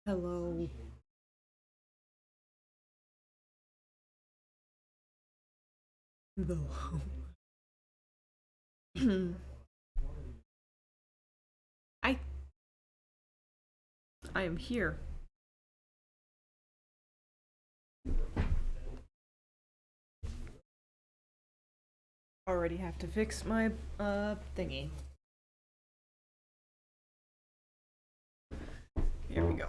Hello. Though. I I am here. Already have to fix my thingy. Here we go.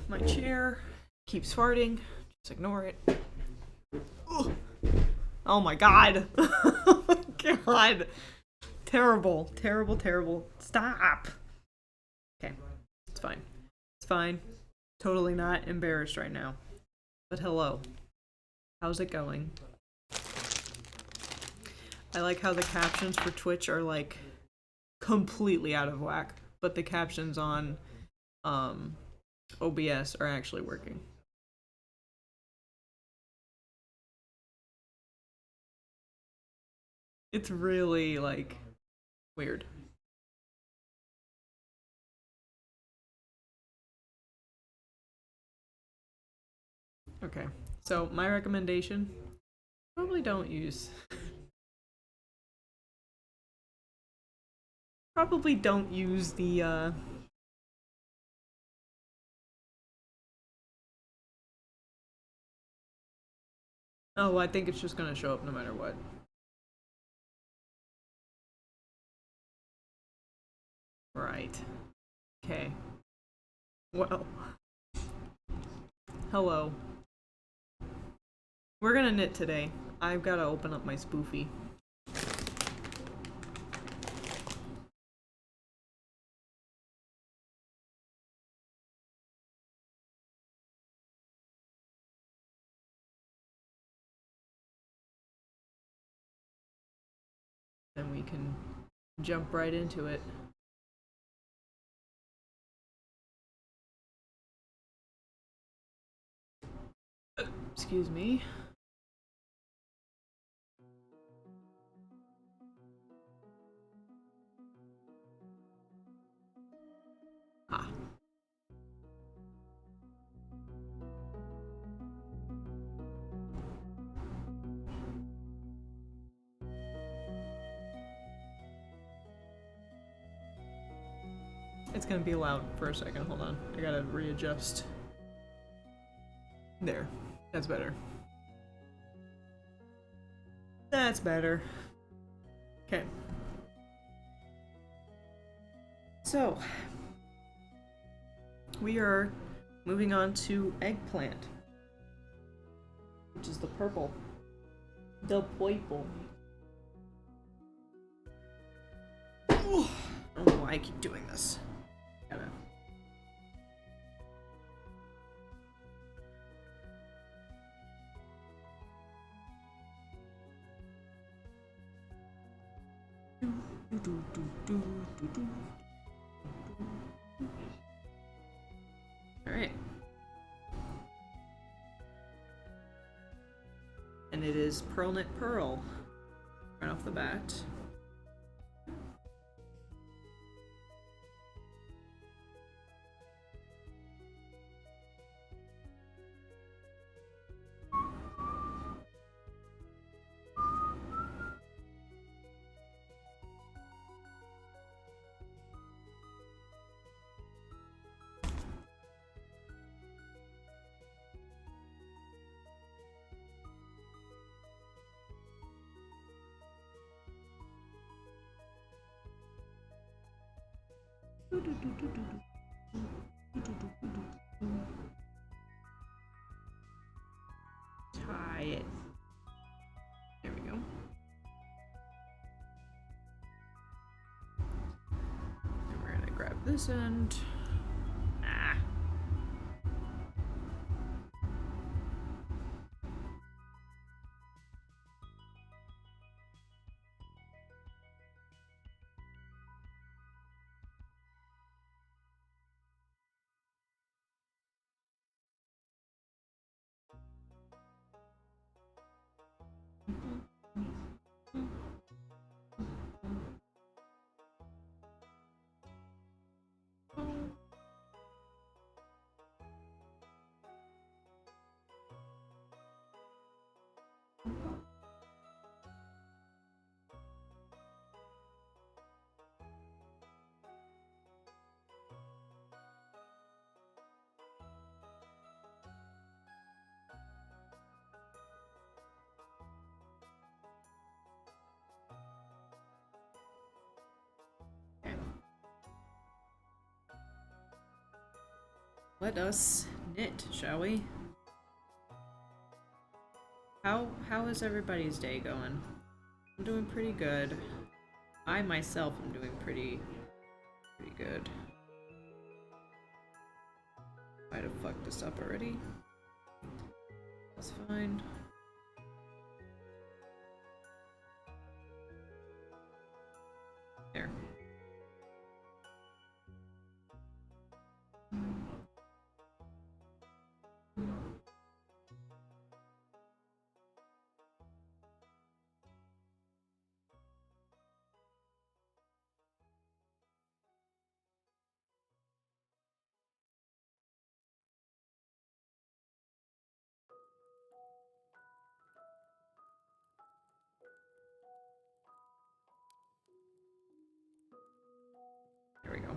My chair keeps farting. Just ignore it. Oh my god. Oh my god. Terrible, terrible, terrible. Stop. Okay. It's fine. It's fine. Totally not embarrassed right now. But hello. How's it going? I like how the captions for Twitch are like completely out of whack, but the captions on OBS are actually working. It's really like weird. Okay, so my recommendation, probably don't use probably don't use the oh, I think it's just gonna show up no matter what. Right. Okay. Well. Hello. We're gonna knit today. I've gotta open up my spoofy. Then we can jump right into it. Excuse me. Ah. It's gonna be loud for a second. Hold on. I gotta readjust. There. That's better. That's better. Okay. So, we are moving on to eggplant, which is the purple. The purple. I don't know why I keep doing this. Gotta. Alright. And it is Pearl Knit Pearl. Right off the bat. Tie it. There we go. And we're gonna grab this end. Ah. Let us knit, shall we? How is everybody's day going? I'm doing pretty good. I myself am doing pretty good. Might have fucked this up already. That's fine. There. There we go.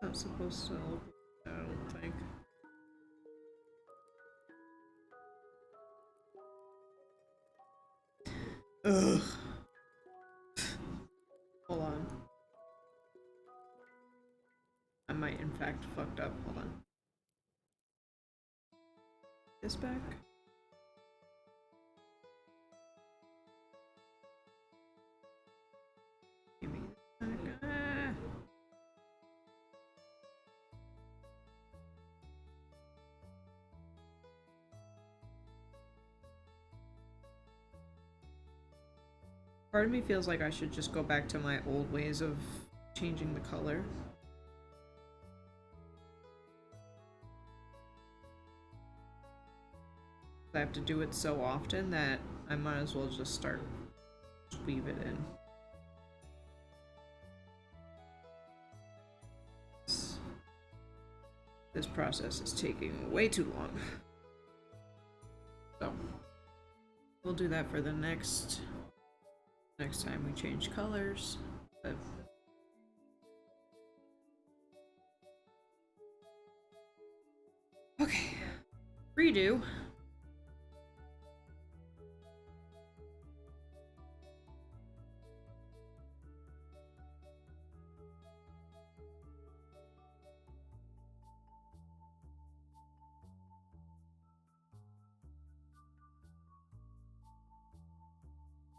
Not supposed to open that, I don't think. Ugh. Hold on. I might in fact fucked up. Hold on. This back? Give me this back. Ah. Part of me feels like I should just go back to my old ways of changing the color. I have to do it so often that I might as well just start weave it in. This process is taking way too long. So we'll do that for the next time we change colors. But okay. Redo.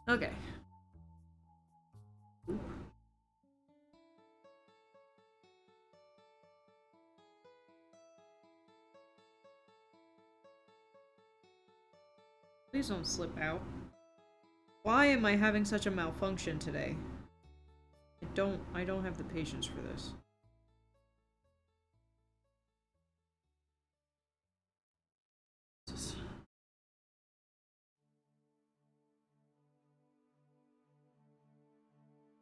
Okay. Please don't slip out. Why am I having such a malfunction today? I don't have the patience for this.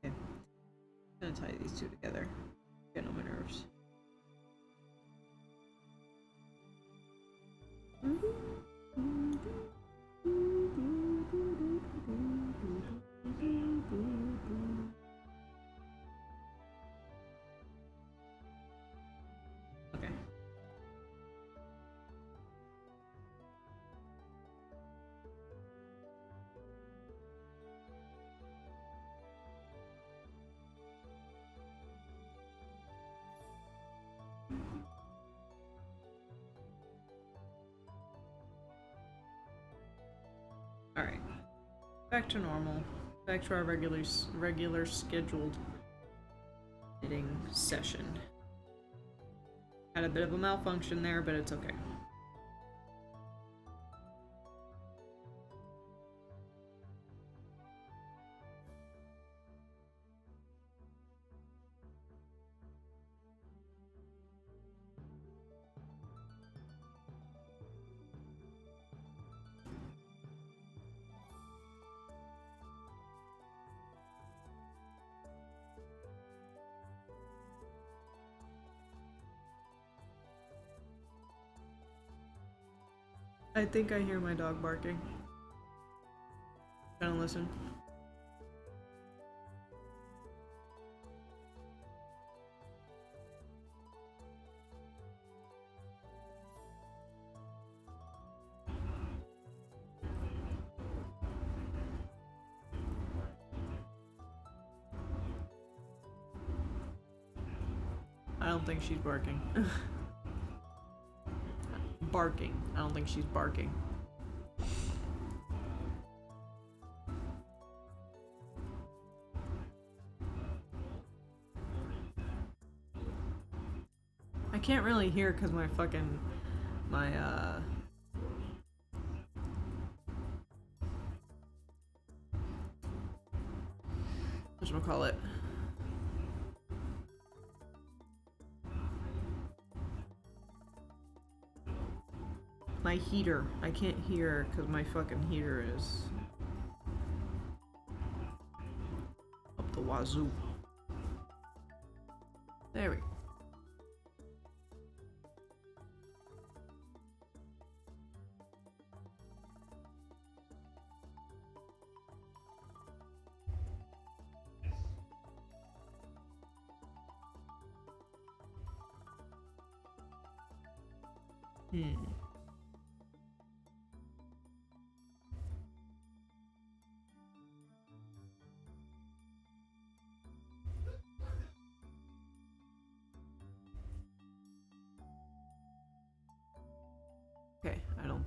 Okay. I'm gonna tie these two together. Get on my nerves. Okay. Alright. Back to normal. Back to our regular scheduled knitting session. Had a bit of a malfunction there, but it's okay. I think I hear my dog barking. Gonna listen. I don't think she's barking. Barking. I don't think she's barking. I can't really hear because my whatchamacallit? My heater. I can't hear because my fucking heater is up the wazoo. There we go. Okay, I don't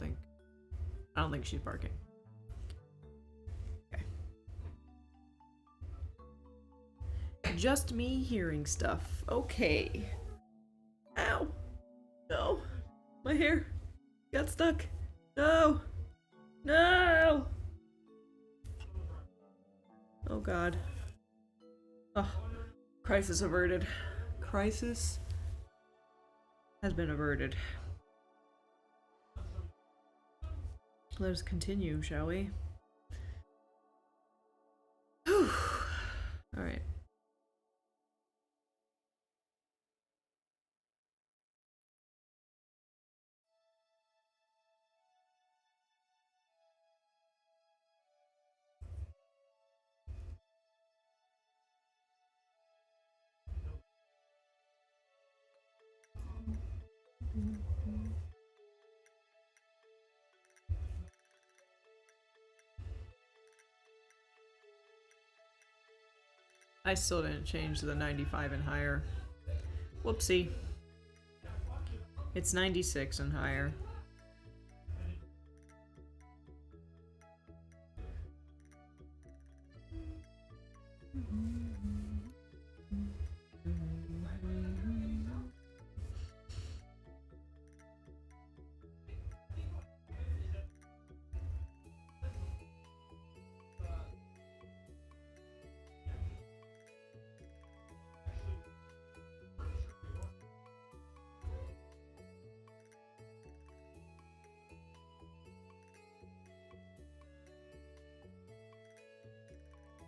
think she's barking. Okay. Just me hearing stuff. Okay. Ow. No. My hair got stuck. No. No. Oh god. Oh. Crisis averted. Crisis has been averted. Let us continue, shall we? Whew. All right. I still didn't change the 95 and higher. Whoopsie. It's 96 and higher.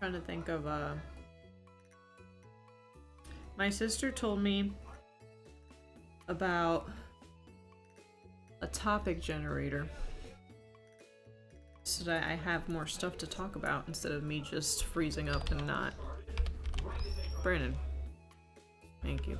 Trying to think of my sister told me about a topic generator so that I have more stuff to talk about instead of me just freezing up and not. Brandon, thank you.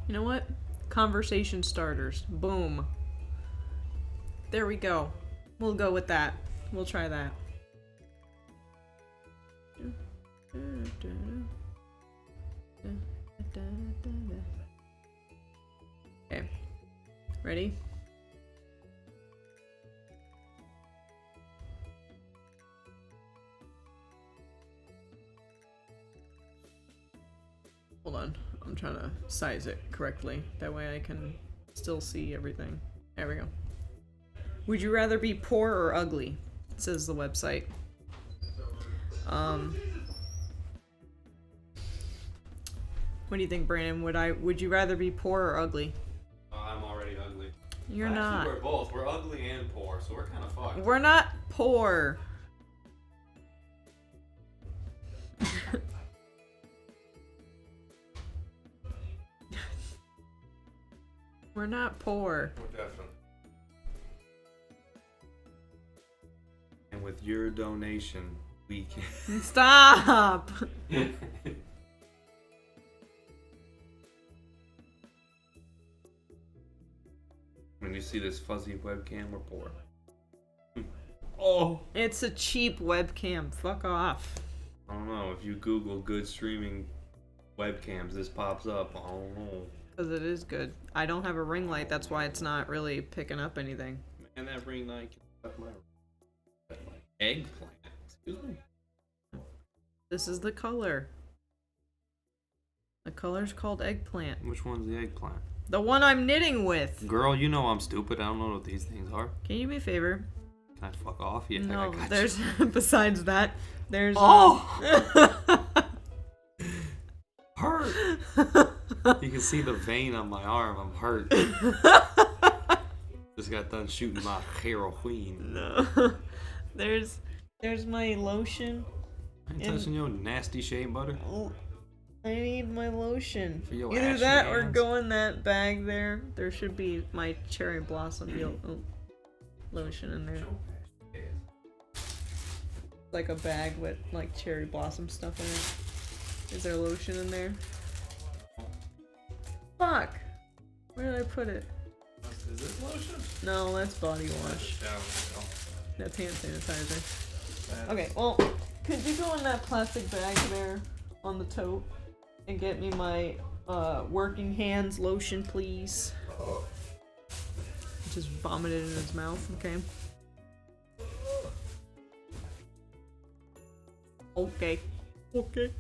You know what? Conversation starters. Boom. There we go. We'll go with that. We'll try that. Okay. Ready? Hold on. I'm trying to size it correctly. That way I can still see everything. There we go. Would you rather be poor or ugly? Says the website. What do you think, Brandon? Would you rather be poor or ugly? I'm already ugly. You're Actually, not. we're both. We're ugly and poor, so we're kind of fucked. We're not poor. We're not poor. We're definitely. And with your donation, we can. Stop! When you see this fuzzy webcam, we're poor. Oh! It's a cheap webcam. Fuck off. I don't know. If you Google good streaming webcams, this pops up. I don't know. Because it is good. I don't have a ring light, that's why it's not really picking up anything. Man, that ring light can fuck my eggplant. Excuse me. This is the color. The color's called eggplant. Which one's the eggplant? The one I'm knitting with. Girl, you know I'm stupid. I don't know what these things are. Can you do me a favor? Can I fuck off? Yeah, No, I got there's you. besides that, there's Oh! Hurt. You can see the vein on my arm. I'm hurt. Just got done shooting my heroin. No. There's my lotion. I ain't touching your nasty shea butter. Oh, I need my lotion. For your Either ashy that or hands. go in that bag there. There should be my cherry blossom lotion in there. Like a bag with like cherry blossom stuff in it. Is there lotion in there? Fuck! Where did I put it? Is this lotion? No, that's body wash. Yeah, That's hand sanitizer. Okay, well, could you go in that plastic bag there on the tote and get me my working hands lotion, please? Just vomited in his mouth, okay? Okay. Okay.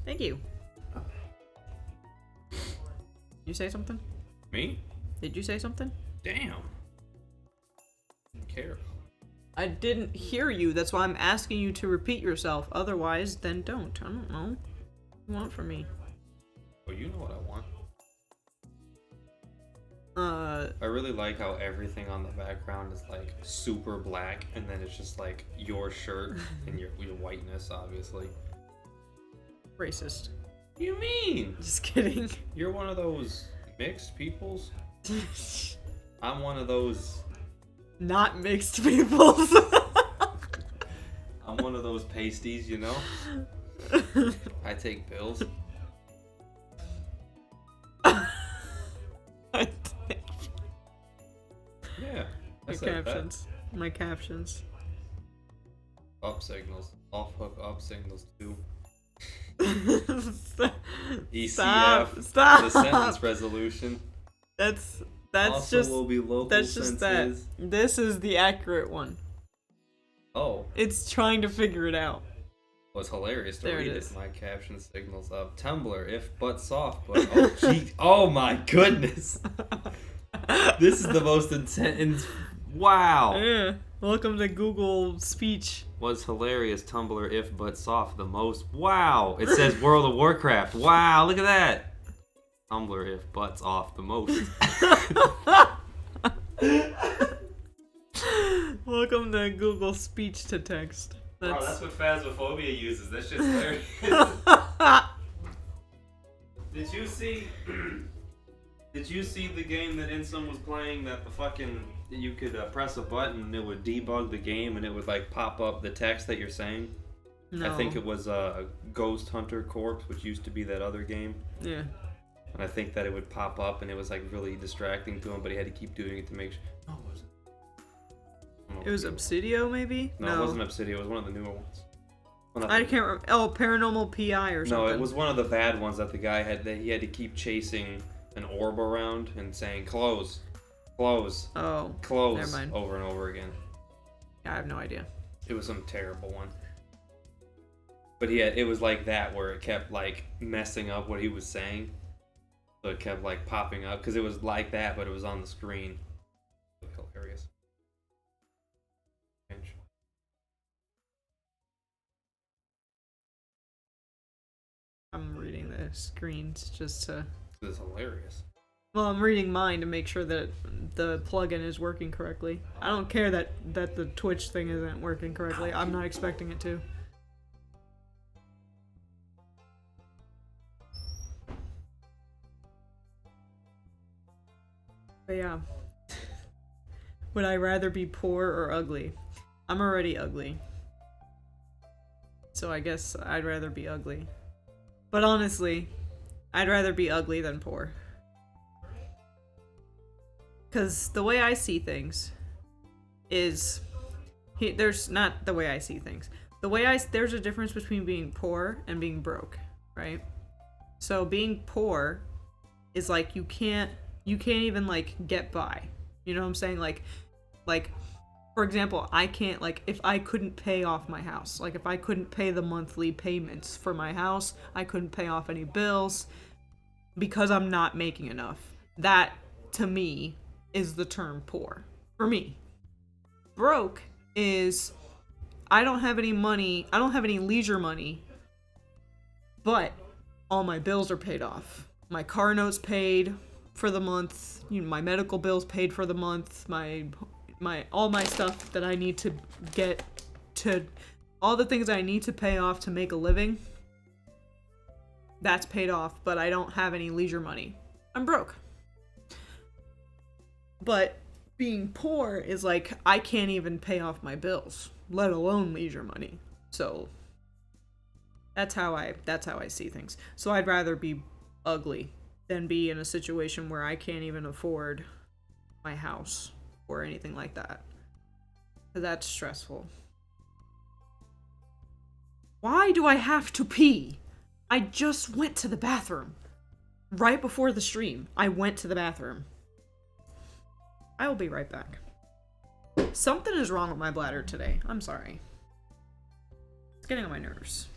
Thank you. You say something? Me? Did you say something? Damn. Don't care. I didn't hear you. That's why I'm asking you to repeat yourself. Otherwise, then don't. I don't know. What do you want from me? Oh, you know what I want. I really like how everything on the background is like super black, and then it's just like your shirt and your whiteness, obviously. Racist. What do you mean? Just kidding. You're one of those mixed peoples. I'm one of those. Not mixed peoples. I'm one of those pasties, you know? I take pills. Yeah. I My said captions. My captions. that. Up signals. Off hook up signals too. ECF. Stop. The sentence resolution. That's also just will be local that's just that. senses. This is the accurate one. Oh. It's trying to figure it out. It was hilarious to There read it it. is. My caption signals up. Tumblr, if but soft, but oh gee, oh my goodness. This is the most intense. Wow. Yeah. Welcome to Google Speech. Was hilarious. Tumblr, if but soft, the most. Wow. It says World of Warcraft. Wow, look at that. Tumblr, if butts off, the most. Welcome to Google Speech to Text. Wow, that's what Phasmophobia uses. That's just hilarious. Did you see the game that Insum was playing that the fucking you could press a button and it would debug the game and it would like pop up the text that you're saying. No. I think it was Ghost Hunter Corps, which used to be that other game. Yeah. And I think that it would pop up and it was like really distracting to him, but he had to keep doing it to make sure. No, it wasn't. It was Obsidio, maybe? No, it wasn't Obsidio. It was one of the newer ones. I can't remember. Oh, Paranormal PI or something. No, it was one of the bad ones that the guy had. That he had to keep chasing an orb around and saying "close, close, oh, close" never mind. over and over again. Yeah, I have no idea. It was some terrible one. But yeah, it was like that where it kept like messing up what he was saying. So it kept like popping up because it was like that, but it was on the screen. Hilarious. I'm reading the screens just to... This is hilarious. Well, I'm reading mine to make sure that the plugin is working correctly. I don't care that the Twitch thing isn't working correctly. I'm not expecting it to. But yeah. Would I rather be poor or ugly? I'm already ugly. So I guess I'd rather be ugly. But honestly, I'd rather be ugly than poor. Because the way I see things is... there's not the way I see things. There's a difference between being poor and being broke, right? So being poor is like you can't even like get by. You know what I'm saying? Like for example, I can't, like, if I couldn't pay off my house, like if I couldn't pay the monthly payments for my house, I couldn't pay off any bills because I'm not making enough. That, to me, is the term poor. For me. Broke is, I don't have any money, I don't have any leisure money, but all my bills are paid off. My car note's paid for the month, my medical bills paid for the month, all my stuff that I need to get to, all the things I need to pay off to make a living, that's paid off, but I don't have any leisure money. I'm broke. But being poor is like, I can't even pay off my bills, let alone leisure money. So that's how I see things. So I'd rather be ugly than be in a situation where I can't even afford my house or anything like that. Because that's stressful. Why do I have to pee? I just went to the bathroom. Right before the stream, I went to the bathroom. I will be right back. Something is wrong with my bladder today. I'm sorry. It's getting on my nerves.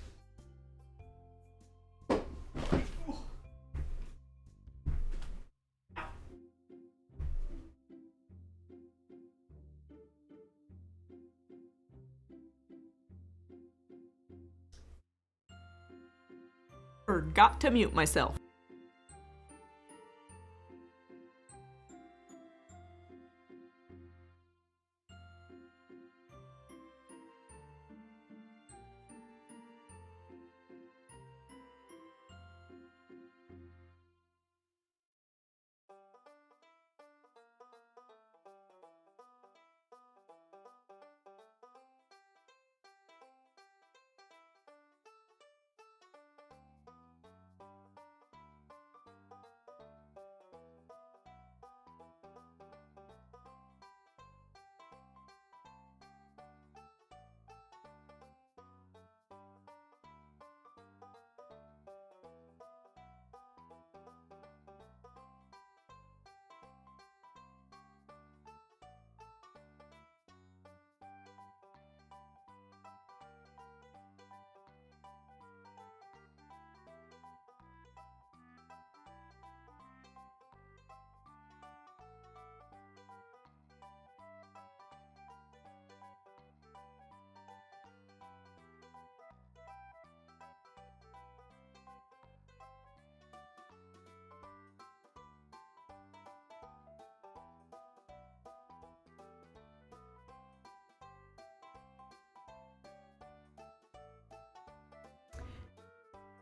Forgot to mute myself.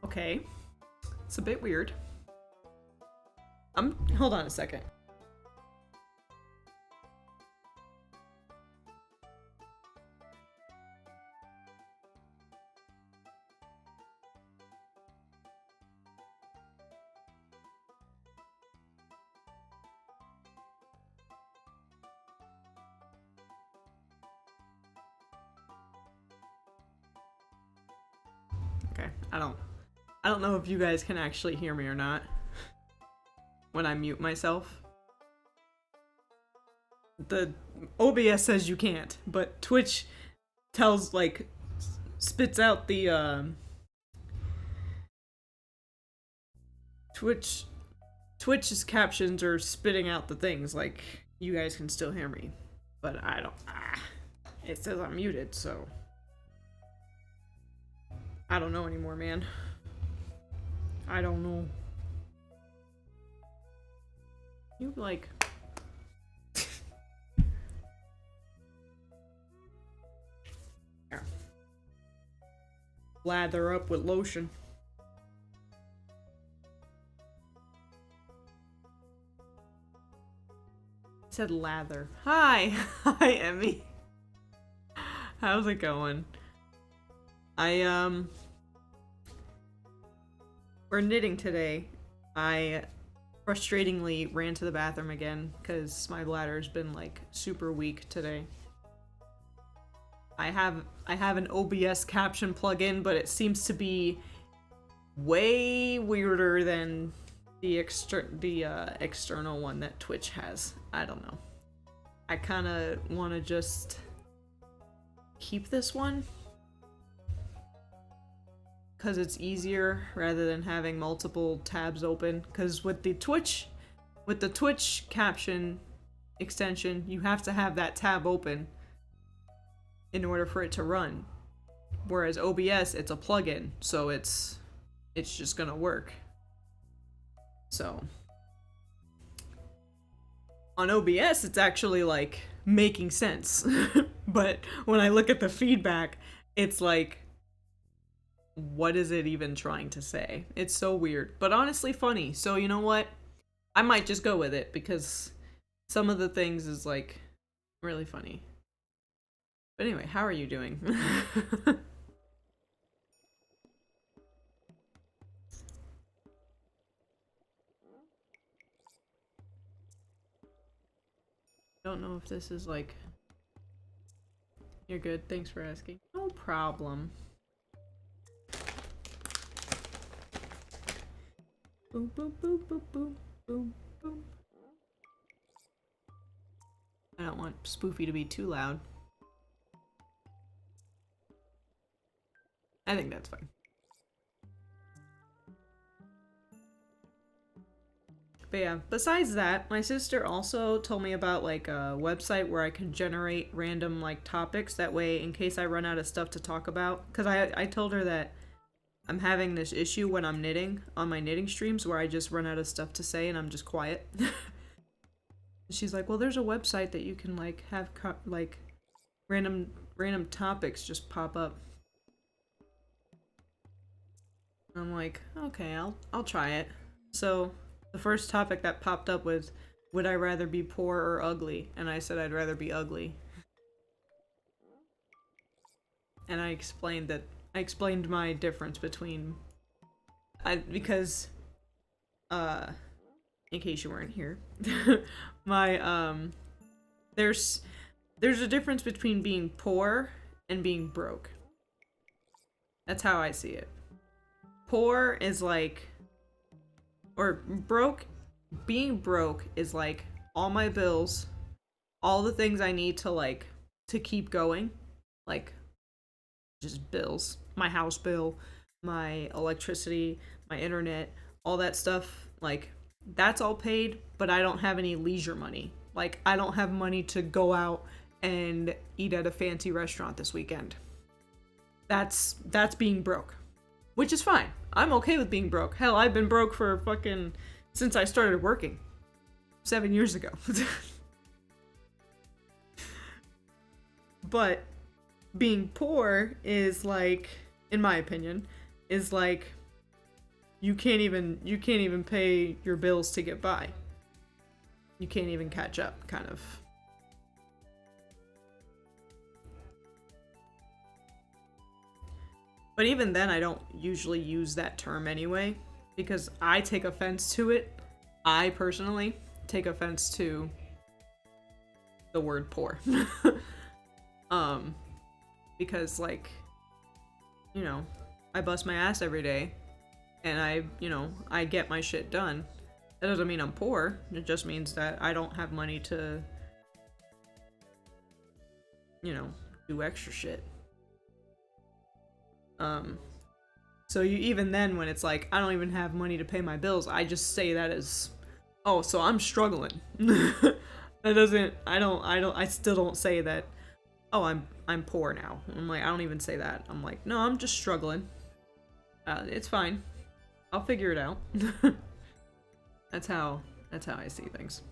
Okay. It's a bit weird. Hold on a second. Okay. I don't know if you guys can actually hear me or not when I mute myself. The OBS says you can't, but Twitch tells, like, spits out the Twitch's captions are spitting out the things like you guys can still hear me, but I don't. It says I'm muted, so I don't know anymore, man. I don't know. You like. Here. Lather up with lotion. Said lather. Hi. Hi, Emmy. How's it going? We're knitting today. I frustratingly ran to the bathroom again because my bladder's been like super weak today. I have an OBS caption plugin, but it seems to be way weirder than the external one that Twitch has. I don't know. I kind of want to just keep this one because it's easier rather than having multiple tabs open. Because with the Twitch caption extension, you have to have that tab open in order for it to run. Whereas OBS, it's a plugin, so it's just gonna work. So on OBS, it's actually like making sense. But when I look at the feedback, it's like, what is it even trying to say? It's so weird, but honestly funny. So you know what? I might just go with it because some of the things is like really funny. But anyway, how are you doing? Don't know if this is like... You're good, thanks for asking. No problem. Boom, boom, boom, boom, boom, boom, boom. I don't want Spoofy to be too loud. I think that's fine. But yeah, besides that, my sister also told me about like a website where I can generate random like topics. That way, in case I run out of stuff to talk about. Because I told her that I'm having this issue when I'm knitting on my knitting streams where I just run out of stuff to say and I'm just quiet. She's like, well, there's a website that you can like have like random topics just pop up. I'm like, okay, I'll try it. So the first topic that popped up was, would I rather be poor or ugly? And I said I'd rather be ugly. And I explained my difference between because in case you weren't here, my there's a difference between being poor and being broke. That's how I see it. Poor is like, or broke, being broke is like all my bills, all the things I need to like to keep going, like just bills, my house bill, my electricity, my internet, all that stuff, like that's all paid, but I don't have any leisure money. Like I don't have money to go out and eat at a fancy restaurant this weekend. That's being broke, which is fine. I'm okay with being broke. Hell, I've been broke for fucking since I started working 7 years ago. But being poor is like, in my opinion, is like you can't even pay your bills to get by. You can't even catch up, kind of. But even then, I don't usually use that term anyway, because I take offense to it. I personally take offense to the word poor. Because like, you know, I bust my ass every day and I get my shit done. That doesn't mean I'm poor. It just means that I don't have money to, do extra shit. So even then when it's like, I don't even have money to pay my bills, I just say that as, oh, so I'm struggling. I still don't say that, oh, I'm poor now. I'm like, I don't even say that. I'm like, no, I'm just struggling. It's fine. I'll figure it out. That's how I see things.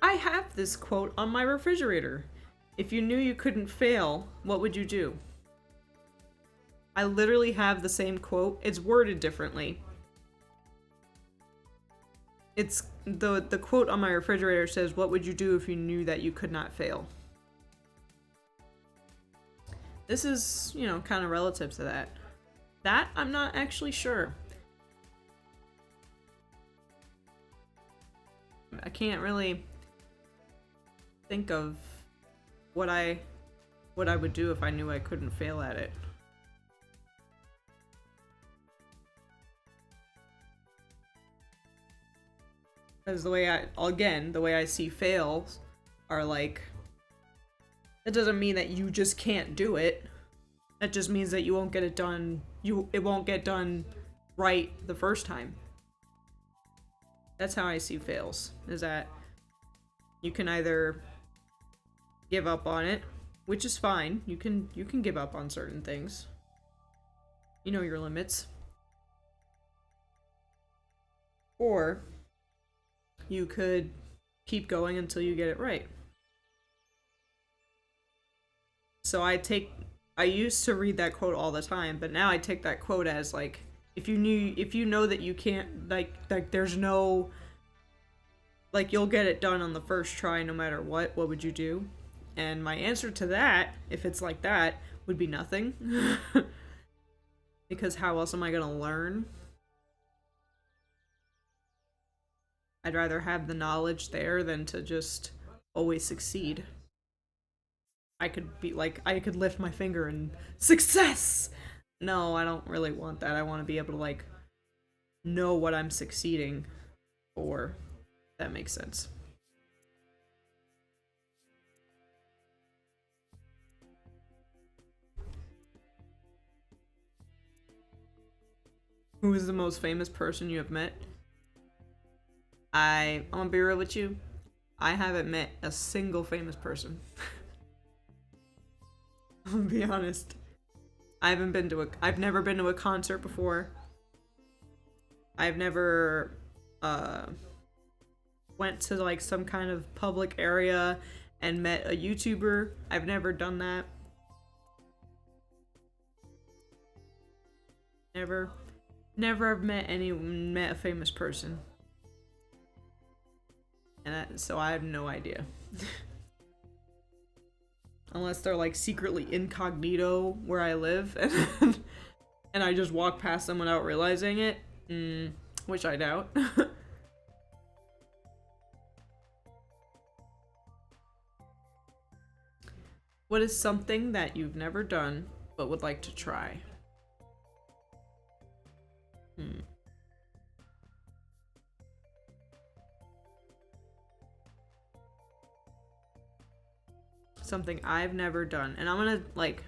I have this quote on my refrigerator. If you knew you couldn't fail, what would you do? I literally have the same quote. It's worded differently. It's the quote on my refrigerator says, "What would you do if you knew that you could not fail?" This is, kind of relative to that. That I'm not actually sure. I can't really think of what I would do if I knew I couldn't fail at it. Because the way I see fails are like, that doesn't mean that you just can't do it. That just means that you won't get it done. It won't get done right the first time. That's how I see fails. Is that you can either give up on it, which is fine. You can give up on certain things. You know your limits. Or you could keep going until you get it right. So I used to read that quote all the time, but now I take that quote as like, if you know that you can't, like there's no, like, you'll get it done on the first try no matter what would you do? And my answer to that, if it's like that, would be nothing. Because how else am I gonna learn? I'd rather have the knowledge there than to just always succeed. I could lift my finger and success! No, I don't really want that. I want to be able to, like, know what I'm succeeding for. If that makes sense. Who is the most famous person you have met? I'm gonna be real with you. I haven't met a single famous person. I'm gonna be honest. I've never been to a concert before. I've never went to like some kind of public area and met a YouTuber. I've never done that. Never have met a famous person. And so I have no idea. Unless they're like secretly incognito where I live and I just walk past them without realizing it, which I doubt. What is something that you've never done but would like to try? Something I've never done, and I'm gonna like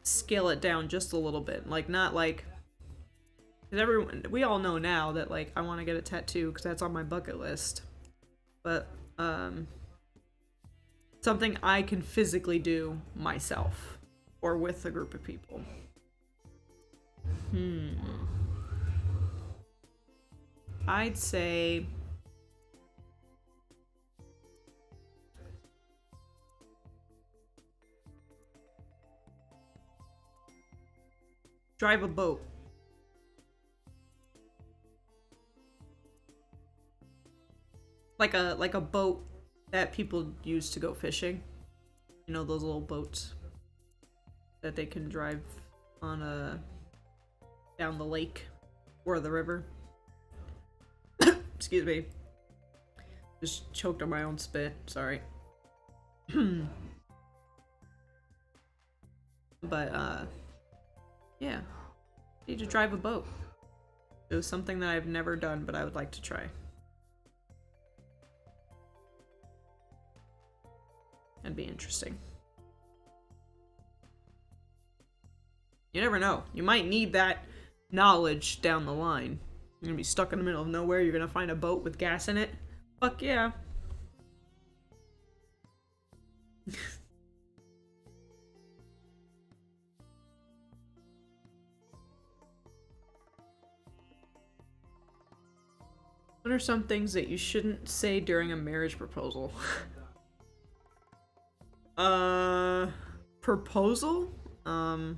scale it down just a little bit, like not like, because we all know now that like I want to get a tattoo because that's on my bucket list, but something I can physically do myself or with a group of people. I'd say drive a boat. Like a boat that people use to go fishing. You know, those little boats that they can drive on down the lake or the river. Excuse me. Just choked on my own spit. Sorry. But yeah, I need to drive a boat. It was something that I've never done, but I would like to try. That'd be interesting. You never know. You might need that knowledge down the line. You're gonna be stuck in the middle of nowhere. You're gonna find a boat with gas in it. Fuck yeah. What are some things that you shouldn't say during a marriage proposal? Proposal? I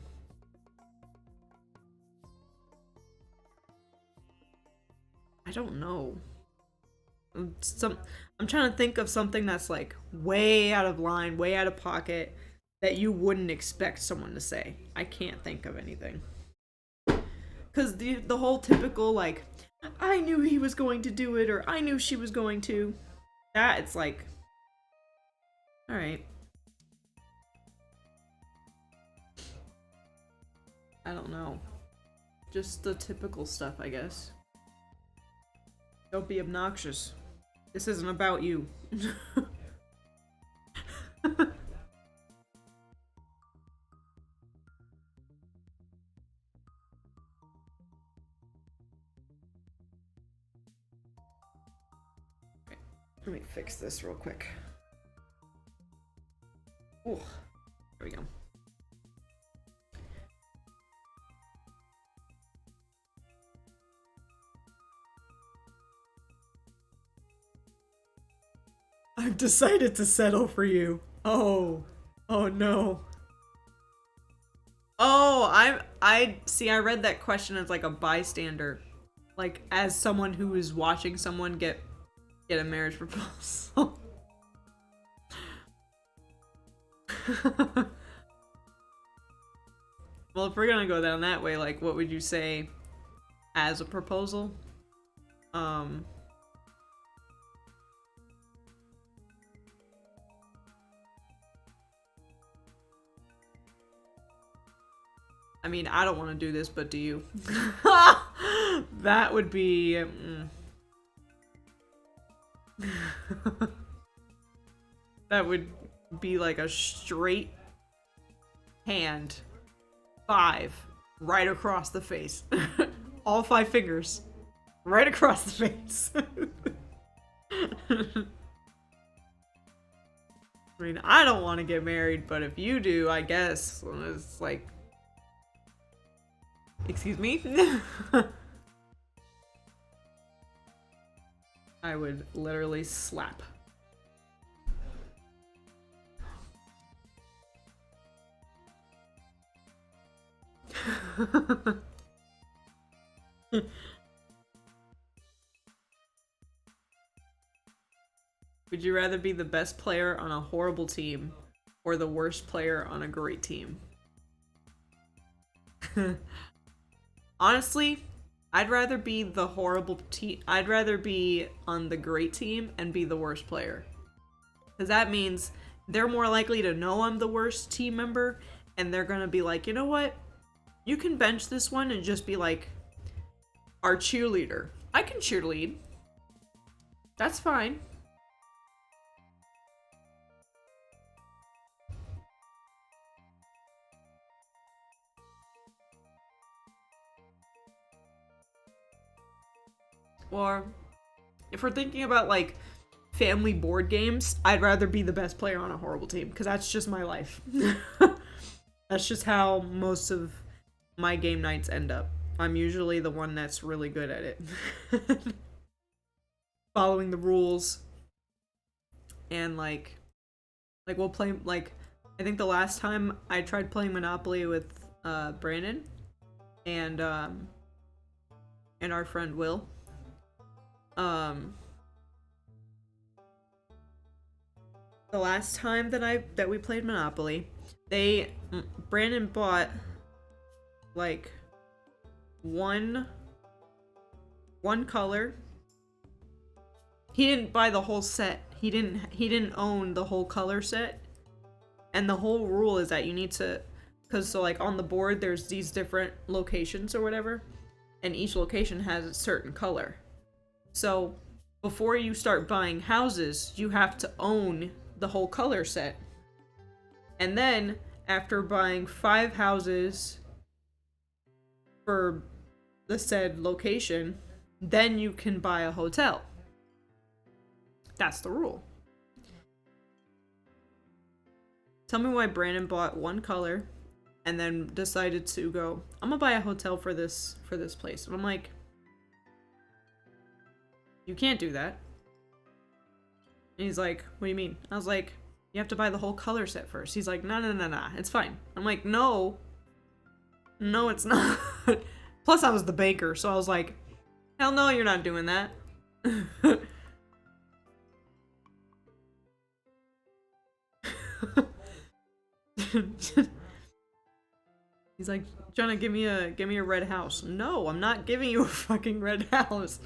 don't know. I'm trying to think of something that's like way out of line, way out of pocket that you wouldn't expect someone to say. I can't think of anything. Cause the whole typical like, I knew he was going to do it, or I knew she was going to. That it's like, all right. I don't know. Just the typical stuff, I guess. Don't be obnoxious. This isn't about you. Okay, let me fix this real quick. Ooh, there we go. I've decided to settle for you. Oh. Oh no. Oh, I see, I read that question as like a bystander. Like as someone who is watching someone get a marriage proposal. Well, if we're gonna go down that way, like what would you say as a proposal? I mean, I don't want to do this, but do you? That would be... That would be like a straight hand. 5. Right across the face. All 5 fingers. Right across the face. I mean, I don't want to get married, but if you do, I guess. It's like... Excuse me? I would literally slap. Would you rather be the best player on a horrible team or the worst player on a great team? Honestly, I'd rather be the horrible team. I'd rather be on the great team and be the worst player. Because that means they're more likely to know I'm the worst team member, and they're gonna be like, you know what? You can bench this one and just be like our cheerleader. I can cheerlead. That's fine. Or if we're thinking about like family board games, I'd rather be the best player on a horrible team because that's just my life. That's just how most of my game nights end up. I'm usually the one that's really good at it. Following the rules. And like we'll play, like, I think the last time I tried playing Monopoly with Brandon and our friend Will. The last time that we played Monopoly, Brandon bought like one color. He didn't buy the whole set. He didn't own the whole color set. And the whole rule is that you need to Because so like on the board there's these different locations or whatever, and each location has a certain color. So before you start buying houses, you have to own the whole color set. And then after buying 5 houses for the said location, then you can buy a hotel. That's the rule. Tell me why Brandon bought one color and then decided to go, I'm gonna buy a hotel for this place. And I'm like, you can't do that. And he's like, what do you mean? I was like, you have to buy the whole color set first. He's like, no, it's fine. I'm like, no, it's not. Plus I was the banker, so I was like, hell no, you're not doing that. He's like, Jonah, give me a red house. No, I'm not giving you a fucking red house.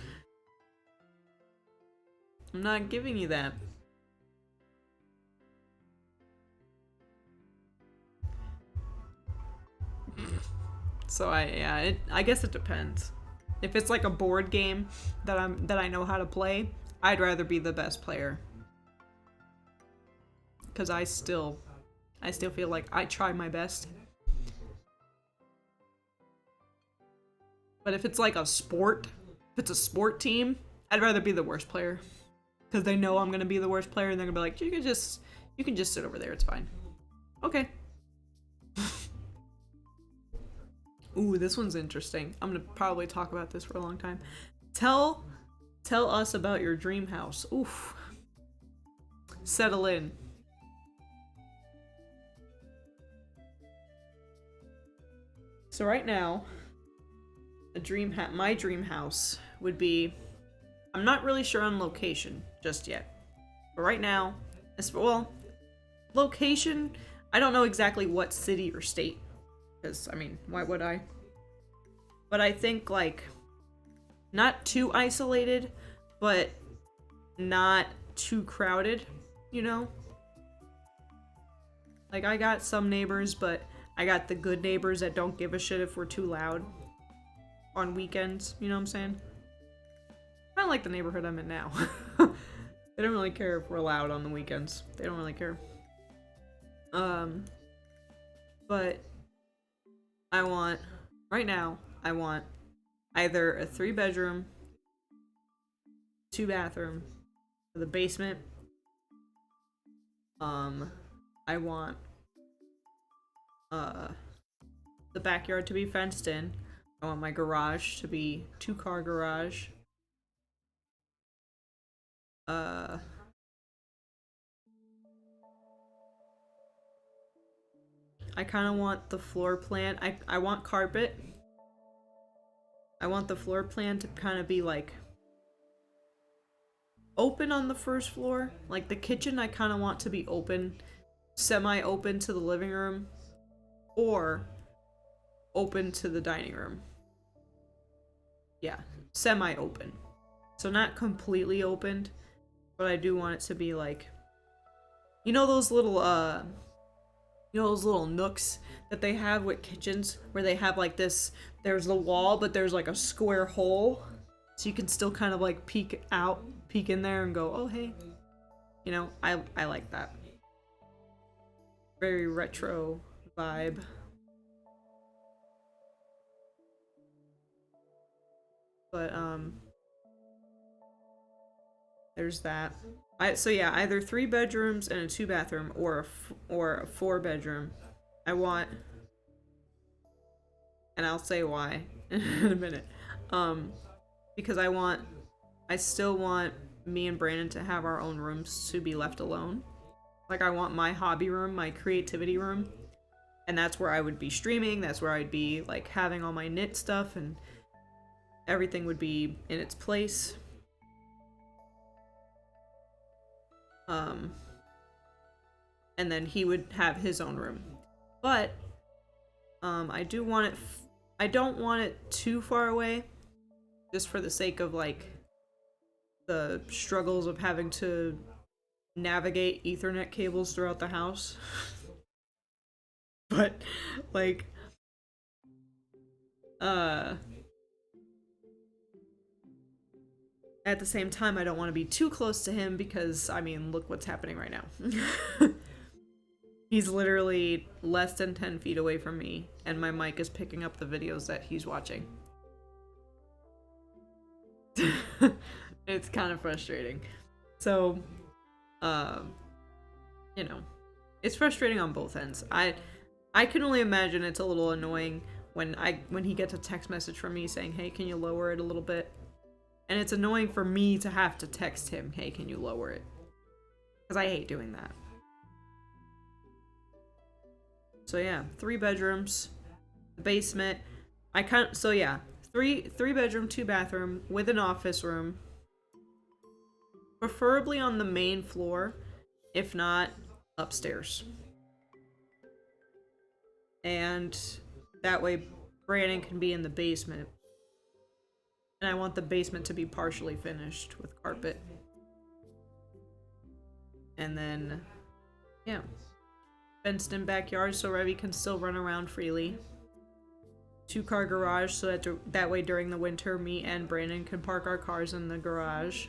I'm not giving you that. So I guess it depends. If it's like a board game that I know how to play, I'd rather be the best player. Cause I still feel like I try my best. But if it's like a sport, if it's a sport team, I'd rather be the worst player. Cause they know I'm gonna be the worst player and they're gonna be like, you can just sit over there, it's fine. Okay. Ooh, this one's interesting. I'm gonna probably talk about this for a long time. Tell us about your dream house. Oof. Settle in. So right now, my dream house would be, I'm not really sure on location just yet. But right now, location, I don't know exactly what city or state. Because, I mean, why would I? But I think, like, not too isolated, but not too crowded, you know? Like, I got some neighbors, but I got the good neighbors that don't give a shit if we're too loud on weekends, you know what I'm saying? I don't like the neighborhood I'm in now. They don't really care if we're loud on the weekends. They don't really care. But right now, I want either a 3-bedroom, 2-bathroom, for the basement. I want, the backyard to be fenced in. I want my garage to be 2-car garage. I kind of want the floor plan. I want carpet. I want the floor plan to kind of be like open on the first floor. Like the kitchen, I kind of want to be open, semi-open to the living room, or open to the dining room. Yeah, semi-open. So not completely opened, but I do want it to be like, you know those little nooks that they have with kitchens where they have like this, there's the wall, but there's like a square hole. So you can still kind of like peek in there and go, oh hey. You know, I like that. Very retro vibe. But there's that. So yeah, either 3 bedrooms and a 2-bathroom, or a 4-bedroom. I want, and I'll say why in a minute. Because I still want me and Brandon to have our own rooms to be left alone. Like I want my hobby room, my creativity room, and that's where I would be streaming. That's where I'd be like having all my knit stuff, and everything would be in its place. And then he would have his own room. But I don't want it too far away, just for the sake of like the struggles of having to navigate Ethernet cables throughout the house. But like at the same time, I don't want to be too close to him because, I mean, look what's happening right now. He's literally less than 10 feet away from me, and my mic is picking up the videos that he's watching. It's kind of frustrating. So, you know, it's frustrating on both ends. I can only imagine it's a little annoying when he gets a text message from me saying, "Hey, can you lower it a little bit?" And it's annoying for me to have to text him, "Hey, can you lower it?" Because I hate doing that. So yeah, 3 bedrooms, basement. So yeah, three bedroom, 2 bathroom with an office room. Preferably on the main floor, if not upstairs. And that way Brandon can be in the basement. And I want the basement to be partially finished with carpet. And then, yeah, fenced in backyard so Revy can still run around freely. 2-car garage so that way during the winter me and Brandon can park our cars in the garage.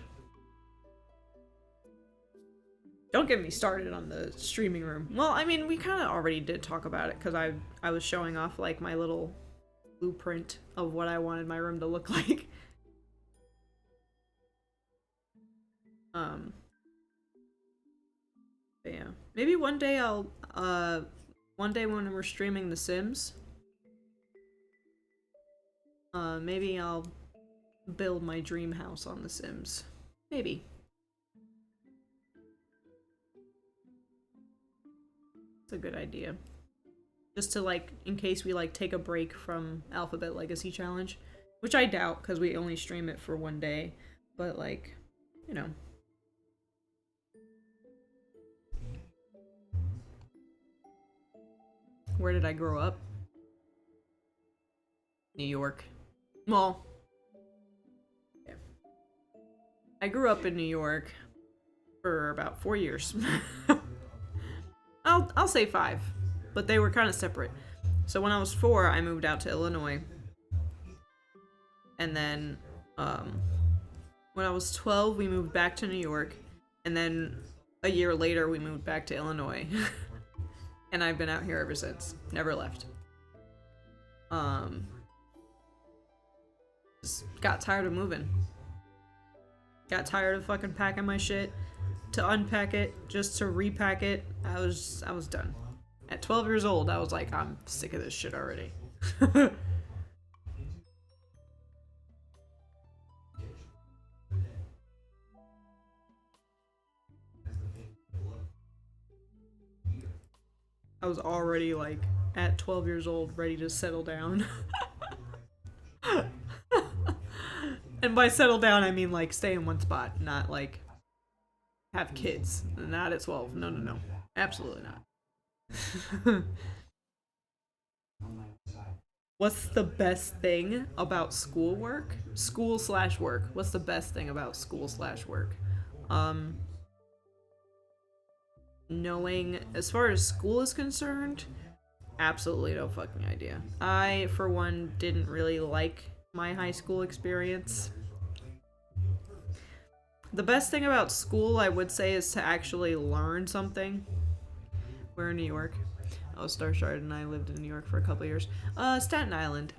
Don't get me started on the streaming room. Well, I mean, we kind of already did talk about it because I was showing off like my little blueprint of what I wanted my room to look like. But yeah, maybe one day one day when we're streaming The Sims, maybe I'll build my dream house on The Sims. Maybe. It's a good idea. Just to like, in case we like take a break from Alphabet Legacy Challenge, which I doubt because we only stream it for one day, but like, you know. Where did I grow up? New York. Well, yeah. I grew up in New York for about 4 years. I'll say 5, but they were kind of separate. So when I was 4, I moved out to Illinois. And then when I was 12, we moved back to New York. And then a year later, we moved back to Illinois. And I've been out here ever since. Never left. Just got tired of moving. Got tired of fucking packing my shit. To unpack it, just to repack it. I was done. At 12 years old, I was like, I'm sick of this shit already. I was already like at 12 years old ready to settle down. And by settle down I mean like stay in one spot, not like have kids. Not at 12. No. Absolutely not. What's the best thing about schoolwork? School/work. What's the best thing about school/work? Knowing, as far as school is concerned, absolutely no fucking idea. I, for one, didn't really like my high school experience. The best thing about school, I would say, is to actually learn something. We're in New York. Oh, Starshard and I lived in New York for a couple years. Staten Island.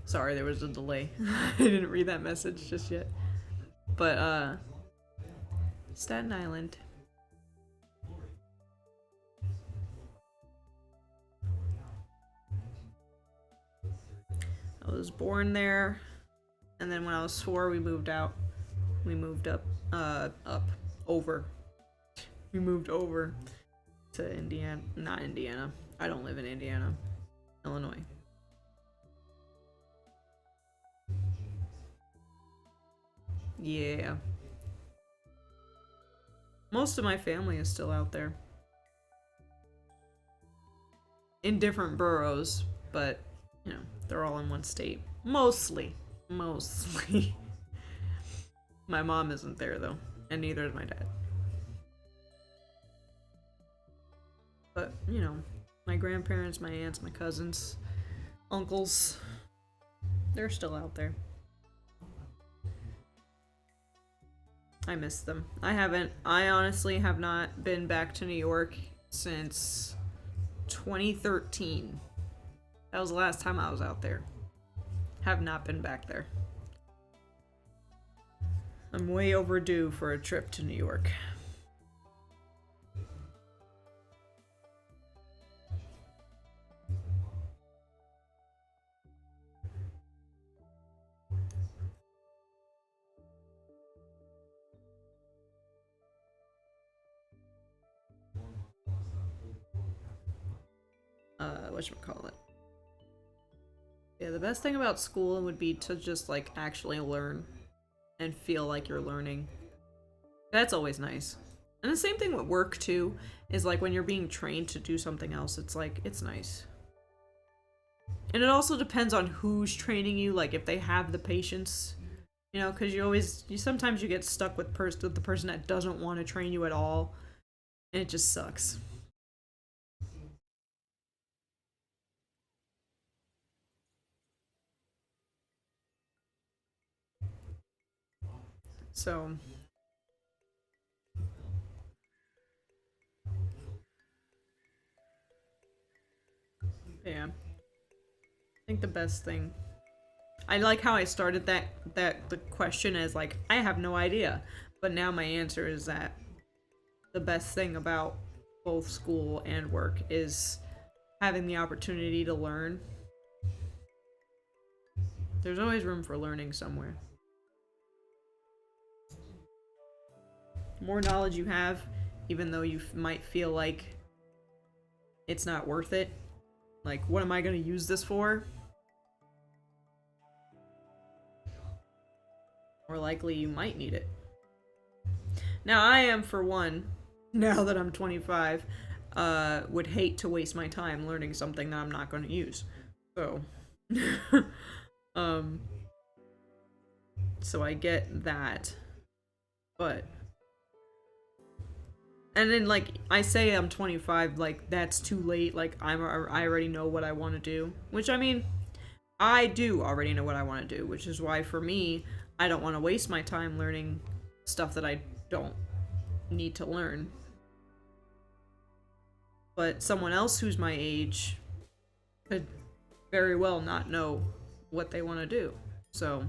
Sorry, there was a delay. I didn't read that message just yet. But, Staten Island. I was born there, and then when I was 4, we moved out. We moved over. We moved over to Indiana. Not Indiana. I don't live in Indiana. Illinois. Yeah. Most of my family is still out there. In different boroughs, but, you know, they're all in one state. Mostly. My mom isn't there, though, and neither is my dad. But, you know, My grandparents, my aunts, my cousins, uncles, they're still out there. I miss them. I honestly have not been back to New York since 2013. That was the last time I was out there. Have not been back there. I'm way overdue for a trip to New York. Whatchamacallit. Yeah, the best thing about school would be to just, like, actually learn and feel like you're learning. That's always nice. And the same thing with work, too, is, like, when you're being trained to do something else, it's, like, it's nice. And it also depends on who's training you, like, if they have the patience, you know, because sometimes you get stuck with the person that doesn't want to train you at all, and it just sucks. So, yeah. I think the best thing. I like how I started the question as like I have no idea, but now my answer is that the best thing about both school and work is having the opportunity to learn. There's always room for learning somewhere. The more knowledge you have, even though you might feel like it's not worth it, like what am I going to use this for? More likely you might need it. Now I am, for one, now that I'm 25, would hate to waste my time learning something that I'm not going to use. So, so I get that, but, and then like I say I'm 25, like that's too late. Like I already know what I want to do, which I mean, I do already know what I want to do, which is why for me, I don't want to waste my time learning stuff that I don't need to learn. But someone else who's my age could very well not know what they want to do. So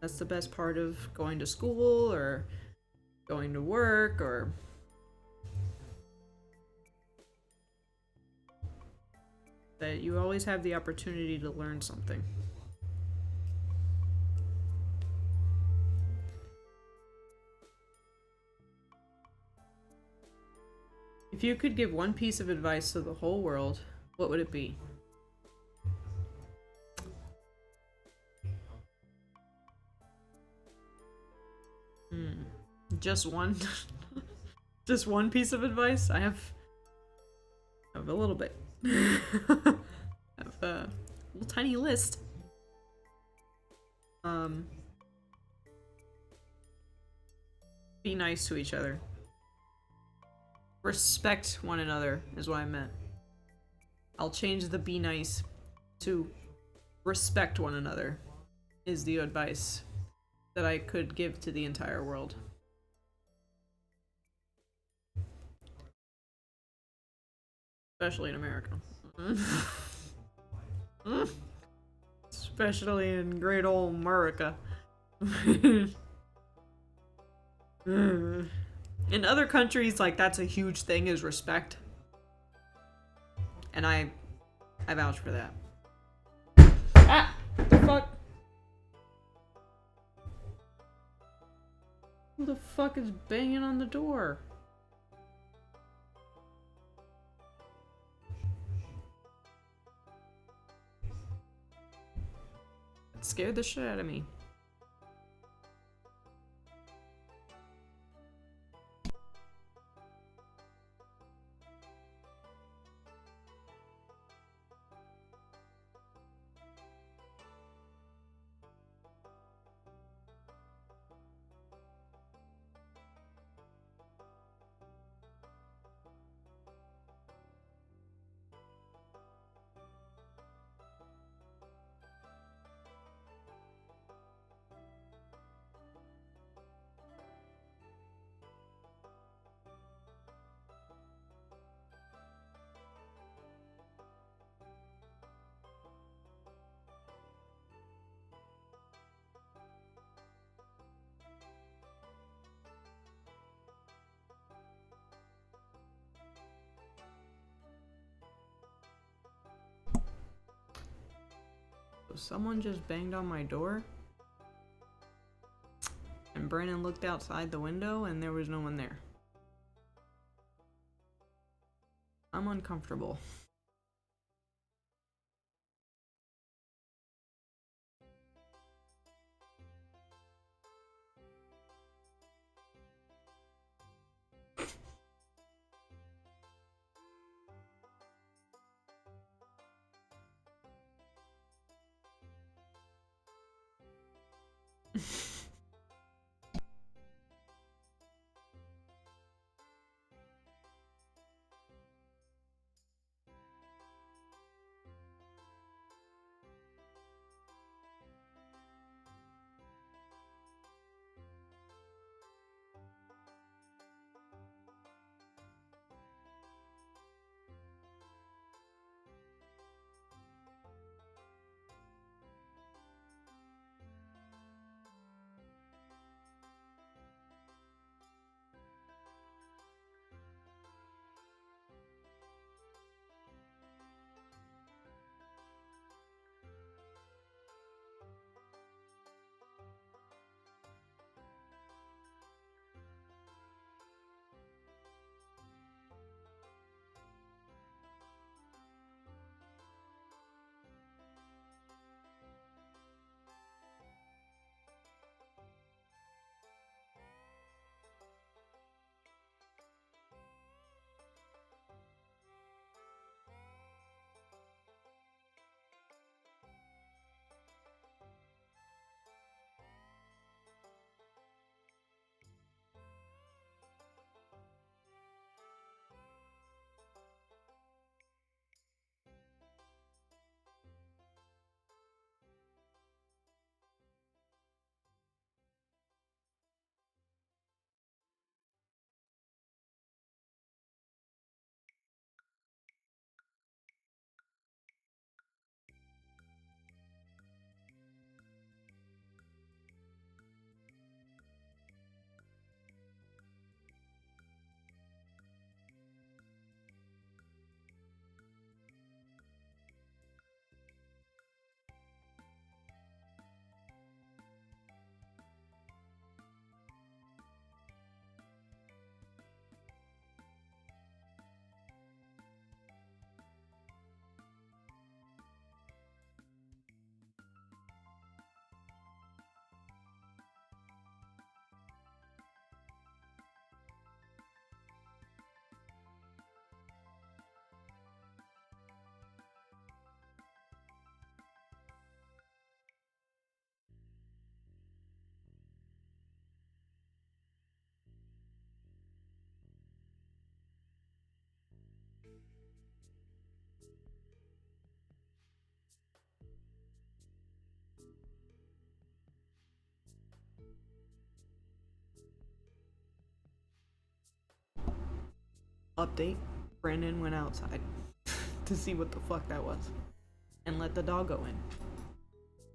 that's the best part of going to school or going to work or that you always have the opportunity to learn something. If you could give one piece of advice to the whole world, what would it be? Just one? Just one piece of advice? I have a little bit. I have a little tiny list. Be nice to each other. Respect one another is what I meant. I'll change the be nice to respect one another is the advice that I could give to the entire world. Especially in America. Especially in great old America. In other countries, like, that's a huge thing, is respect. And I vouch for that. Ah! What the fuck? Who the fuck is banging on the door? It scared the shit out of me. So someone just banged on my door. And Brandon looked outside the window and there was no one there. I'm uncomfortable. Update. Brandon went outside to see what the fuck that was. And let the dog go in.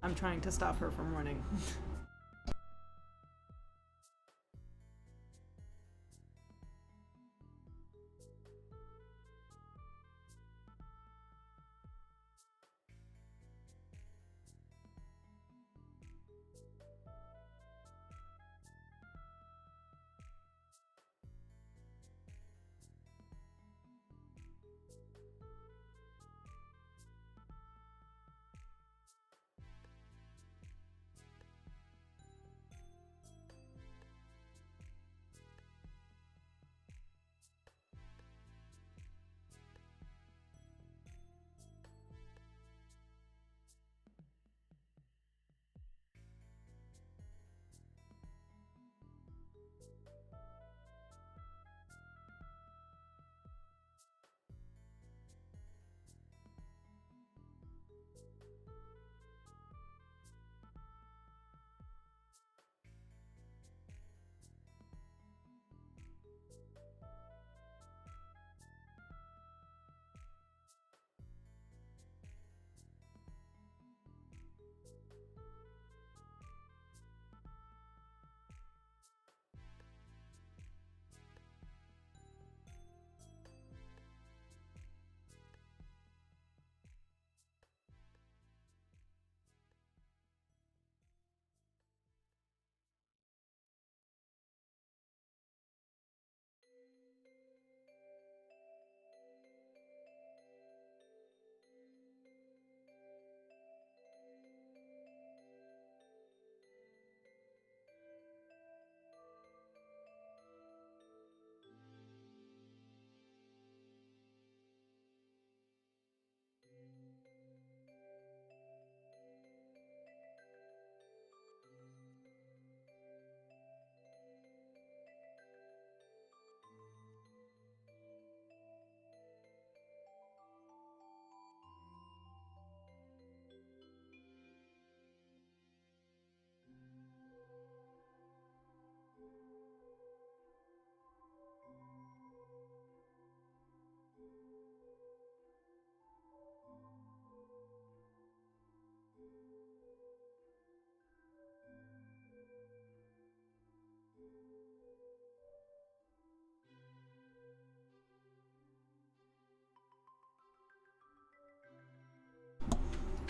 I'm trying to stop her from running.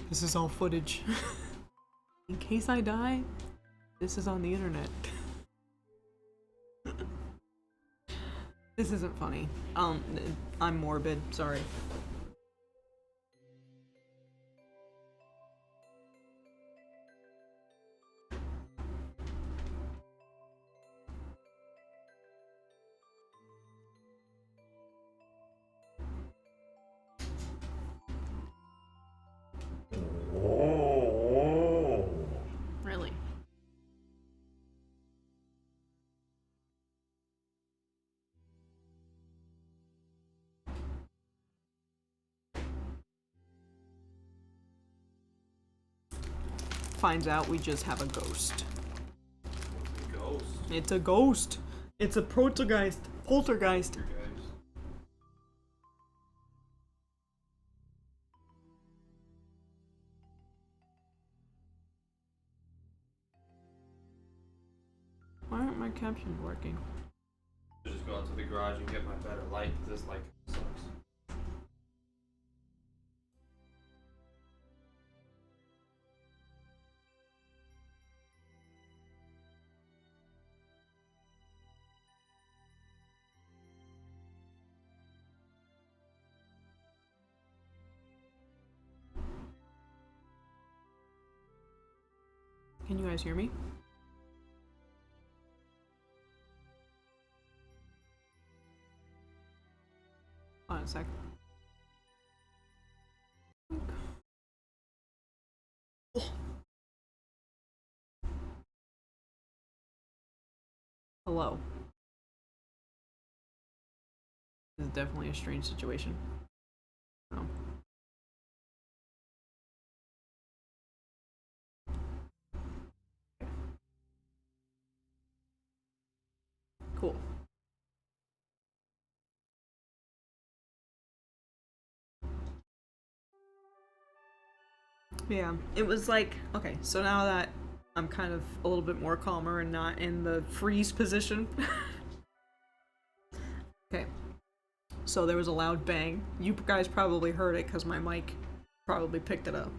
This is all footage. In case I die, this is on the internet. This isn't funny. I'm morbid, sorry. Really? Finds out we just have a ghost. Ghost. It's a ghost. It's a poltergeist. Poltergeist. Why aren't my captions working? Just go out to the garage and get my better light. This light sucks. Can you guys hear me? Hold on a sec. Hello. This is definitely a strange situation. Oh. Cool. Yeah, it was like, okay, so now that I'm kind of a little bit more calmer and not in the freeze position. Okay, so there was a loud bang. You guys probably heard it because my mic probably picked it up.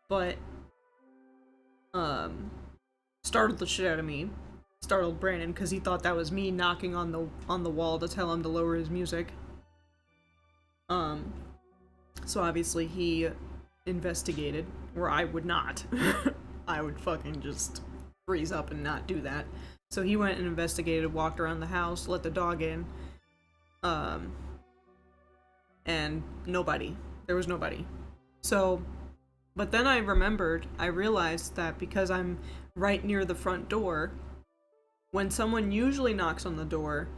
But startled the shit out of me. Startled Brandon because he thought that was me knocking on the wall to tell him to lower his music. So obviously he investigated, where I would not. I would fucking just freeze up and not do that. So he went and investigated, walked around the house, let the dog in, and nobody. There was nobody. So, but then I realized that because I'm right near the front door, when someone usually knocks on the door,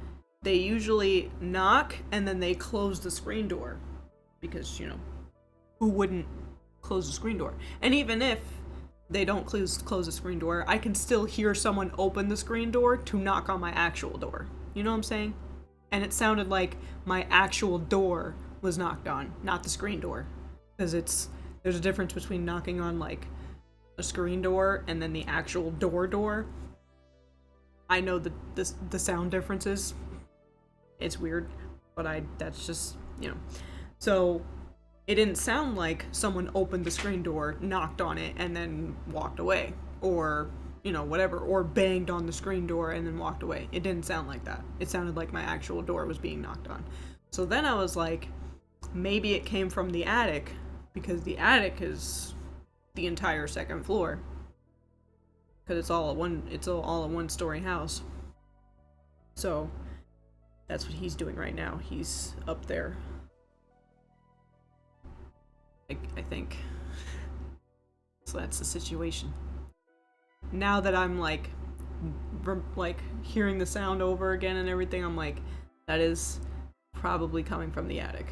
they usually knock and then they close the screen door. Because, you know, who wouldn't close the screen door? And even if they don't close the screen door, I can still hear someone open the screen door to knock on my actual door. You know what I'm saying? And it sounded like my actual door was knocked on, not the screen door. Because there's a difference between knocking on, like, a screen door and then the actual door. I know the sound differences. It's weird, but that's just, you know. So, it didn't sound like someone opened the screen door, knocked on it, and then walked away. Or, you know, whatever. Or banged on the screen door and then walked away. It didn't sound like that. It sounded like my actual door was being knocked on. So then I was like, maybe it came from the attic, because the attic is the entire second floor. Because it's all a one-story house. So, that's what he's doing right now. He's up there. I think. So that's the situation. Now that I'm like hearing the sound over again and everything, I'm like, that is probably coming from the attic.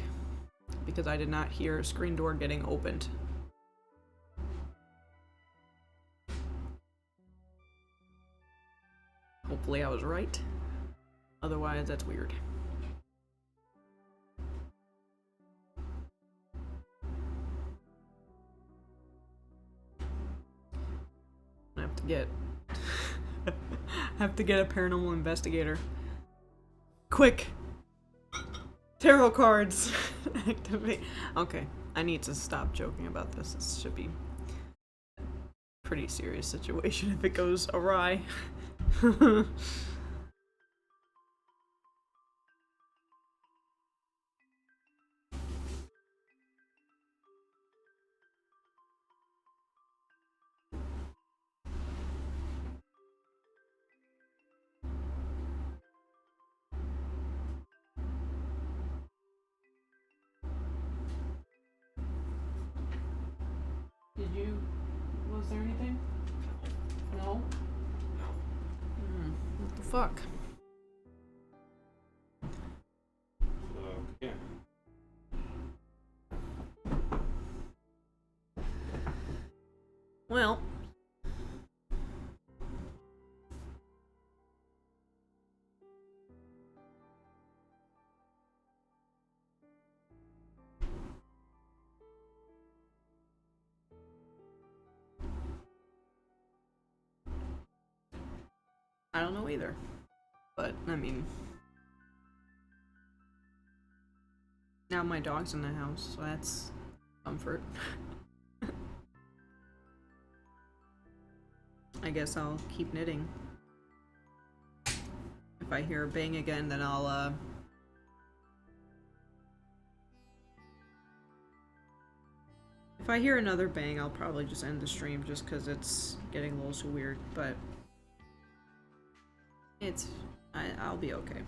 Because I did not hear a screen door getting opened. Hopefully I was right. Otherwise, that's weird. get have to get a paranormal investigator. Quick! Tarot cards! Activate. Okay, I need to stop joking about this. This should be a pretty serious situation if it goes awry. Was there anything? No? No. What the fuck? So, yeah. Well. I don't know either. But, I mean... Now my dog's in the house, so that's comfort. I guess I'll keep knitting. If I hear a bang again, then I'll, If I hear another bang, I'll probably just end the stream just because it's getting a little too weird, but... I'll be okay.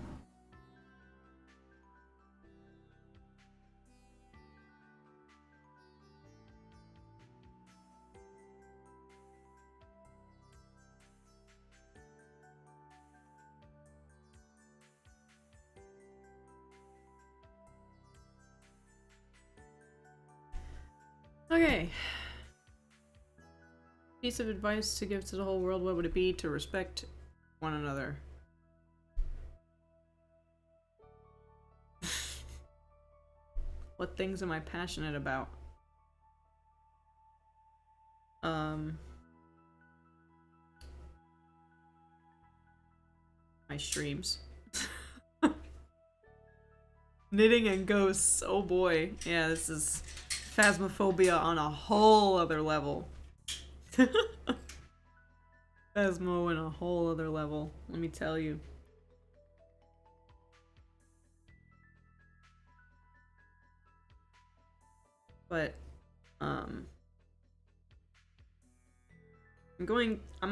Okay. Piece of advice to give to the whole world, what would it be? To respect one another. What things am I passionate about? My streams. Knitting and ghosts. Oh boy. Yeah, this is phasmophobia on a whole other level. Phasmo in a whole other level, let me tell you. But, I'm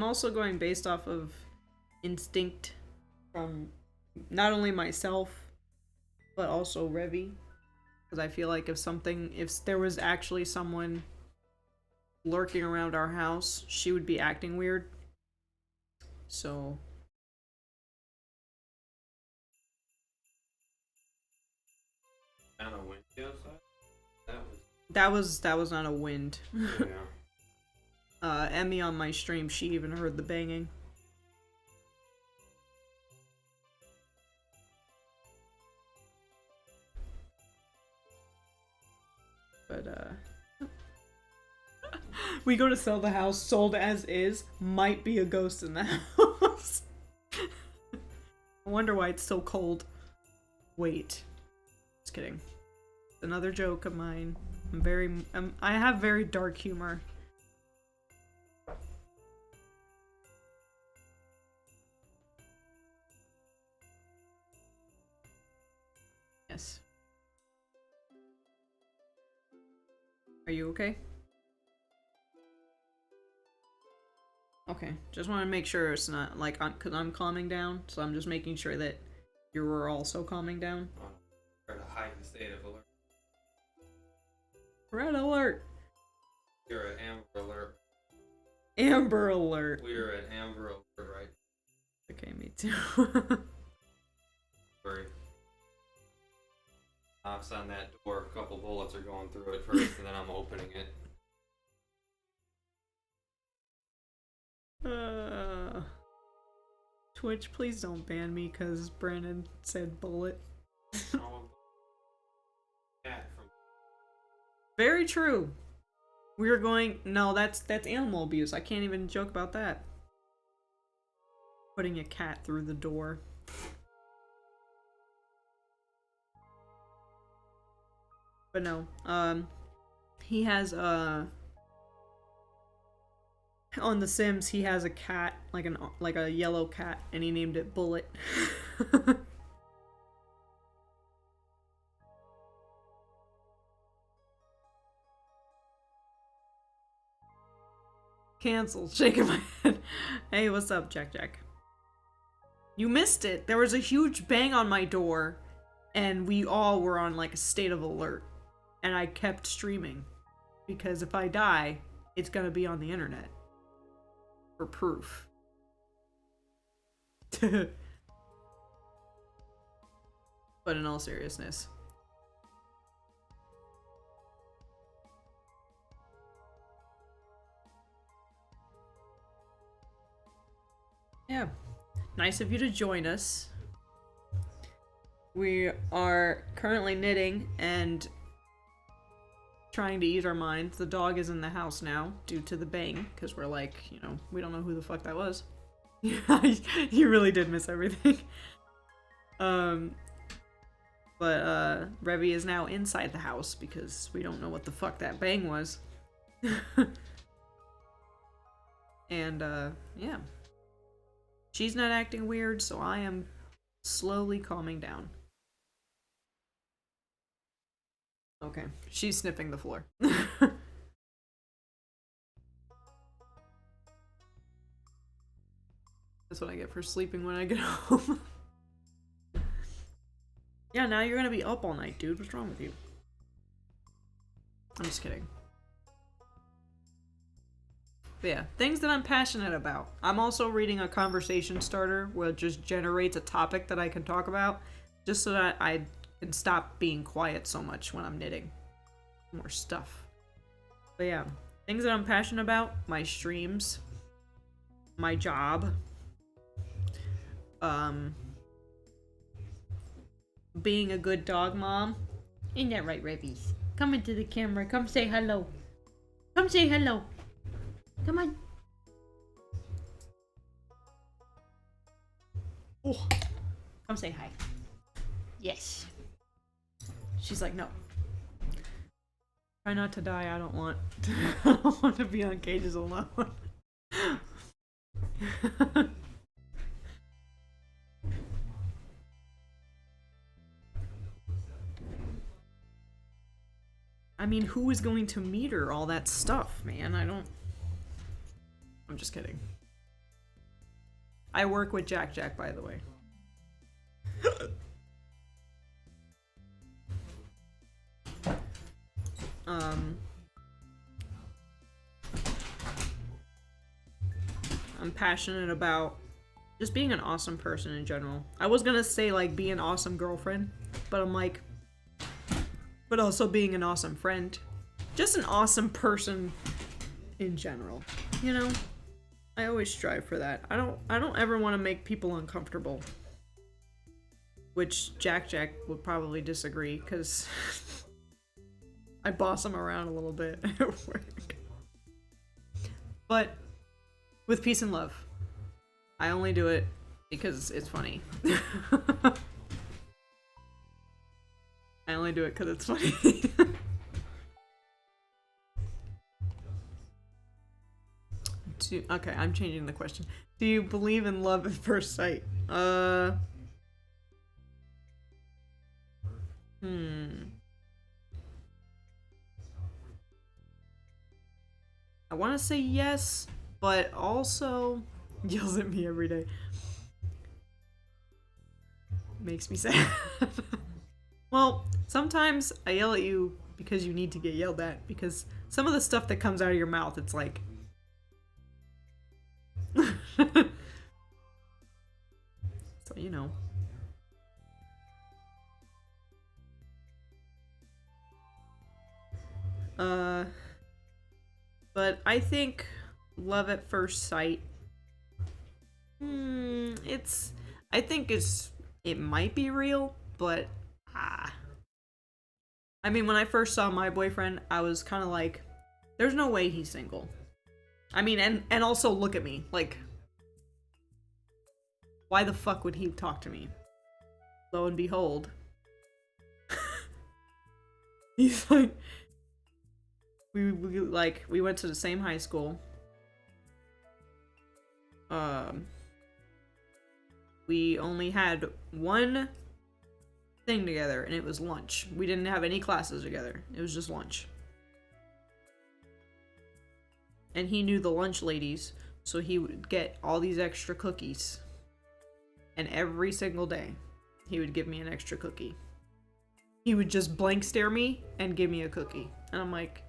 also going based off of instinct from not only myself, but also Revi. Because I feel like if there was actually someone lurking around our house, she would be acting weird. So... Kind of windy outside? That was not a wind. Yeah. Emmy on my stream, she even heard the banging. But, we go to sell the house, sold as is, might be a ghost in the house. I wonder why it's so cold. Wait. Just kidding. It's another joke of mine. I have very dark humor. Yes. Are you okay? Okay, just want to make sure it's not like because I'm calming down, so I'm just making sure that you're also calming down. We're at a heightened state of alert. Red alert! You're at Amber Alert. Amber alert! We are at Amber Alert, right? Okay, me too. Sorry. Knocks on that door, a couple bullets are going through it first, and then I'm opening it. Twitch, please don't ban me because Brandon said bullet. Very true. We were going. No, that's animal abuse. I can't even joke about that. putting a cat through the door. But no, he has on The Sims, he has a cat, like a yellow cat, and he named it Bullet. Cancelled. Shaking my head. Hey, what's up, Jack Jack? You missed it. There was a huge bang on my door, and we all were on like a state of alert. And I kept streaming. Because if I die, it's gonna be on the internet. For proof. But in all seriousness. Yeah. Nice of you to join us. We are currently knitting and trying to ease our minds. The dog is in the house now due to the bang, because we're like, you know, we don't know who the fuck that was. You really did miss everything. But Revy is now inside the house because we don't know what the fuck that bang was. And yeah. She's not acting weird, so I am slowly calming down. Okay, she's sniffing the floor. That's what I get for sleeping when I get home. Yeah, now you're gonna be up all night, dude. What's wrong with you? I'm just kidding. But yeah, things that I'm passionate about. I'm also reading a conversation starter where it just generates a topic that I can talk about, just so that I can stop being quiet so much when I'm knitting. More stuff. But yeah, things that I'm passionate about, my streams, my job, being a good dog mom. Ain't that right, Revies? Come into the camera, come say hello. Come say hello. Come on. Oh, come say hi. Yes. She's like, no. Try not to die. I don't want. I don't want to be on cages alone. I mean, who is going to meter all that stuff, man? I'm just kidding. I work with Jack Jack, by the way. I'm passionate about just being an awesome person in general. I was gonna say, like, be an awesome girlfriend, but I'm like, but also being an awesome friend. Just an awesome person in general, you know? I always strive for that. I don't ever want to make people uncomfortable. Which Jack Jack would probably disagree, because I boss him around a little bit at work. But with peace and love. I only do it because it's funny. I only do it because it's funny. Okay, I'm changing the question. Do you believe in love at first sight? I want to say yes, but also yells at me every day. Makes me sad. Well, sometimes I yell at you because you need to get yelled at, because some of the stuff that comes out of your mouth, it's like... So, you know. But I think love at first sight, it might be real, but I mean, when I first saw my boyfriend, I was kind of like, there's no way he's single. I mean, and also look at me, like, Why the fuck would he talk to me? Lo and behold, he's like, we went to the same high school. We only had one thing together, and it was lunch. We didn't have any classes together. It was just lunch. And he knew the lunch ladies, so he would get all these extra cookies. And every single day, he would give me an extra cookie. He would just blank stare me and give me a cookie. And I'm like,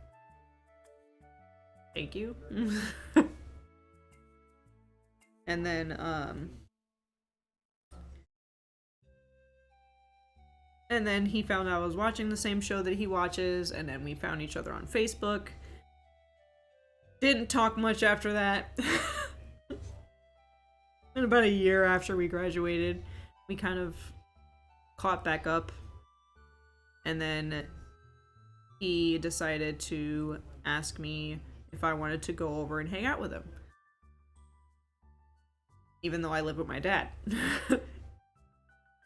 thank you. And then, he found out I was watching the same show that he watches, and then we found each other on Facebook. Didn't talk much after that. And about a year after we graduated, we kind of caught back up. And then he decided to ask me if I wanted to go over and hang out with him. Even though I lived with my dad.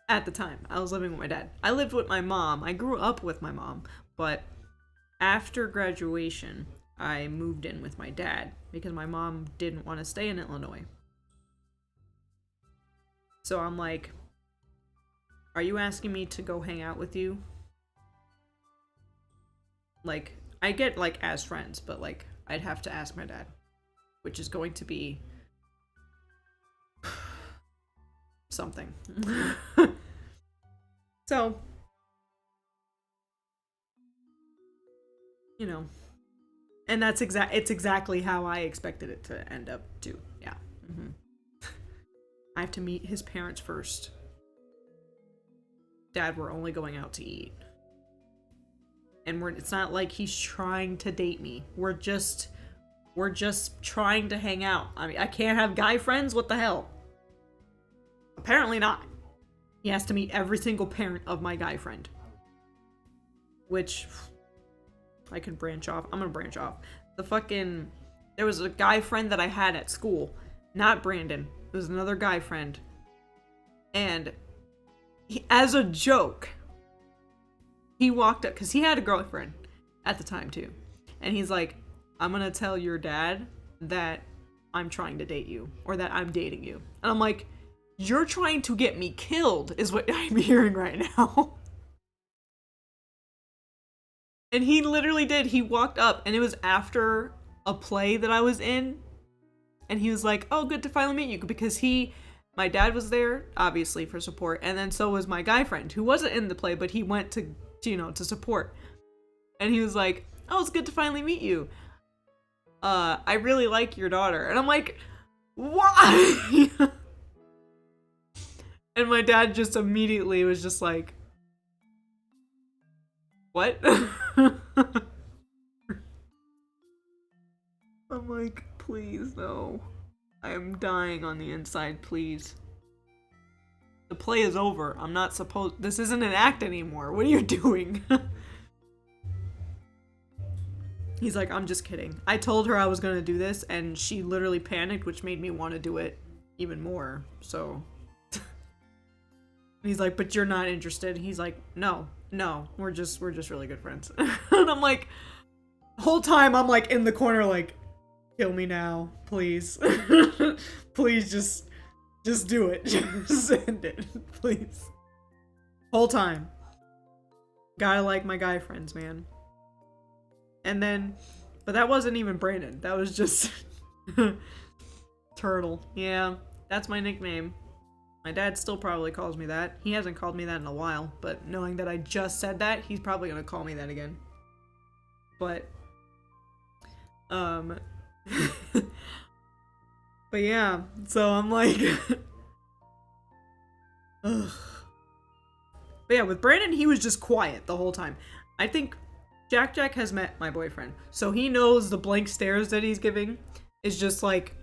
At the time, I was living with my dad. I lived with my mom. I grew up with my mom. But after graduation, I moved in with my dad because my mom didn't want to stay in Illinois. So I'm like, are you asking me to go hang out with you? Like, I get, like, as friends, but, like, I'd have to ask my dad. Which is going to be something. So, you know. And it's exactly how I expected it to end up, too. Yeah. Mm-hmm. I have to meet his parents first. Dad, we're only going out to eat. And it's not like he's trying to date me. We're just trying to hang out. I mean, I can't have guy friends? What the hell? Apparently not. He has to meet every single parent of my guy friend. Which, I could branch off. I'm gonna branch off. There was a guy friend that I had at school. Not Brandon. It was another guy friend. And as a joke, he walked up, because he had a girlfriend at the time too. And he's like, I'm gonna tell your dad that I'm trying to date you. Or that I'm dating you. And I'm like, you're trying to get me killed, is what I'm hearing right now. And he literally did. He walked up, and it was after a play that I was in. And he was like, oh, good to finally meet you. Because my dad was there, obviously, for support. And then so was my guy friend, who wasn't in the play, but he went to support. And he was like, oh, it's good to finally meet you. I really like your daughter. And I'm like, why? And my dad just immediately was just like, what? I'm like, please, no. I am dying on the inside, please. The play is over. I'm not supposed... This isn't an act anymore. What are you doing? He's like, I'm just kidding. I told her I was gonna do this, and she literally panicked, which made me want to do it even more, so... He's like, but you're not interested. He's like, no, we're just really good friends. And I'm like, the whole time I'm like in the corner like, kill me now, please. Please just do it. Just end it, please. Whole time. Gotta like my guy friends, man. And then, but that wasn't even Brandon. That was just Turtle. Yeah, that's my nickname. My dad still probably calls me that. He hasn't called me that in a while, but knowing that I just said that, he's probably gonna call me that again. But, but yeah, so I'm like, ugh. But yeah, with Brandon, he was just quiet the whole time. I think Jack has met my boyfriend, so he knows the blank stares that he's giving is just like,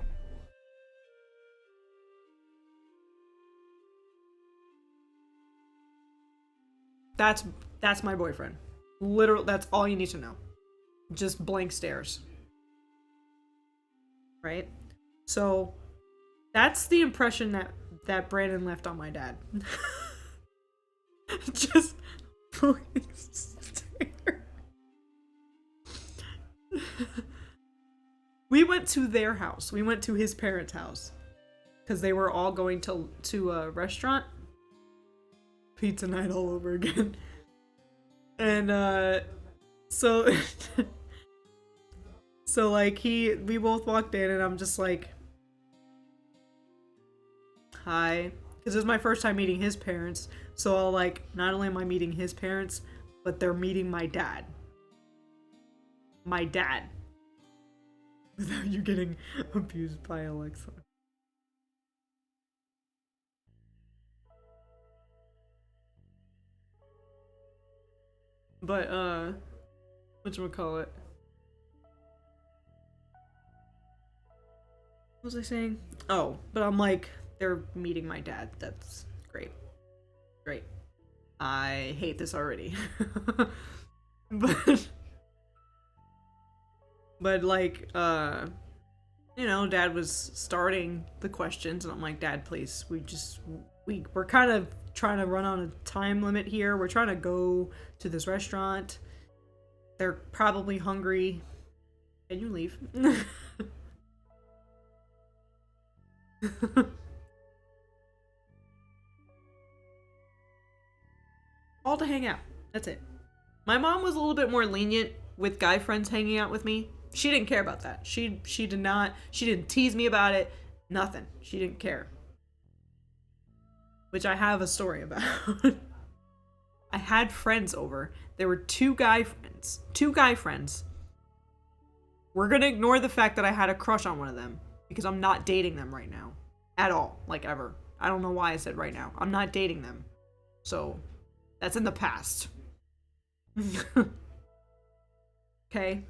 that's my boyfriend. Literally, that's all you need to know. Just blank stares. Right? So, that's the impression that Brandon left on my dad. Just please stare. We went to their house. We went to his parents' house because they were all going to a restaurant. Pizza night all over again. And so so like we both walked in and I'm just like, hi, because it was my first time meeting his parents. So I'll like, not only am I meeting his parents, but they're meeting my dad. My dad. Without you getting abused by Alexa. But whatchamacallit? What was I saying? Oh, but I'm like, they're meeting my dad. That's great. Great. I hate this already. But like, you know, Dad was starting the questions, and I'm like, Dad, please, we're kind of trying to run on a time limit here. We're trying to go to this restaurant. They're probably hungry. Can you leave? All to hang out. That's it. My mom was a little bit more lenient with guy friends hanging out with me. She didn't care about that. She didn't tease me about it. Nothing. She didn't care. Which I have a story about. I had friends over. There were two guy friends. We're gonna ignore the fact that I had a crush on one of them, because I'm not dating them right now. At all. Like, ever. I don't know why I said right now. I'm not dating them. So, that's in the past. Okay?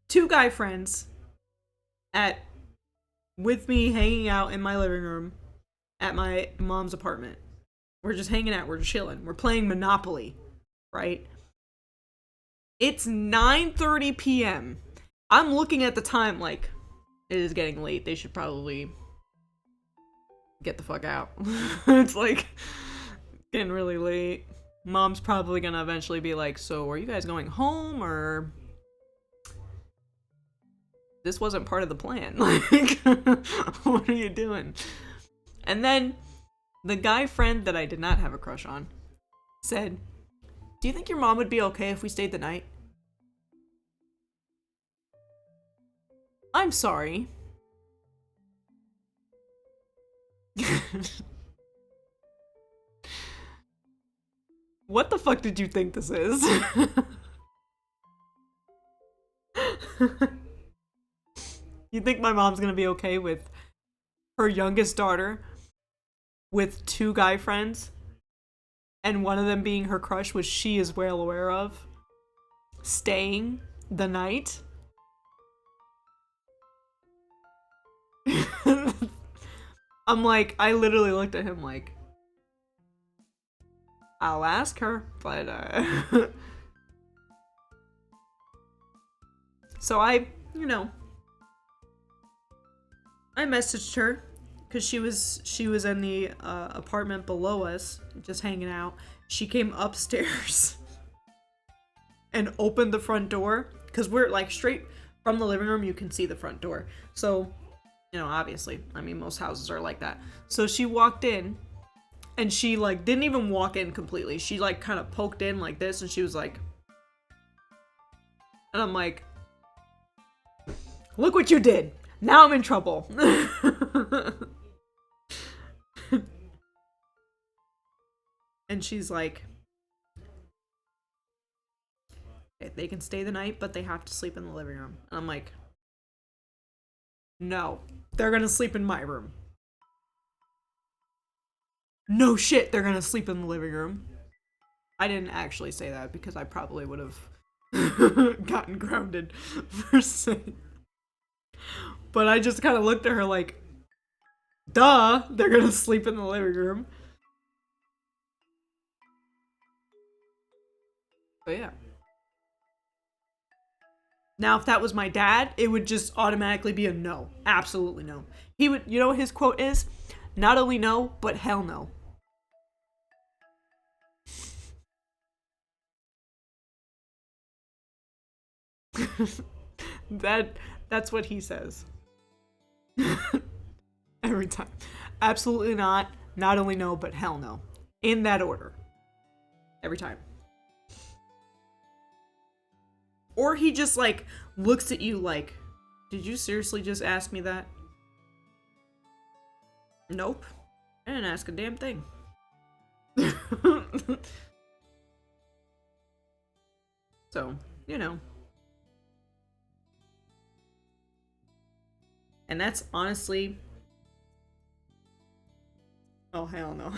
Two guy friends with me hanging out in my living room at my mom's apartment. We're just hanging out, we're chilling, we're playing Monopoly, right? It's 9:30 p.m. I'm looking at the time like, it is getting late, they should probably get the fuck out. It's like getting really late. Mom's probably gonna eventually be like, so are you guys going home, or this wasn't part of the plan? Like, what are you doing? And then the guy friend that I did not have a crush on said, do you think your mom would be okay if we stayed the night? I'm sorry. What the fuck did you think this is? You think my mom's gonna be okay with her youngest daughter with two guy friends, and one of them being her crush, which she is well aware of, staying the night? I'm like, I literally looked at him like, I'll ask her, but so I messaged her because she was in the apartment below us, just hanging out. She came upstairs and opened the front door, because we're like straight from the living room. You can see the front door, so obviously, I mean, most houses are like that. So she walked in, and she like didn't even walk in completely. She like kind of poked in like this, and she was like, and I'm like, look what you did. Now I'm in trouble. And she's like, they can stay the night, but they have to sleep in the living room. And I'm like, no, they're gonna sleep in my room. No shit, they're gonna sleep in the living room. I didn't actually say that because I probably would have gotten grounded for saying. But I just kind of looked at her like, duh, they're gonna sleep in the living room. But yeah. Now, if that was my dad, it would just automatically be a no. Absolutely no. He would, you know what his quote is? Not only no, but hell no. That's what he says. Every time. Absolutely not. Not only no, but hell no. In that order. Every time. Or he just like looks at you like, did you seriously just ask me that? Nope. I didn't ask a damn thing. So, you know. And that's honestly... Oh, hell no.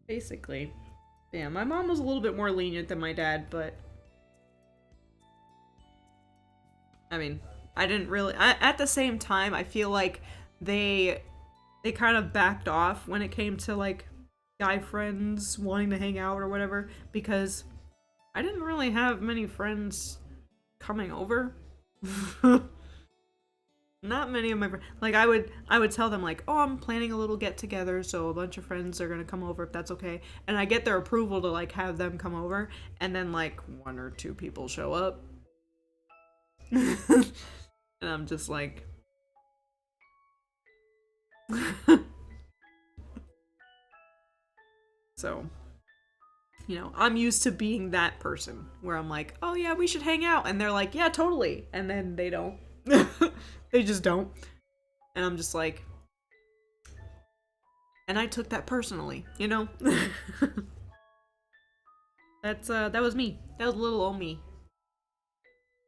Basically. Yeah, my mom was a little bit more lenient than my dad, but... I mean, I didn't really... at the same time, I feel like they kind of backed off when it came to, like, guy friends wanting to hang out or whatever, because I didn't really have many friends coming over. Not many of my friends. Like, I would tell them, like, oh, I'm planning a little get-together, so a bunch of friends are gonna come over if that's okay. And I get their approval to, like, have them come over, and then, like, 1 or 2 people show up. And I'm just like... So, you know, I'm used to being that person where I'm like, oh yeah, we should hang out. And they're like, yeah, totally. And then they don't. They just don't. And I'm just like, and I took that personally, you know? That was me. That was little old me.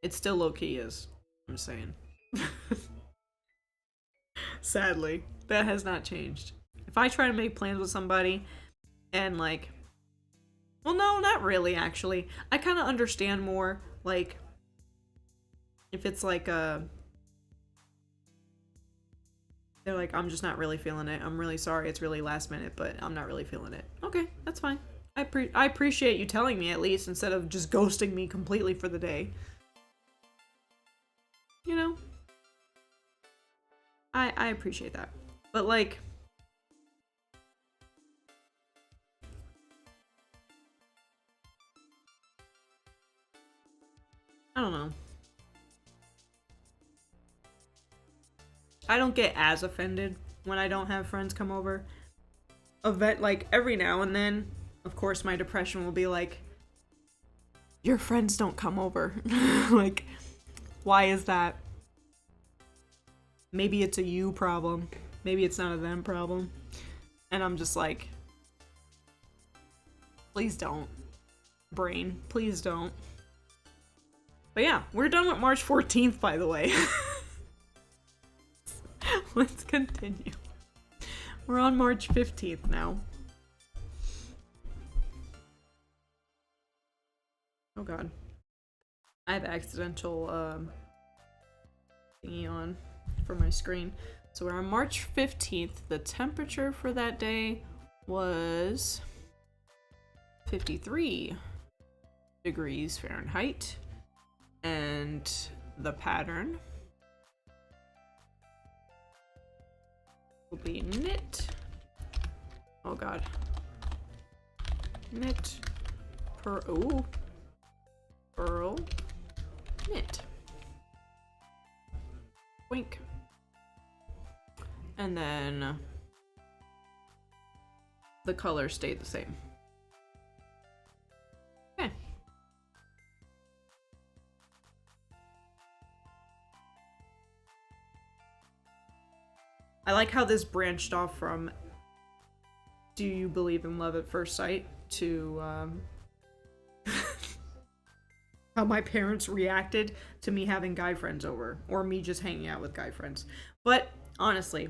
It still low-key is, I'm saying. Sadly, that has not changed. If I try to make plans with somebody and like, well, no, not really, actually. I kind of understand more, like, if it's like a... They're like, I'm just not really feeling it. I'm really sorry. It's really last minute, but I'm not really feeling it. Okay, that's fine. I appreciate you telling me at least instead of just ghosting me completely for the day. You know? I appreciate that. But like... I don't know. I don't get as offended when I don't have friends come over. Like, every now and then, of course, my depression will be like, your friends don't come over. Like, why is that? Maybe it's a you problem. Maybe it's not a them problem. And I'm just like, please don't. Brain, please don't. But yeah, we're done with March 14th, by the way. Let's continue. We're on March 15th now. Oh god. I have accidental thingy on for my screen. So we're on March 15th. The temperature for that day was 53 degrees Fahrenheit. And the pattern will be knit. Oh god. Knit. Purl. Knit. Wink. And then the color stayed the same. Okay. I like how this branched off from do you believe in love at first sight to how my parents reacted to me having guy friends over or me just hanging out with guy friends. But honestly,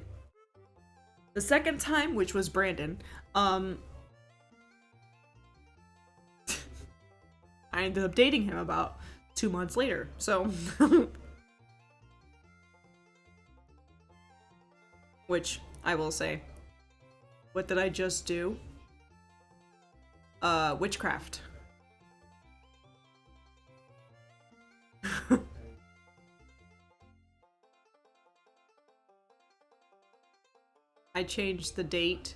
the second time, which was Brandon, I ended up dating him about 2 months later. So which I will say, what did I just do? Witchcraft. I changed the date,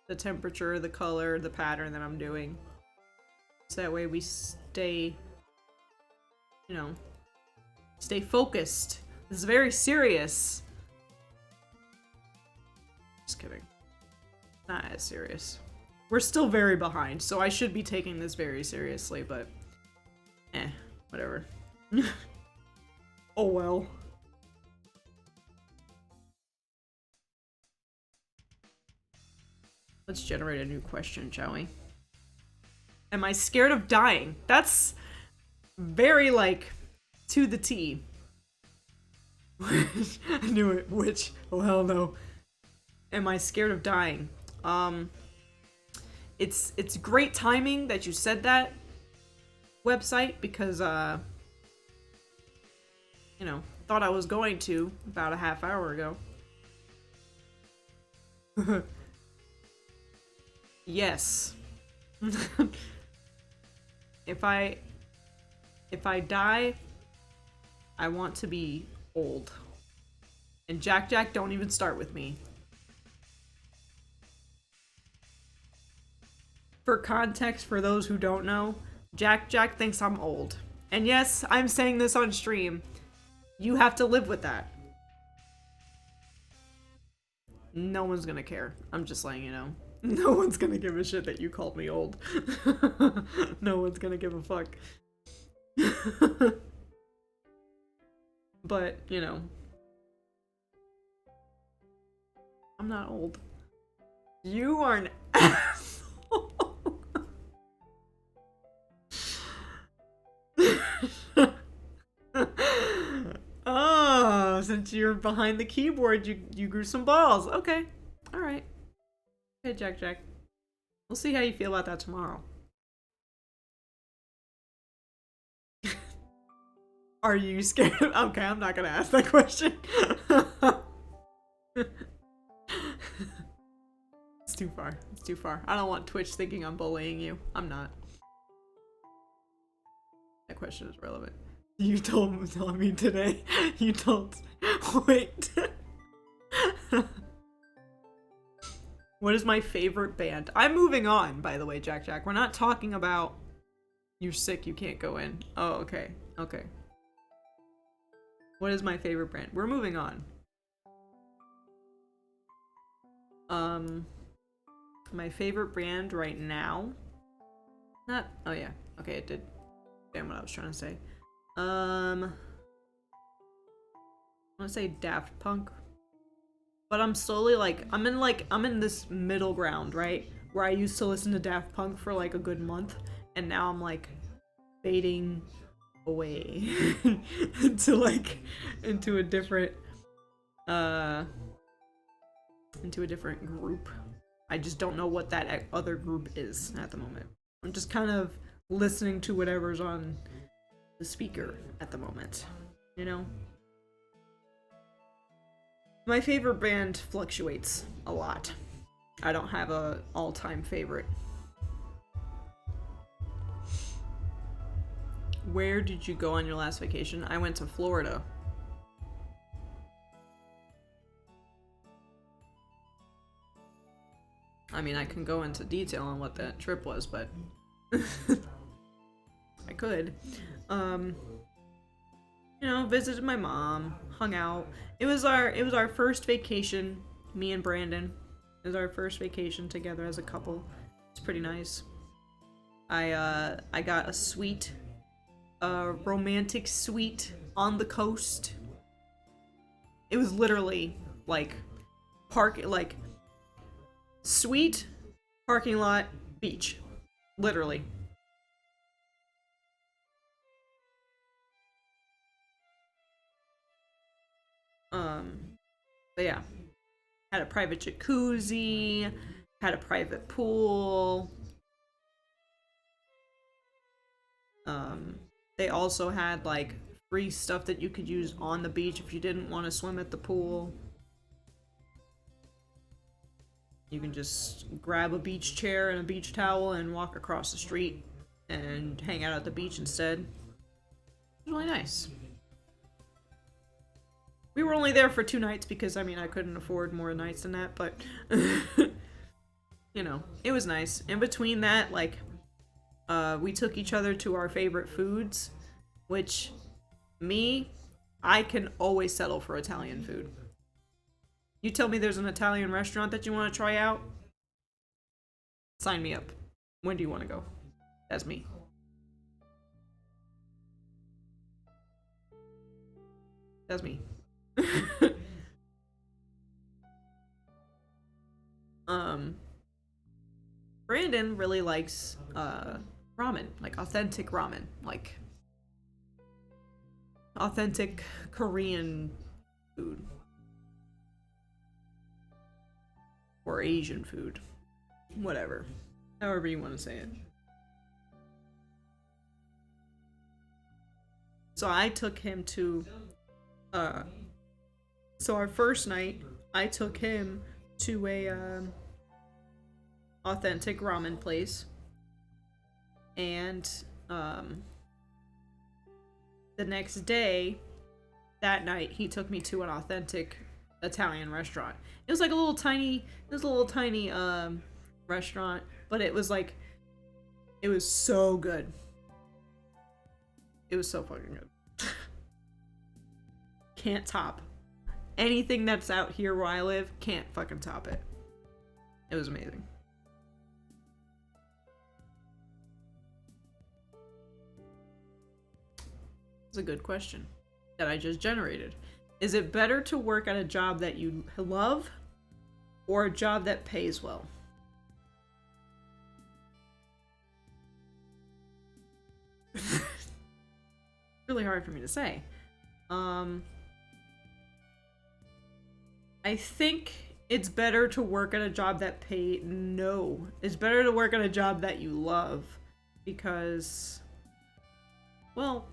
the temperature, the color, the pattern that I'm doing. So that way we stay, you know, stay focused. This is very serious. Just kidding. Not as serious. We're still very behind, so I should be taking this very seriously, but whatever. Oh well. Let's generate a new question, shall we? Am I scared of dying? That's very, like, to the T. I knew it. Which? Oh, hell no. Am I scared of dying? It's great timing that you said that, website, because, you know, thought I was going to about a half hour ago. Yes. If I die, I want to be old. And Jack, don't even start with me. For context, for those who don't know, Jack thinks I'm old. And yes, I'm saying this on stream. You have to live with that. No one's gonna care. I'm just letting you know. No one's gonna give a shit that you called me old. No one's gonna give a fuck. But, you know. I'm not old. You are an asshole. Oh, since you're behind the keyboard, you grew some balls. Okay. Alright. Okay, Jack. We'll see how you feel about that tomorrow. Are you scared? Okay, I'm not gonna ask that question. It's too far. It's too far. I don't want Twitch thinking I'm bullying you. I'm not. That question is relevant. You told me today. You told. Wait. What is my favorite band? I'm moving on, by the way, Jack. We're not talking about you're sick, you can't go in. Oh, okay. Okay. What is my favorite band? We're moving on. My favorite band right now? Not. Oh, yeah. Okay, it did. Damn what I was trying to say. I want to say Daft Punk. But I'm slowly, like, I'm in this middle ground, right? Where I used to listen to Daft Punk for, like, a good month. And now I'm, like, fading away. into a different, into a different group. I just don't know what that other group is at the moment. I'm just kind of listening to whatever's on the speaker at the moment, you know? My favorite band fluctuates a lot. I don't have a all-time favorite. Where did you go on your last vacation? I went to Florida. I mean, I can go into detail on what that trip was, but I could. You know, visited my mom, hung out. It was our first vacation, me and Brandon. It was our first vacation together as a couple. It's pretty nice. I got a suite, a romantic suite on the coast. It was literally like suite, parking lot, beach. Literally. But yeah. Had a private jacuzzi, had a private pool. They also had like free stuff that you could use on the beach if you didn't want to swim at the pool. You can just grab a beach chair and a beach towel and walk across the street and hang out at the beach instead. It really nice. We were only there for 2 nights because, I mean, I couldn't afford more nights than that, but, you know, it was nice. In between that, like, we took each other to our favorite foods, which, I can always settle for Italian food. You tell me there's an Italian restaurant that you want to try out, sign me up. When do you want to go? That's me. That's me. Brandon really likes ramen, like authentic ramen, like authentic Korean food or Asian food, whatever, however you want to say it. So I took him to so our first night I took him to a authentic ramen place, and the next day, that night, he took me to an authentic Italian restaurant. It was like a little tiny restaurant, but it was like, it was so good. It was so fucking good. Can't top. Anything that's out here where I live can't fucking top it. It was amazing. It's a good question that I just generated. Is it better to work at a job that you love or a job that pays well? Really hard for me to say. I think it's better to work at a job that it's better to work at a job that you love, because, well,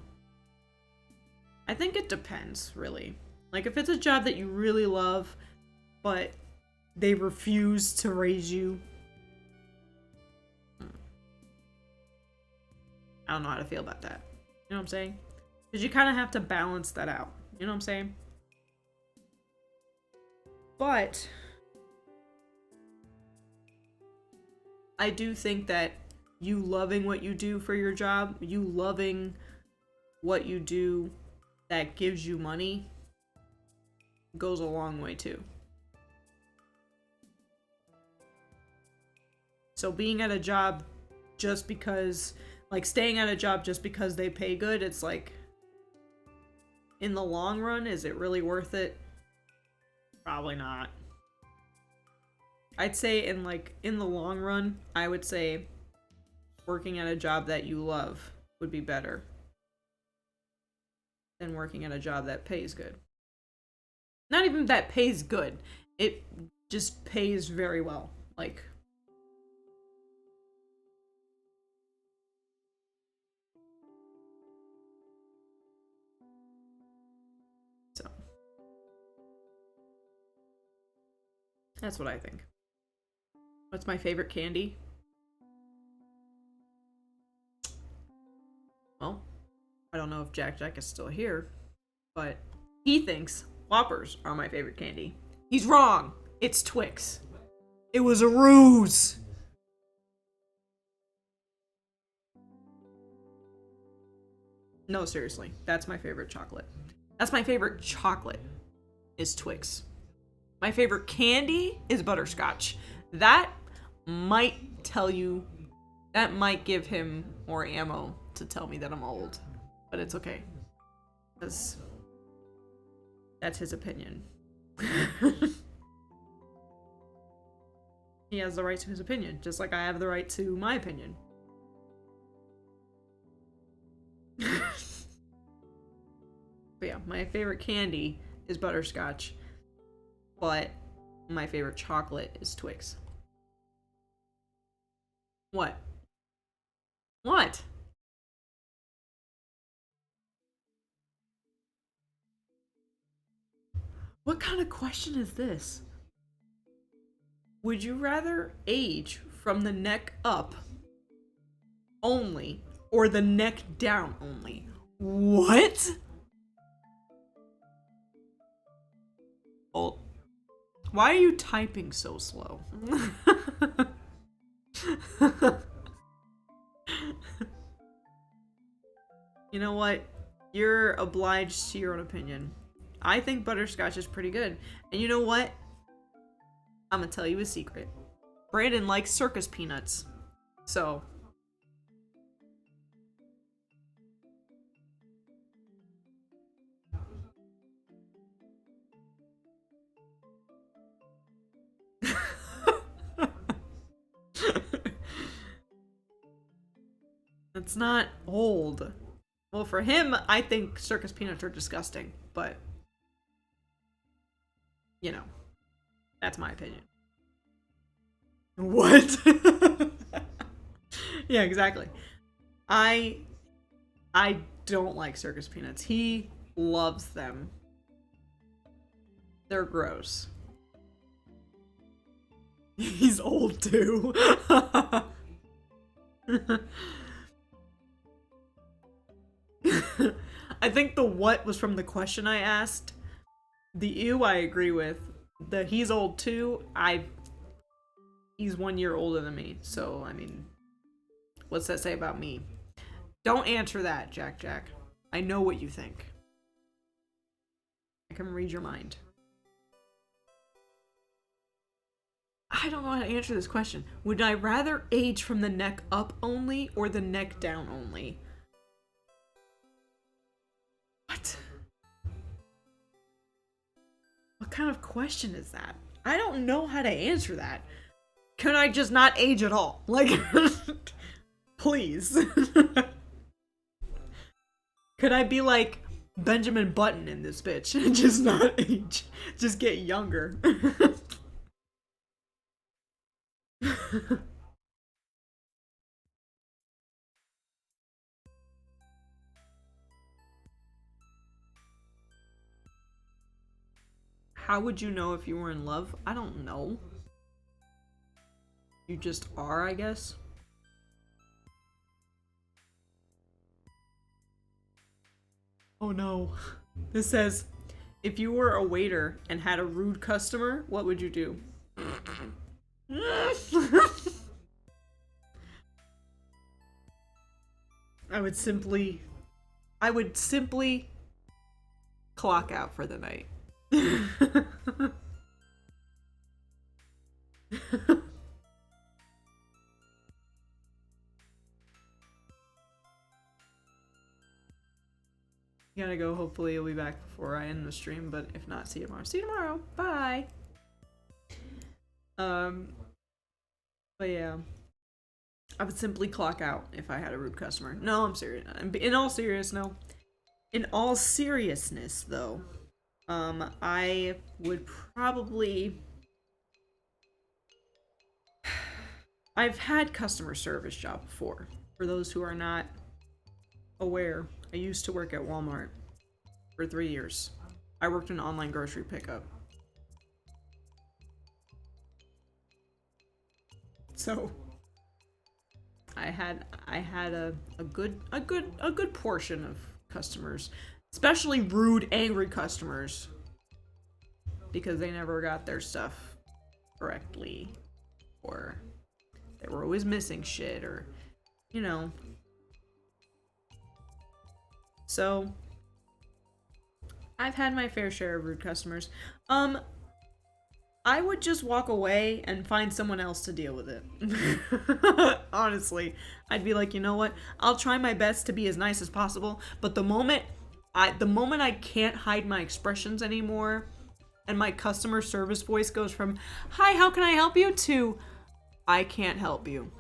I think it depends, really. Like, if it's a job that you really love, but they refuse to raise you, I don't know how to feel about that. You know what I'm saying? Because you kind of have to balance that out. You know what I'm saying? But I do think that you loving what you do for your job, you loving what you do that gives you money, goes a long way too. So being at a job just because, like, staying at a job just because they pay good, it's like, in the long run, is it really worth it? Probably not. I'd say in the long run, I would say working at a job that you love would be better than working at a job that pays good. Not even that pays good. It just pays very well. Like, so that's what I think. What's my favorite candy? Well, I don't know if Jack is still here, but he thinks Whoppers are my favorite candy. He's wrong. It's Twix. It was a ruse. No, seriously. That's my favorite chocolate. That's my favorite chocolate, is Twix. My favorite candy is butterscotch. That might give him more ammo to tell me that I'm old. But it's okay. Because that's his opinion. He has the right to his opinion, just like I have the right to my opinion. But yeah, my favorite candy is butterscotch, but my favorite chocolate is Twix. What? What? What kind of question is this? Would you rather age from the neck up only, or the neck down only, What? Oh, why are you typing so slow? You know what? You're obliged to your own opinion. I think butterscotch is pretty good. And you know what? I'm gonna tell you a secret. Brandon likes circus peanuts. So. It's not old. Well, for him, I think circus peanuts are disgusting, but you know, that's my opinion. What? Yeah, exactly. I don't like circus peanuts. He loves them. They're gross. He's old too. I think the what was from the question I asked. The ew I agree with. The he's old too, he's 1 year older than me. So, I mean, what's that say about me? Don't answer that, Jack. I know what you think. I can read your mind. I don't know how to answer this question. Would I rather age from the neck up only or the neck down only? What? What kind of question is that? I don't know how to answer that. Can I just not age at all? Like, please. Could I be like Benjamin Button in this bitch and just not age? Just get younger. How would you know if you were in love? I don't know. You just are, I guess. Oh no. This says, if you were a waiter and had a rude customer, what would you do? I would simply clock out for the night. Gotta go. Hopefully you'll be back before I end the stream, but if not, see you tomorrow. See you tomorrow. Bye. But yeah. I would simply clock out if I had a rude customer. No, I'm serious. In all seriousness, no. In all seriousness, though, I would probably... I've had customer service job before. For those who are not aware, I used to work at Walmart for 3 years. I worked in online grocery pickup. So I had a good portion of customers, especially rude, angry customers, because they never got their stuff correctly, or they were always missing shit, or you know. So I've had my fair share of rude customers. I would just walk away and find someone else to deal with it. Honestly, I'd be like, you know what? I'll try my best to be as nice as possible, but the moment I can't hide my expressions anymore, and my customer service voice goes from, "Hi, how can I help you?" to, "I can't help you."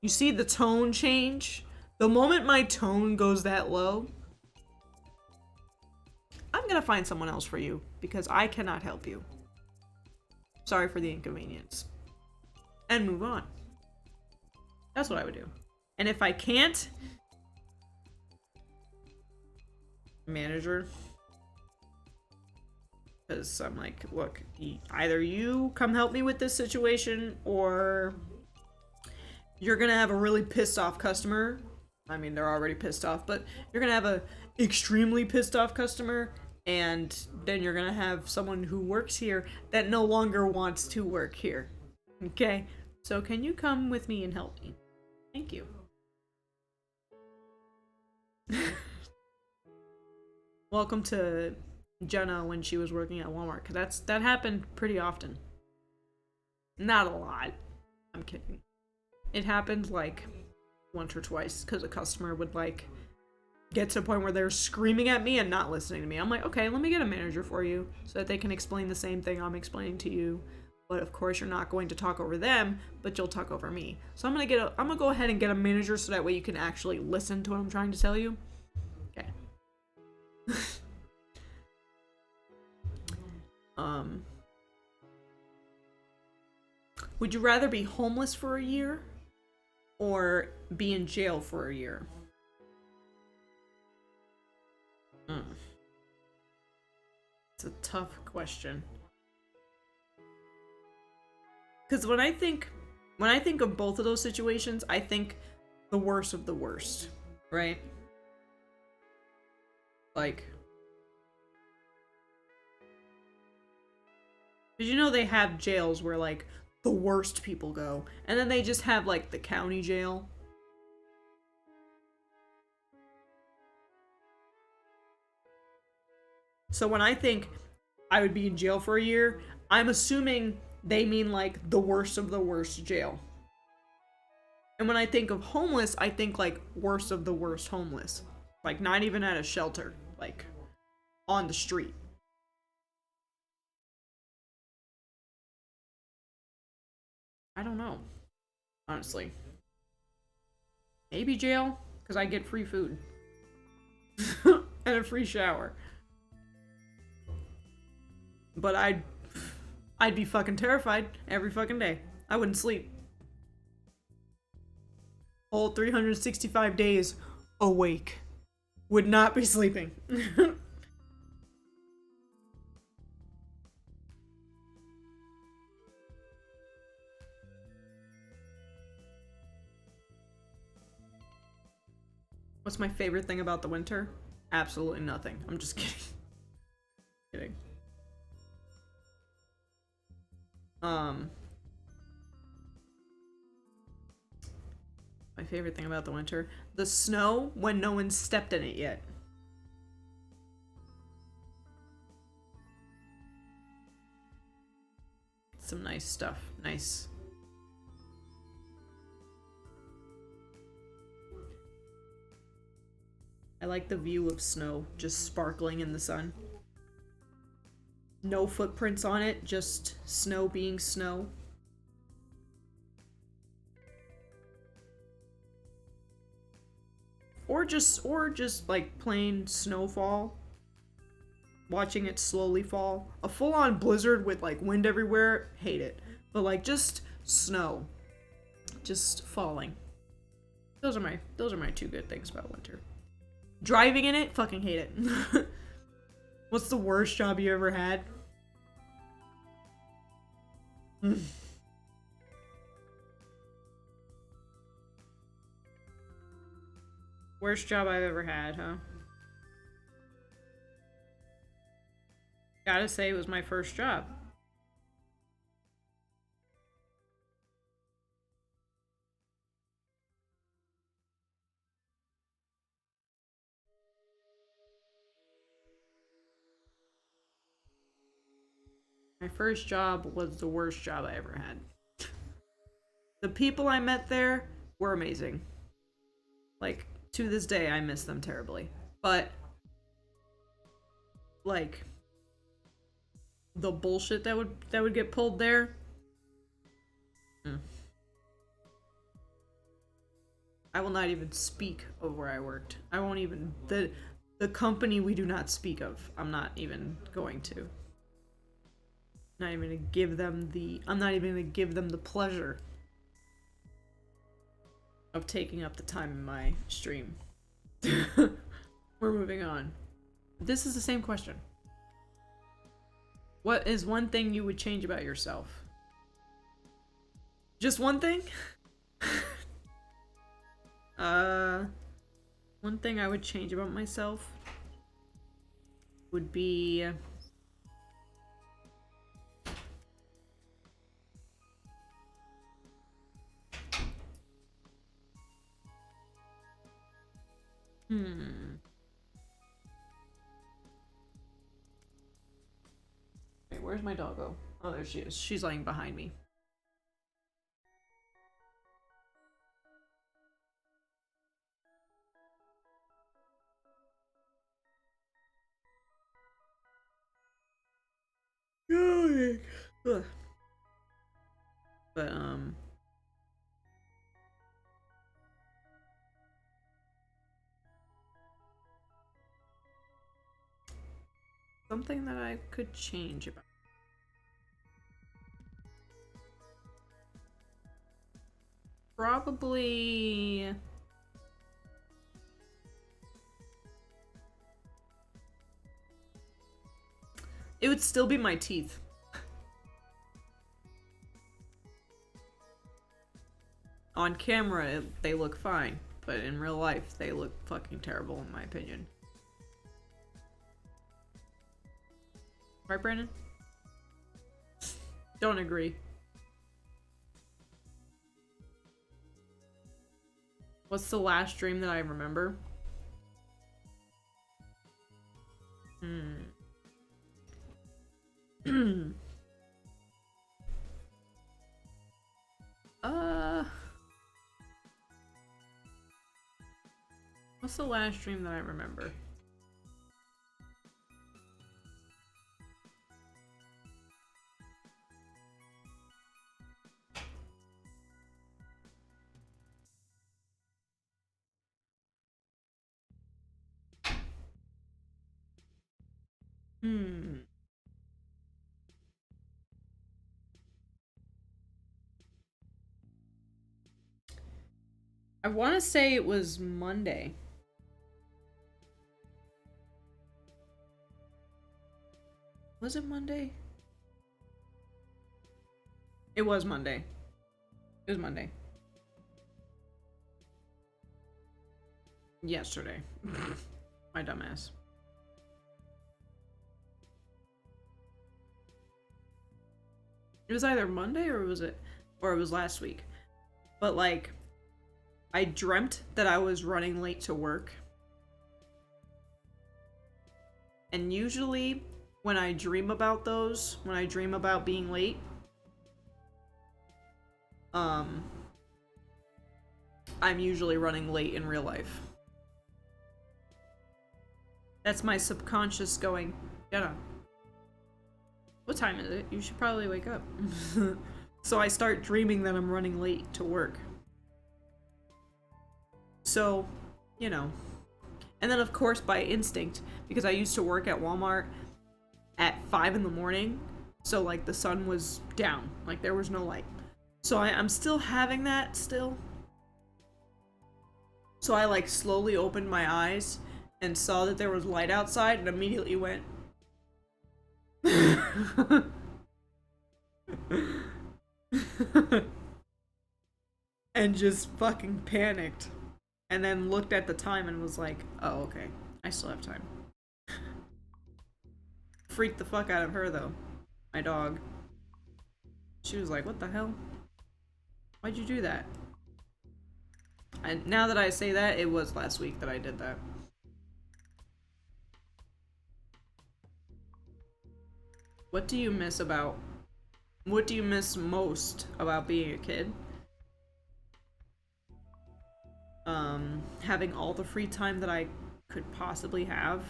You see the tone change? The moment my tone goes that low, I'm gonna find someone else for you, because I cannot help you. Sorry for the inconvenience. And move on. That's what I would do. And if I can't, manager. Because I'm like, look, either you come help me with this situation, or you're gonna have a really pissed off customer I mean, they're already pissed off, but you're gonna have a extremely pissed off customer, and then you're gonna have someone who works here that no longer wants to work here. Okay? So can you come with me and help me? Thank you. Welcome to Jenna when she was working at Walmart, because that happened pretty often. Not a lot. I'm kidding. It happened like once or twice, because a customer would like get to a point where they're screaming at me and not listening to me. I'm like, okay, let me get a manager for you so that they can explain the same thing I'm explaining to you. But of course, you're not going to talk over them, but you'll talk over me. So I'm gonna go ahead and get a manager so that way you can actually listen to what I'm trying to tell you. Okay. Would you rather be homeless for a year or be in jail for a year? It's a tough question. Because when I think of both of those situations, I think the worst of the worst, right? Like, did you know they have jails where like the worst people go, and then they just have like the county jail? So when I think I would be in jail for a year, I'm assuming they mean like the worst of the worst jail. And when I think of homeless, I think like worst of the worst homeless. Like not even at a shelter, like on the street. I don't know, honestly. Maybe jail, because I get free food. And a free shower. But I'd be fucking terrified every fucking day. I wouldn't sleep. Whole 365 days awake. Would not be sleeping. What's my favorite thing about the winter? Absolutely nothing. I'm just kidding. Kidding. My favorite thing about the winter? The snow when no one stepped in it yet. Some nice stuff. Nice. I like the view of snow just sparkling in the sun. No footprints on it, just snow being snow. Or just like plain snowfall. Watching it slowly fall. A full-on blizzard with like wind everywhere, hate it. But like just snow. Just falling. Those are my two good things about winter. Driving in it, fucking hate it. What's the worst job you ever had? Worst job I've ever had, huh? Gotta say it was my first job. My first job was the worst job I ever had. The people I met there were amazing. Like, to this day, I miss them terribly. But, like, the bullshit that would get pulled there. I will not even speak of where I worked. I won't even the company we do not speak of. I'm not even going to. I'm not even gonna give them the pleasure of taking up the time in my stream. We're moving on. This is the same question. What is one thing you would change about yourself? Just one thing? One thing I would change about myself would be Wait, where's my doggo? Oh, there she is. She's laying behind me. Ugh. But something that I could change about. Probably it would still be my teeth. On camera, they look fine, but in real life, they look fucking terrible, in my opinion. Right, Brandon? Don't agree. What's the last dream that I remember? What's the last dream that I remember? I want to say it was Monday. Was it Monday? It was Monday. It was Monday. Yesterday. My dumbass. It was either Monday or it was last week. But like, I dreamt that I was running late to work. And usually when I dream about those, when I dream about being late, I'm usually running late in real life. That's my subconscious going, Jenna, what time is it? You should probably wake up. So I start dreaming that I'm running late to work. So, you know. And then of course by instinct, because I used to work at Walmart at 5 in the morning, so like the sun was down, like there was no light. So I'm still having that still. So I like slowly opened my eyes and saw that there was light outside and immediately went and just fucking panicked. And then looked at the time and was like, oh, okay, I still have time. Freaked the fuck out of her though, my dog. She was like, what the hell? Why'd you do that? And now that I say that, it was last week that I did that. What do you miss most about being a kid? Having all the free time that I could possibly have.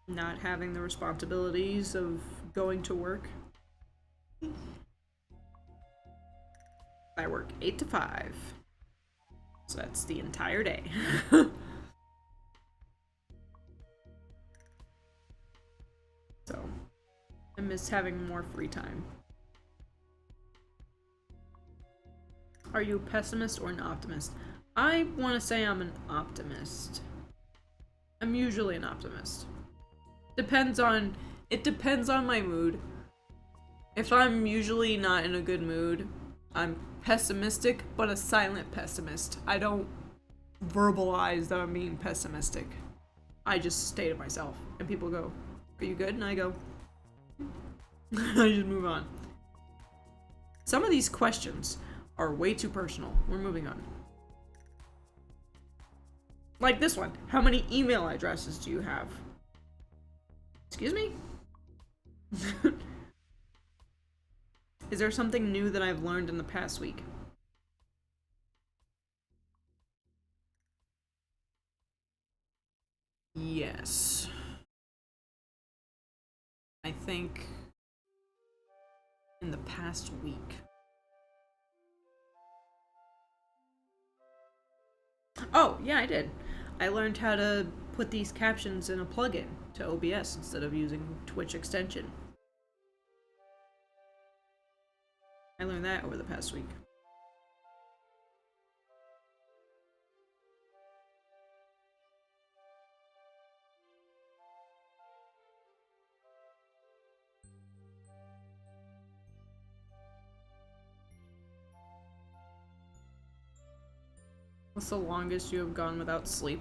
Not having the responsibilities of going to work. I work 8 to 5. So that's the entire day. So, I miss having more free time. Are you a pessimist or an optimist? I want to say I'm an optimist. I'm usually an optimist. It depends on my mood. If I'm usually not in a good mood, I'm pessimistic, but a silent pessimist. I don't verbalize that I'm being pessimistic. I just stay to myself, and people go, "Are you good?" And I go, I just move on. Some of these questions are way too personal. We're moving on. Like this one. How many email addresses do you have? Excuse me? Is there something new that I've learned in the past week? Yes. I think in the past week. Oh, yeah, I did. I learned how to put these captions in a plugin to OBS instead of using Twitch extension. I learned that over the past week. What's the longest you have gone without sleep?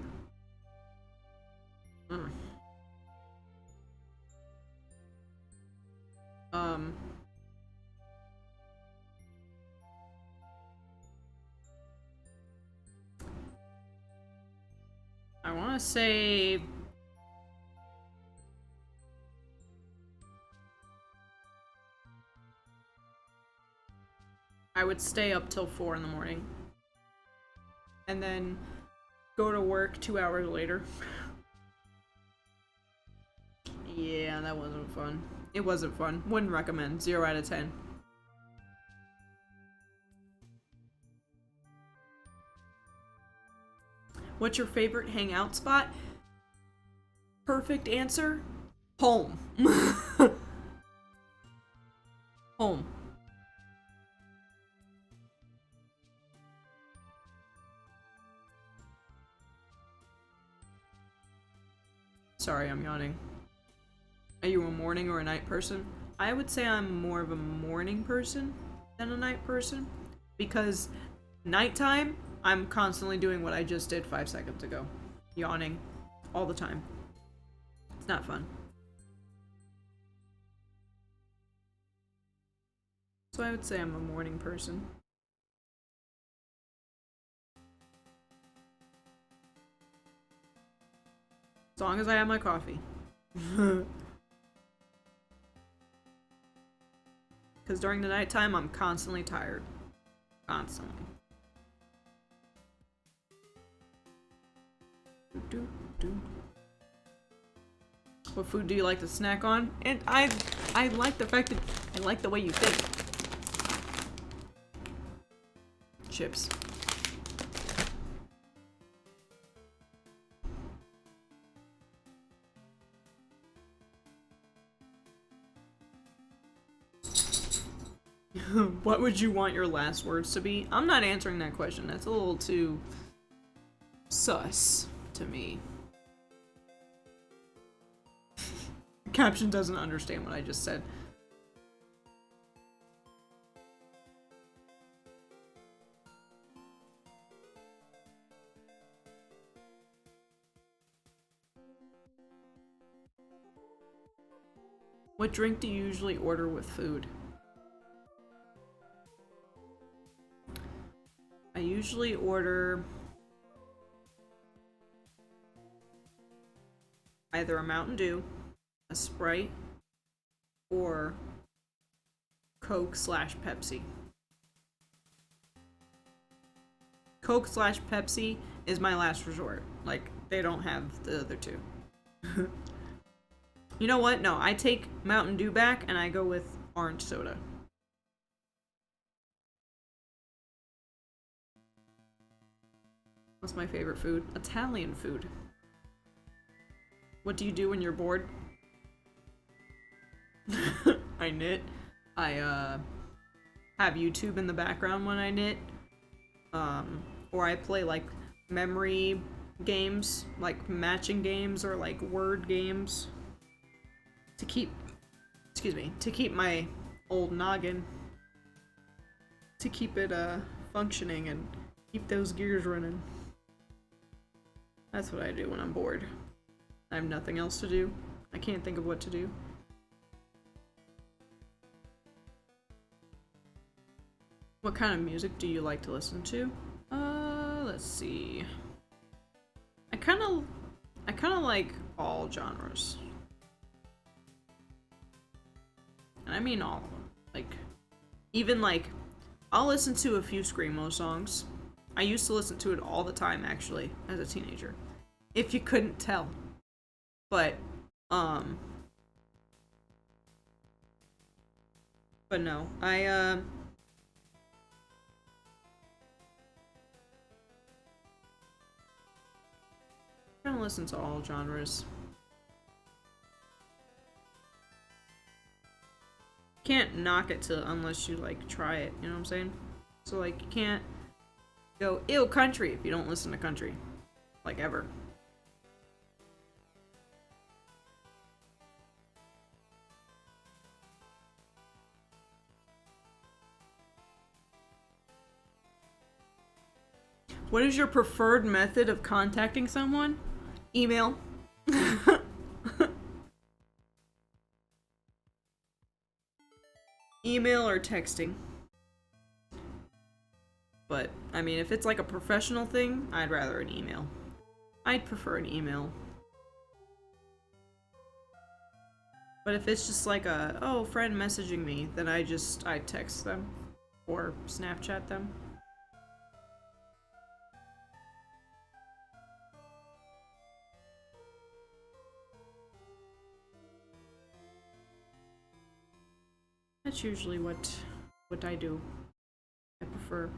I want to say I would stay up till 4 in the morning and then go to work 2 hours later. Yeah, that wasn't fun. It wasn't fun. Wouldn't recommend. 0 out of 10. What's your favorite hangout spot? Perfect answer. Home. Home. Sorry, I'm yawning. Are you a morning or a night person? I would say I'm more of a morning person than a night person, because nighttime, I'm constantly doing what I just did 5 seconds ago. Yawning. All the time. It's not fun. So I would say I'm a morning person. As long as I have my coffee. Because during the nighttime, I'm constantly tired. Constantly. What food do you like to snack on? And I like the fact that I like the way you think. Chips. What would you want your last words to be? I'm not answering that question. That's a little too sus to me. Caption doesn't understand what I just said. What drink do you usually order with food? I usually order either a Mountain Dew, a Sprite, or Coke/Pepsi. Coke/Pepsi is my last resort. Like, they don't have the other two. You know what? No, I take Mountain Dew back and I go with orange soda. What's my favorite food? Italian food. What do you do when you're bored? I knit. I have YouTube in the background when I knit. Or I play like memory games, like matching games or like word games to keep, excuse me, to keep my old noggin to keep it functioning and keep those gears running. That's what I do when I'm bored. I have nothing else to do. I can't think of what to do. What kind of music do you like to listen to? Let's see. I kind of like all genres. And I mean all of them. Like, even like, I'll listen to a few Screamo songs. I used to listen to it all the time, actually, as a teenager. If you couldn't tell. But no, I kind of listen to all genres. Can't knock it to unless you like try it, you know what I'm saying? So like you can't go ew country if you don't listen to country. Like ever. What is your preferred method of contacting someone? Email. Email or texting. But, I mean, if it's like a professional thing, I'd rather an email. I'd prefer an email. But if it's just like a, oh, friend messaging me, then I text them. Or Snapchat them. That's usually what I do. I prefer.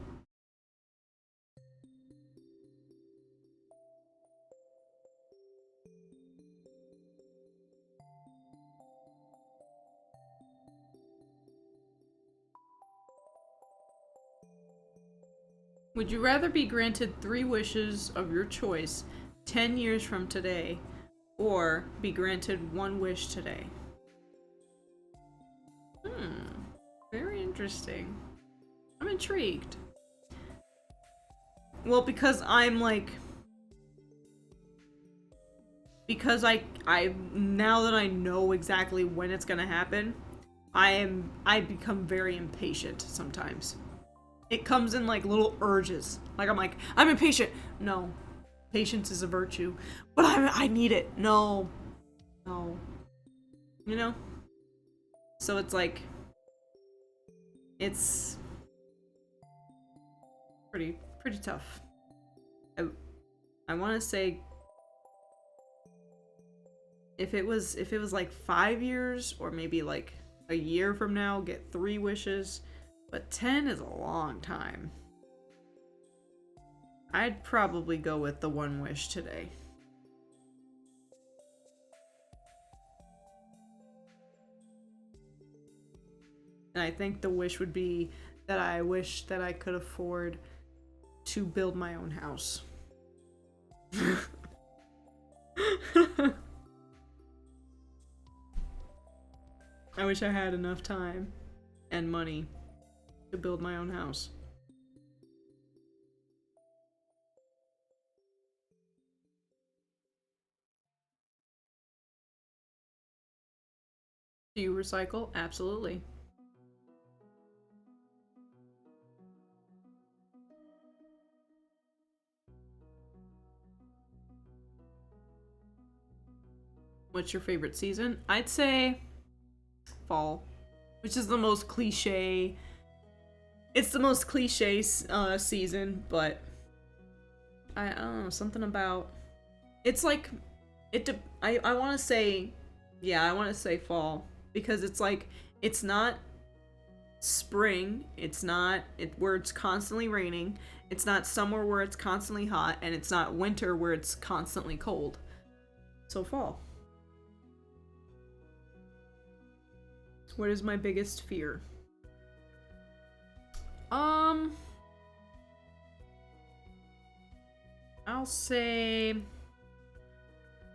Would you rather be granted 3 wishes of your choice 10 years from today, or be granted 1 wish today? Very interesting. I'm intrigued. Well, because I'm like... Because I now that I know exactly when it's gonna happen, I become very impatient sometimes. It comes in like little urges. Like I'm impatient. No. Patience is a virtue. But I need it. No. No. You know? So it's like... It's... pretty tough. I want to say... If it was like 5 years, or maybe like a year from now, get 3 wishes. But 10 is a long time. I'd probably go with the 1 wish today. And I think the wish would be that I wish that I could afford to build my own house. I wish I had enough time and money to build my own house. Do you recycle? Absolutely. What's your favorite season? I'd say fall, which is the most cliche. It's the most cliche season, but I don't know, something about it's like I want to say, yeah, I want to say fall, because it's like it's not spring, it's not where it's constantly raining, it's not summer where it's constantly hot, and it's not winter where it's constantly cold. So fall. What is my biggest fear? I'll say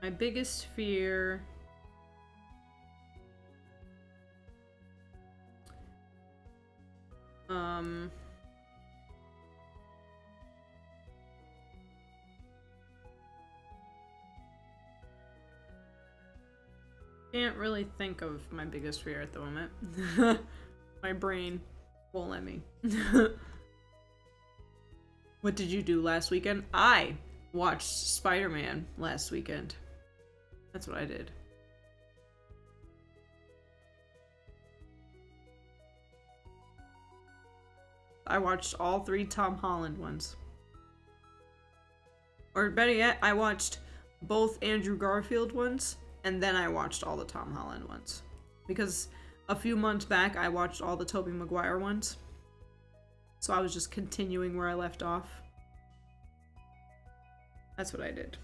my biggest fear Can't really think of my biggest fear at the moment. My brain won't let me. What did you do last weekend? I watched Spider-Man last weekend. That's what I did. I watched all 3 Tom Holland ones. Or better yet, I watched both Andrew Garfield ones, and then I watched all the Tom Holland ones. Because a few months back, I watched all the Tobey Maguire ones. So I was just continuing where I left off. That's what I did.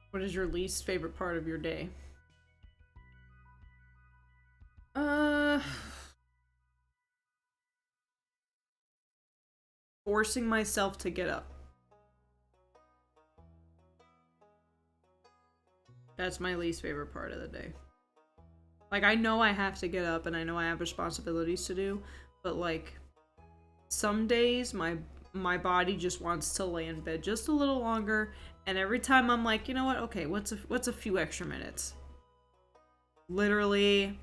What is your least favorite part of your day? Forcing myself to get up. That's my least favorite part of the day. Like, I know I have to get up and I know I have responsibilities to do, but like, some days my body just wants to lay in bed just a little longer, and every time I'm like, you know what, okay, what's a few extra minutes? Literally,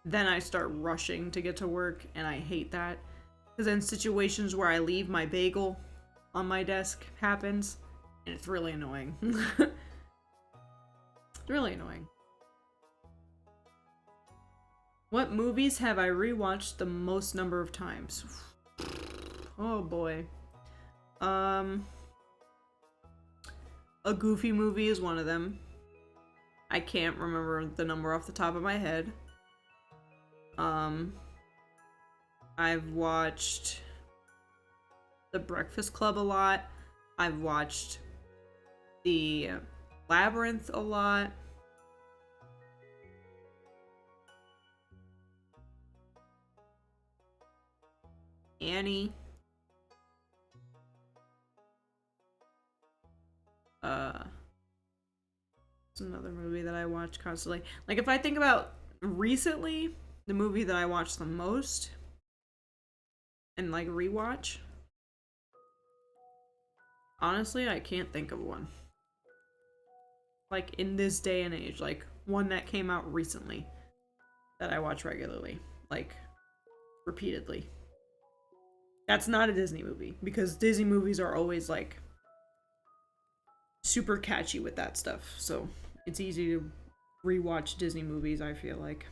then I start rushing to get to work, and I hate that. Because then situations where I leave my bagel on my desk happens, and it's really annoying. It's really annoying. What movies have I rewatched the most number of times? Oh boy. A Goofy movie is one of them. I can't remember the number off the top of my head. I've watched The Breakfast Club a lot. I've watched The Labyrinth a lot. Annie. It's another movie that I watch constantly. Like, if I think about recently, the movie that I watched the most and like rewatch, honestly, I can't think of one. Like, in this day and age, like one that came out recently that I watch regularly, like repeatedly. That's not a Disney movie, because Disney movies are always like super catchy with that stuff, so it's easy to rewatch Disney movies, I feel like.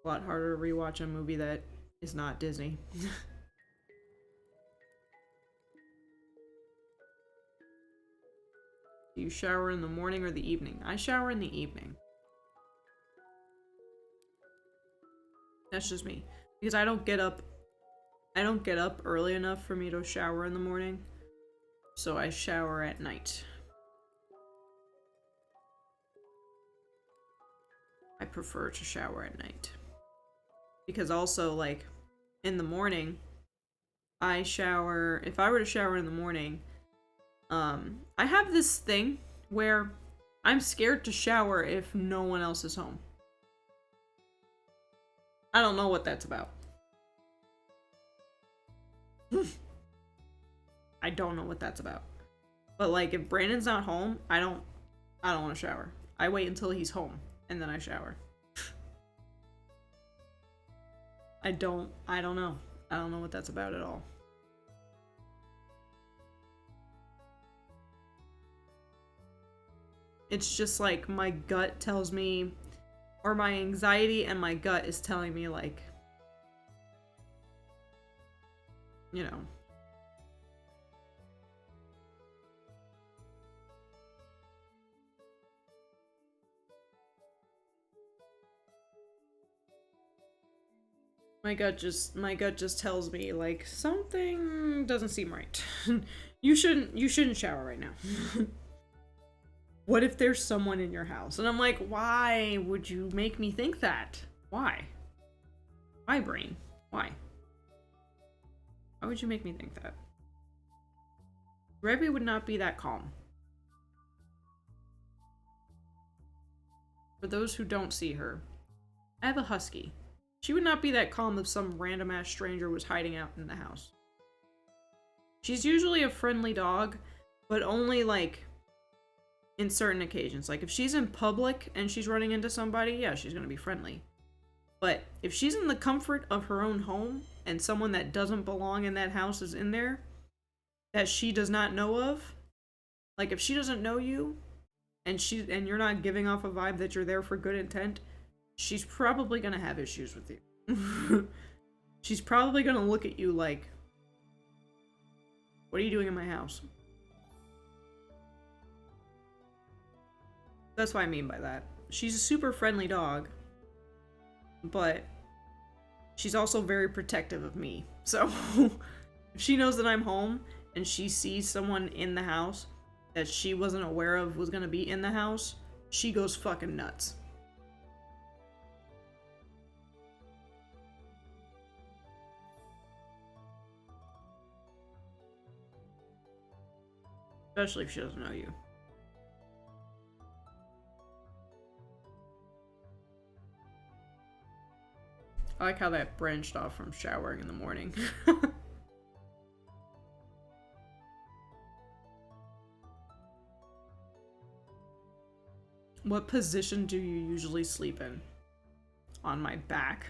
A lot harder to rewatch a movie that is not Disney. Do you shower in the morning or the evening? I shower in the evening. That's just me. Because I don't get up early enough for me to shower in the morning. So I shower at night. I prefer to shower at night. Because also, like, in the morning, I shower... If I were to shower in the morning, I have this thing where I'm scared to shower if no one else is home. I don't know what that's about. I don't know what that's about. But like, if Brandon's not home, I don't want to shower. I wait until he's home and then I shower. I don't know. I don't know what that's about at all. It's just like my gut tells me, or my anxiety and my gut is telling me, like, you know. My gut just tells me, like, something doesn't seem right. You shouldn't shower right now. What if there's someone in your house? And I'm like, why would you make me think that? Why? Why, brain? Why? Why would you make me think that? Revy would not be that calm. For those who don't see her, I have a husky. She would not be that calm if some random ass stranger was hiding out in the house. She's usually a friendly dog, but only like in certain occasions. Like if she's in public and she's running into somebody, yeah, she's gonna be friendly. But if she's in the comfort of her own home and someone that doesn't belong in that house is in there that she does not know of, like if she doesn't know you and you're not giving off a vibe that you're there for good intent, she's probably gonna have issues with you. She's probably gonna look at you like, what are you doing in my house? That's what I mean by that. She's a super friendly dog, but she's also very protective of me. So if she knows that I'm home and she sees someone in the house that she wasn't aware of was gonna be in the house, she goes fucking nuts. Especially if she doesn't know you. I like how that branched off from showering in the morning. What position do you usually sleep in? On my back.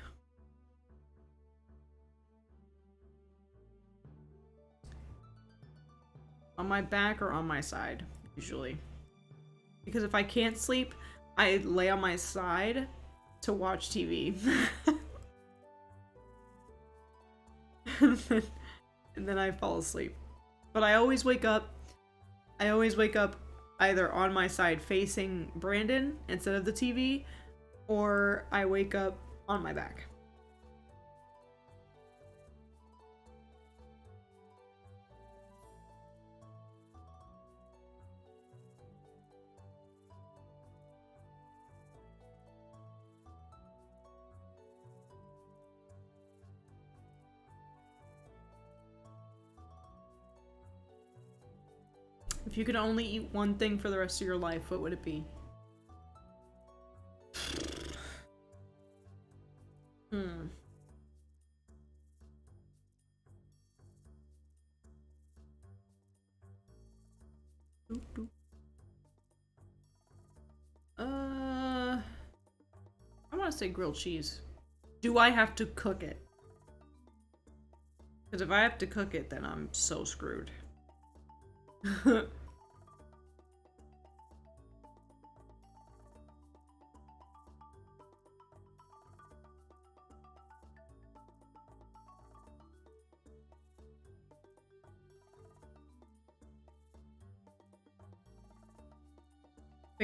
On my back or on my side, usually. Because if I can't sleep, I lay on my side to watch TV. And then I fall asleep. But I always wake up either on my side facing Brandon instead of the TV, or I wake up on my back. If you could only eat one thing for the rest of your life, what would it be? I want to say grilled cheese. Do I have to cook it? Because if I have to cook it, then I'm so screwed. But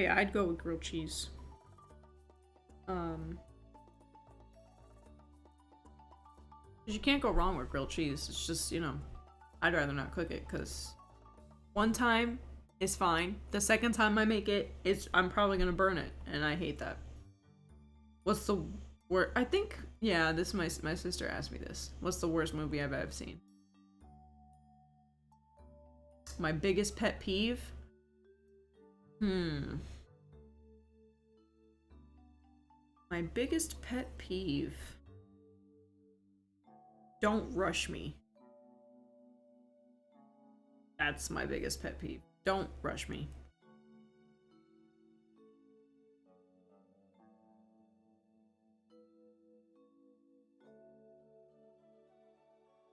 yeah, I'd go with grilled cheese. You can't go wrong with grilled cheese. It's just, you know, I'd rather not cook it because one time is fine. The second time I make it, I'm probably gonna burn it, and I hate that. What's the worst? I think, yeah, my sister asked me this. What's the worst movie I've ever seen? My biggest pet peeve? My biggest pet peeve. Don't rush me. That's my biggest pet peeve. Don't rush me.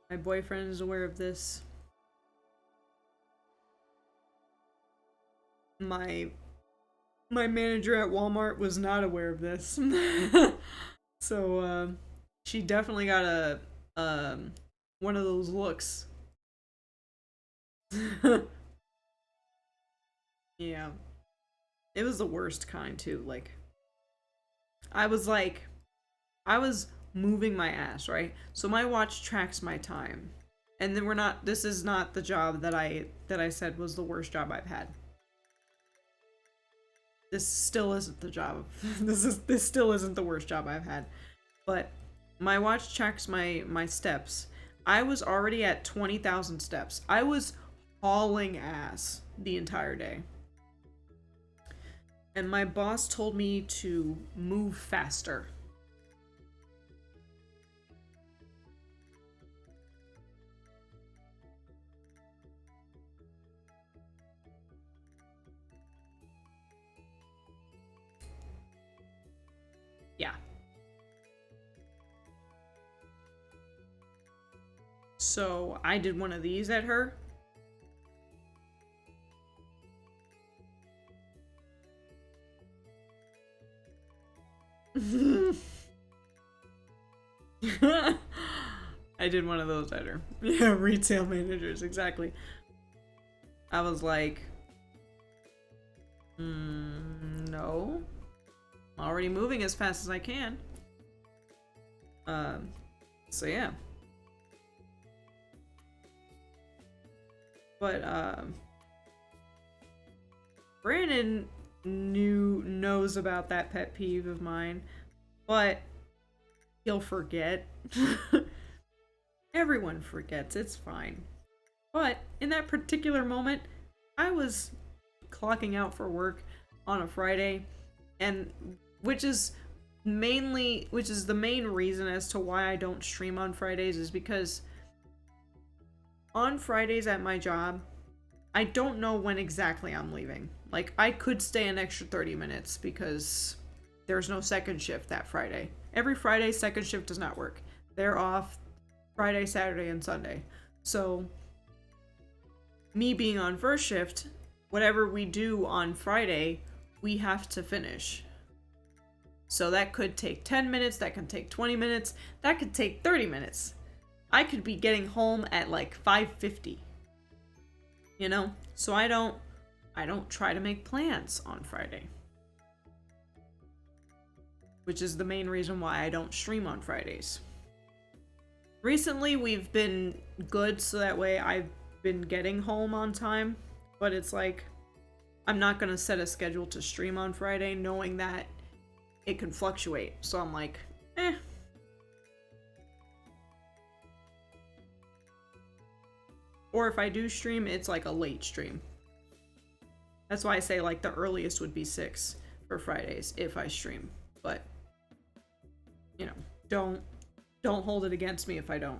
My boyfriend is aware of this. My manager at Walmart was not aware of this. So, she definitely got one of those looks. Yeah. It was the worst kind, too. Like, I was moving my ass, right? So my watch tracks my time. And then this is not the job that I said was the worst job I've had. This still isn't the job. This still isn't the worst job I've had. But my watch tracks my steps. I was already at 20,000 steps. I was hauling ass the entire day. And my boss told me to move faster. Yeah. So I did one of these at her. I did one of those at her. Yeah, retail managers, exactly. I was like, no. I'm already moving as fast as I can. So yeah. But Brandon knows about that pet peeve of mine, but he'll forget. Everyone forgets, it's fine. But in that particular moment, I was clocking out for work on a Friday, and which is the main reason as to why I don't stream on Fridays, is because on Fridays at my job, I don't know when exactly I'm leaving. Like, I could stay an extra 30 minutes because there's no second shift that Friday. Every Friday, second shift does not work. They're off Friday, Saturday, and Sunday. So, me being on first shift, whatever we do on Friday, we have to finish. So that could take 10 minutes, that could take 20 minutes, that could take 30 minutes. I could be getting home at like 5:50. You know? So I don't try to make plans on Friday. Which is the main reason why I don't stream on Fridays. Recently we've been good, so that way I've been getting home on time, but it's like I'm not gonna set a schedule to stream on Friday knowing that it can fluctuate. So I'm like, Or if I do stream, it's like a late stream. That's why I say like the earliest would be 6 for Fridays if I stream. But, you know, don't hold it against me if I don't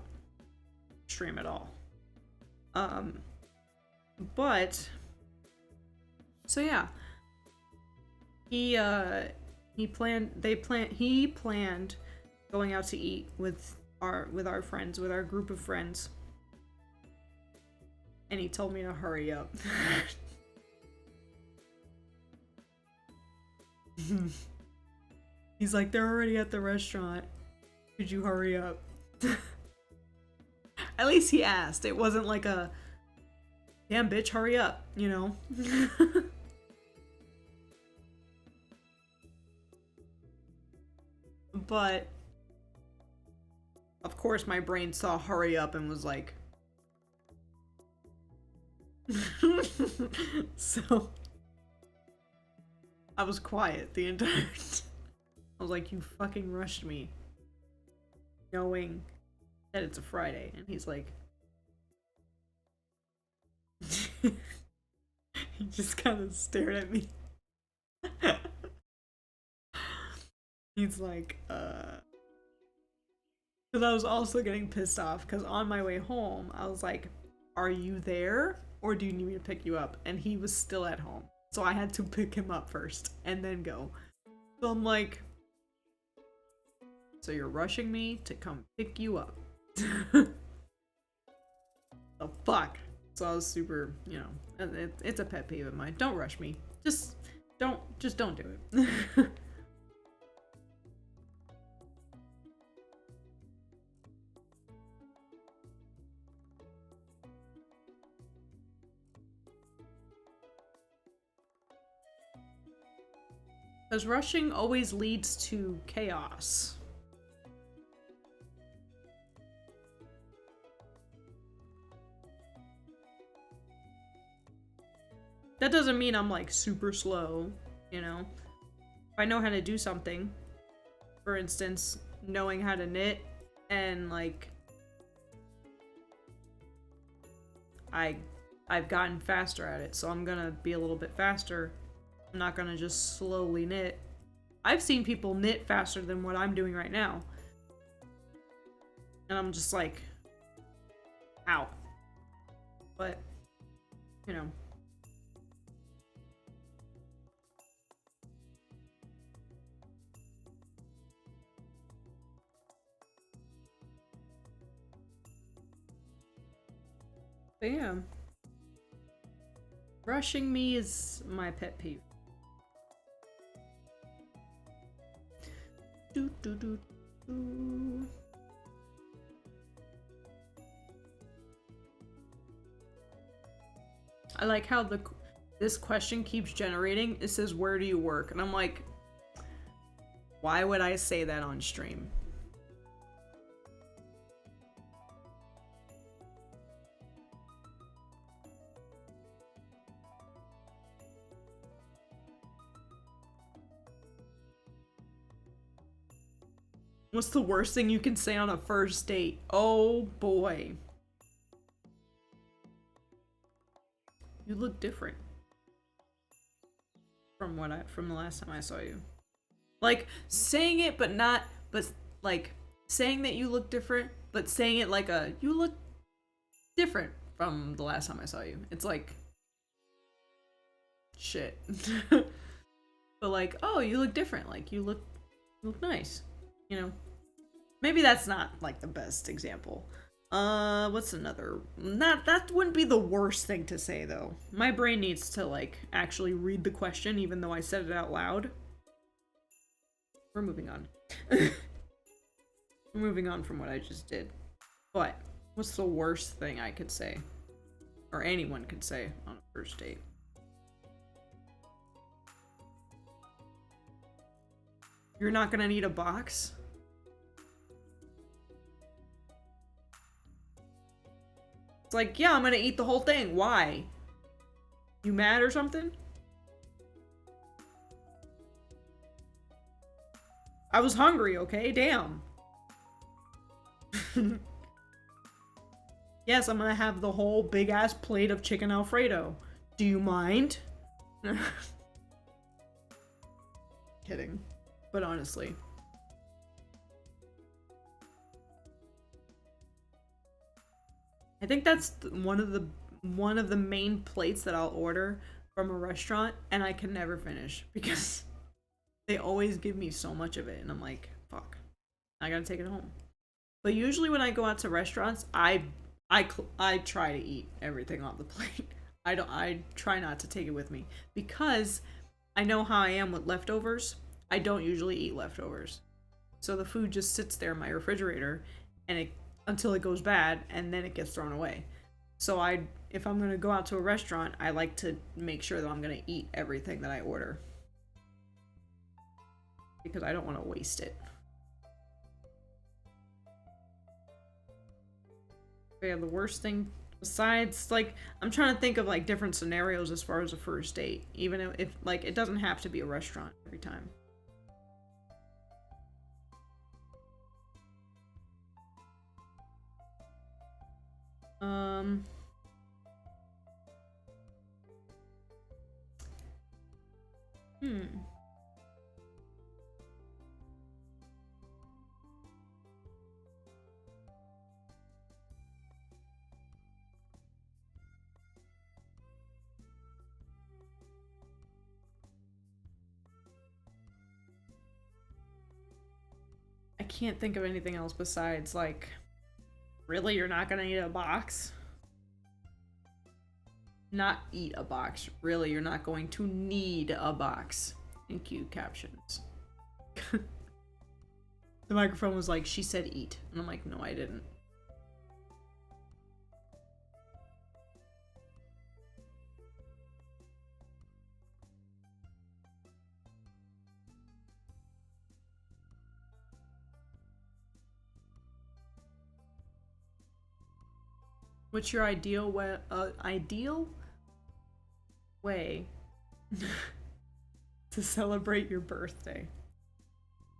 stream at all. But so yeah. He planned going out to eat with our friends, with our group of friends. And he told me to hurry up. He's like, they're already at the restaurant. Could you hurry up? At least he asked. It wasn't like a, damn bitch, hurry up, you know? But, of course, my brain saw hurry up and was like, so I was quiet the entire time. I was like, you fucking rushed me knowing that it's a Friday. And he's like, he just kind of stared at me. He's like, because I was also getting pissed off because on my way home I was like, are you there or do you need me to pick you up? And he was still at home, so I had to pick him up first and then go. So I'm like, so you're rushing me to come pick you up? The fuck. So I was super, you know, it's a pet peeve of mine. Don't rush me. Just don't do it. Because rushing always leads to chaos. That doesn't mean I'm like super slow, you know? If I know how to do something, for instance, knowing how to knit, and like I I've gotten faster at it, so I'm gonna be a little bit faster. I'm not gonna just slowly knit. I've seen people knit faster than what I'm doing right now. And I'm just like, ow. But, you know. But yeah. Rushing me is my pet peeve. Do, do, do, do. I like how this question keeps generating. It says, where do you work? And I'm like, why would I say that on stream? What's the worst thing you can say on a first date? Oh boy. You look different from from the last time I saw you. Like saying it but like saying that you look different, but saying it like you look different from the last time I saw you. It's like shit. But like, oh, you look different. Like you look nice. You know? Maybe that's not like the best example. What's another? That wouldn't be the worst thing to say though. My brain needs to like actually read the question even though I said it out loud. We're moving on. We're moving on from what I just did. But what's the worst thing I could say? Or anyone could say on a first date? You're not gonna need a box? It's like, yeah, I'm gonna eat the whole thing. Why? You mad or something? I was hungry, okay? Damn. Yes, I'm gonna have the whole big ass plate of chicken Alfredo. Do you mind? Kidding. But honestly. I think that's one of the main plates that I'll order from a restaurant and I can never finish because they always give me so much of it and I'm like, fuck. I gotta take it home. But usually when I go out to restaurants, I try to eat everything on the plate. I try not to take it with me because I know how I am with leftovers. I don't usually eat leftovers. So the food just sits there in my refrigerator and until it goes bad and then it gets thrown away. So if I'm gonna go out to a restaurant, I like to make sure that I'm gonna eat everything that I order. Because I don't want to waste it. But yeah, the worst thing besides, like, I'm trying to think of like different scenarios as far as a first date. Even if like it doesn't have to be a restaurant every time. I can't think of anything else besides like, really, you're not gonna eat a box? Not eat a box. Really, you're not going to need a box. Thank you, captions. The microphone was like, she said eat. And I'm like, no, I didn't. What's your ideal way to celebrate your birthday?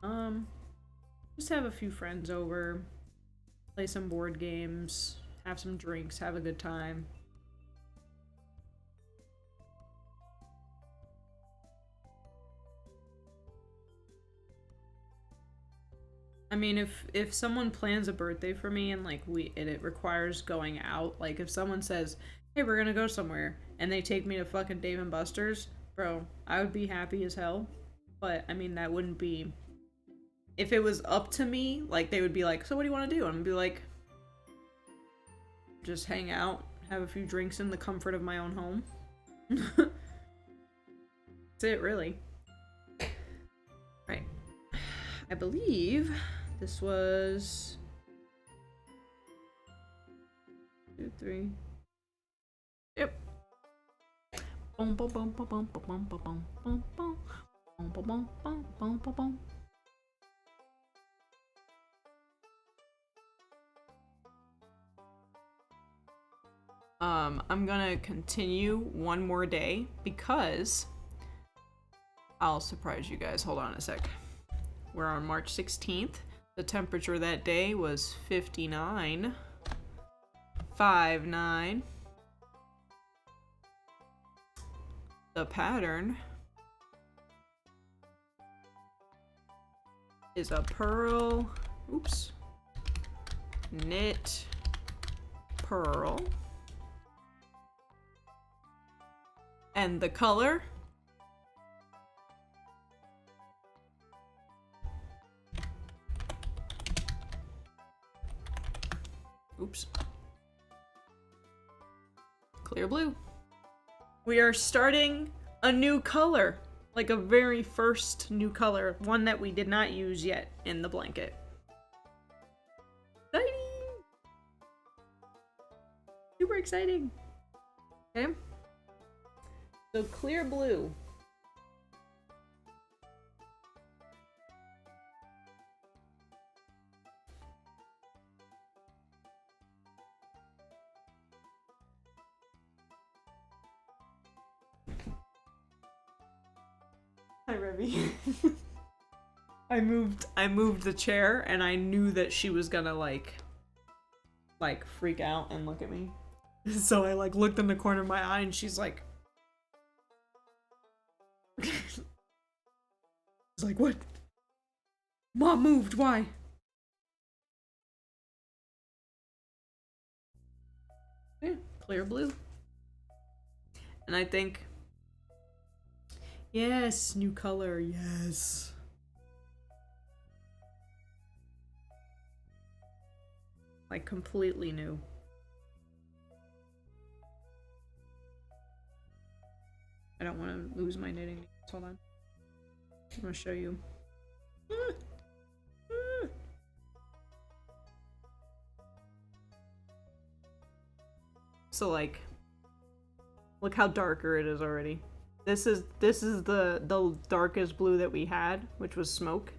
Just have a few friends over, play some board games, have some drinks, have a good time. I mean, if someone plans a birthday for me and like it requires going out, like if someone says, "Hey, we're gonna go somewhere," and they take me to fucking Dave and Buster's, bro, I would be happy as hell. But I mean, that wouldn't be. If it was up to me, like they would be like, "So what do you want to do?" And I'd be like, "Just hang out, have a few drinks in the comfort of my own home." That's it, really. Right. I believe this was 2, 3. Yep. Boom, boom, boom, boom, boom, boom, boom, boom, boom, boom, boom, boom, boom, boom, boom, boom. I'm gonna continue one more day because I'll surprise you guys. Hold on a sec. We're on March 16th. The temperature that day was 59.59. The pattern is a pearl, oops, knit pearl. And the color oops, clear blue. We are starting a new color, like a very first new color, one that we did not use yet in the blanket. Exciting! Super exciting. Okay. So clear blue. Hi, Revy. I moved the chair and I knew that she was gonna like freak out and look at me. So I like looked in the corner of my eye and she's like She's like, "What? Mom moved, why?" Yeah, clear blue. And I think yes, new color, yes. Like completely new. I don't want to lose my knitting. Hold on. I'm gonna show you. So like, look how darker it is already. This is the darkest blue that we had, which was smoke.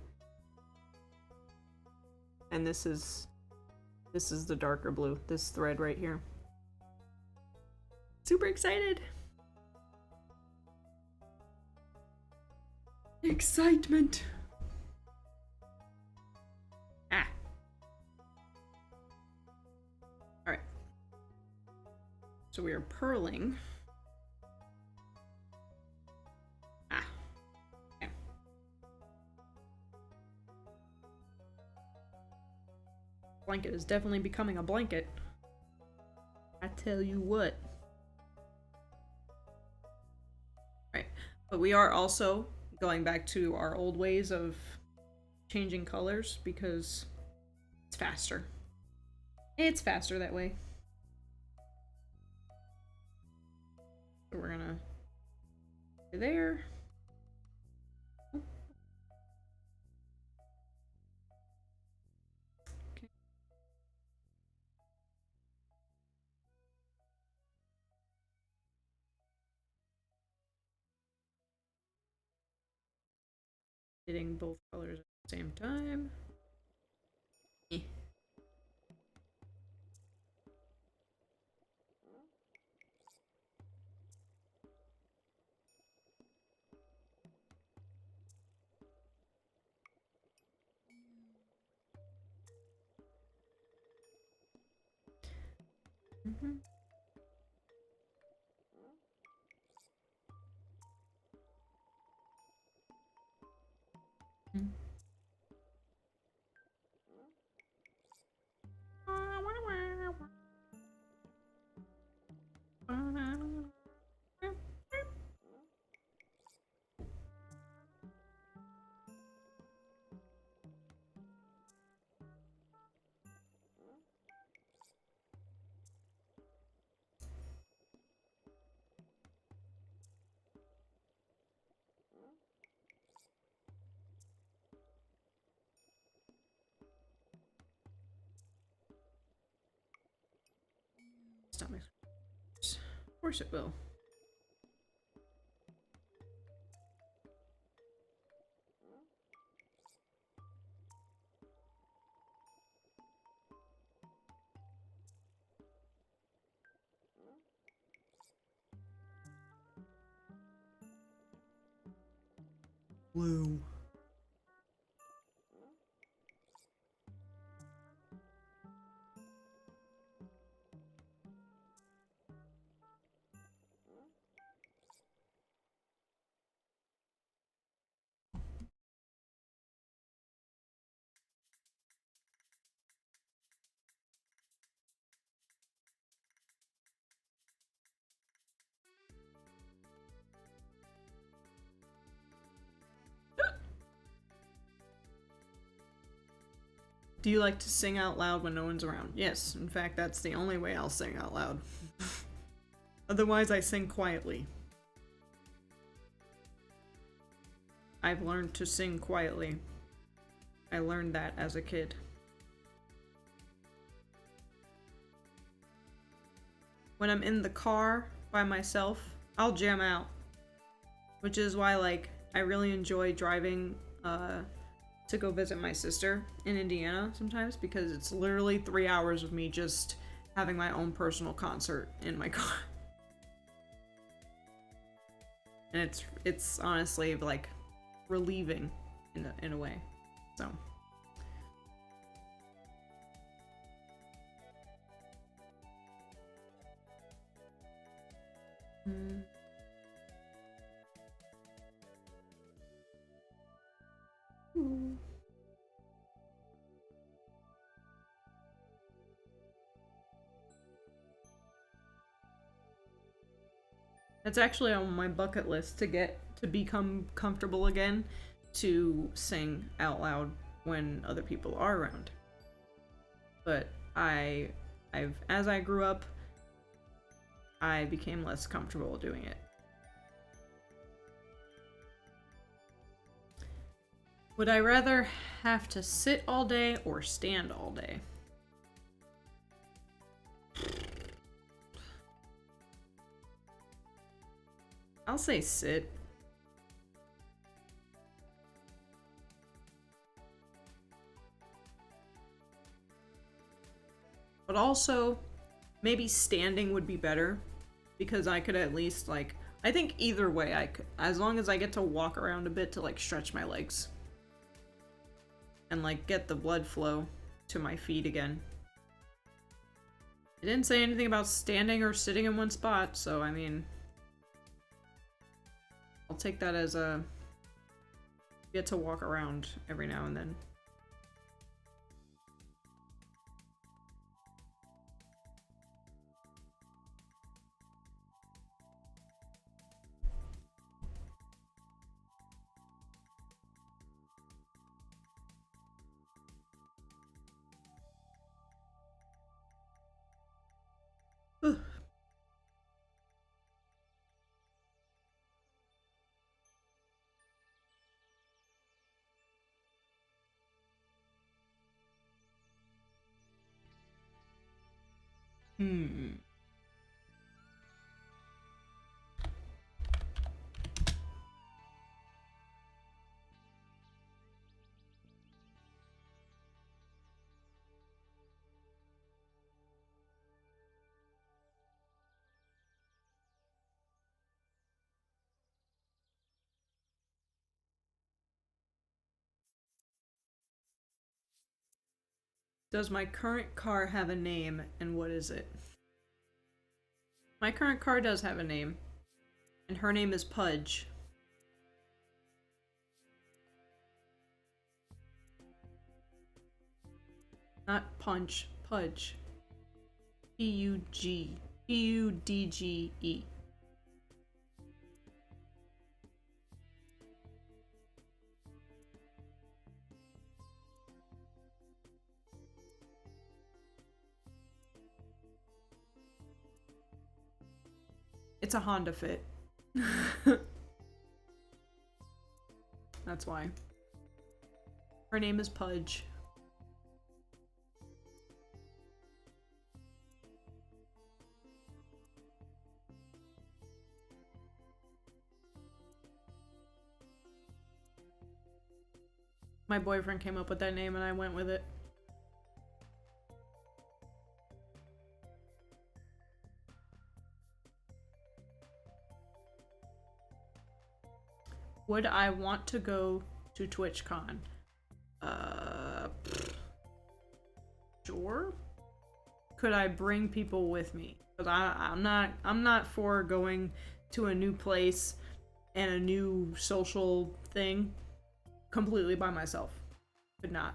And this is the darker blue. This thread right here. Super excited. Excitement. Ah. All right. So we are purling. Ah. Okay. Blanket is definitely becoming a blanket. I tell you what. Right. But we are also going back to our old ways of changing colors because it's faster. It's faster that way. So we're gonna go there. Okay. Hitting both colors at the same time. Eh. Mm-hmm. Stomach. Of course it will. Blue. Do you like to sing out loud when no one's around? Yes, in fact, that's the only way I'll sing out loud. Otherwise, I sing quietly. I've learned to sing quietly. I learned that as a kid. When I'm in the car by myself, I'll jam out. Which is why, like, I really enjoy driving, to go visit my sister in Indiana sometimes, because it's literally 3 hours of me just having my own personal concert in my car. And it's honestly like relieving in a way. So That's actually on my bucket list to become comfortable again to sing out loud when other people are around. But as I grew up, I became less comfortable doing it. Would I rather have to sit all day or stand all day? I'll say sit. But also, maybe standing would be better, because I could at least, like, I think either way I could, as long as I get to walk around a bit to, like, stretch my legs. And, like, get the blood flow to my feet again. It didn't say anything about standing or sitting in one spot, so, I mean, I'll take that as a get to walk around every now and then. Does my current car have a name, and what is it? My current car does have a name, and her name is Pudge. Not Punch, Pudge. P-U-G. P-U-D-G-E. It's a Honda Fit. That's why. Her name is Pudge. My boyfriend came up with that name and I went with it. Would I want to go to TwitchCon? Sure. Could I bring people with me? Because I'm not for going to a new place and a new social thing completely by myself. Could not.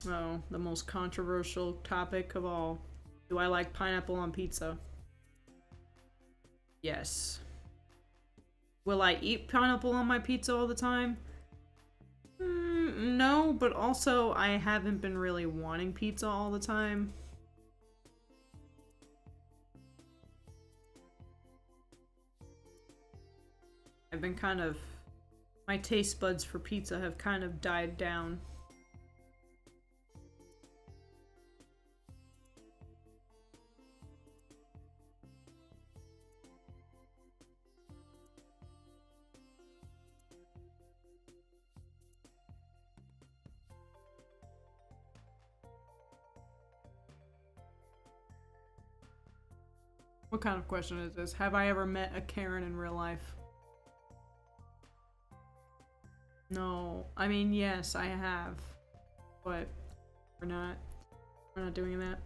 Oh, the most controversial topic of all. Do I like pineapple on pizza? Yes. Will I eat pineapple on my pizza all the time? No, but also I haven't been really wanting pizza all the time. I've been kind of... My taste buds for pizza have kind of died down. What kind of question is this? Have I ever met a Karen in real life? No. I mean, yes, I have. But we're not doing that.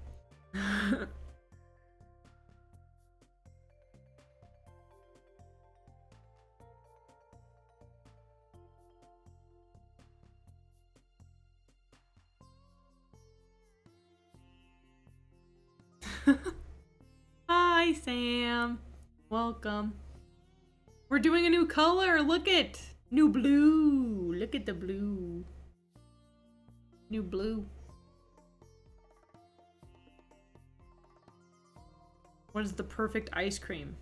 Hi, Sam. Welcome. We're doing a new color. Look it. New blue. Look at the blue. New blue. What is the perfect ice cream?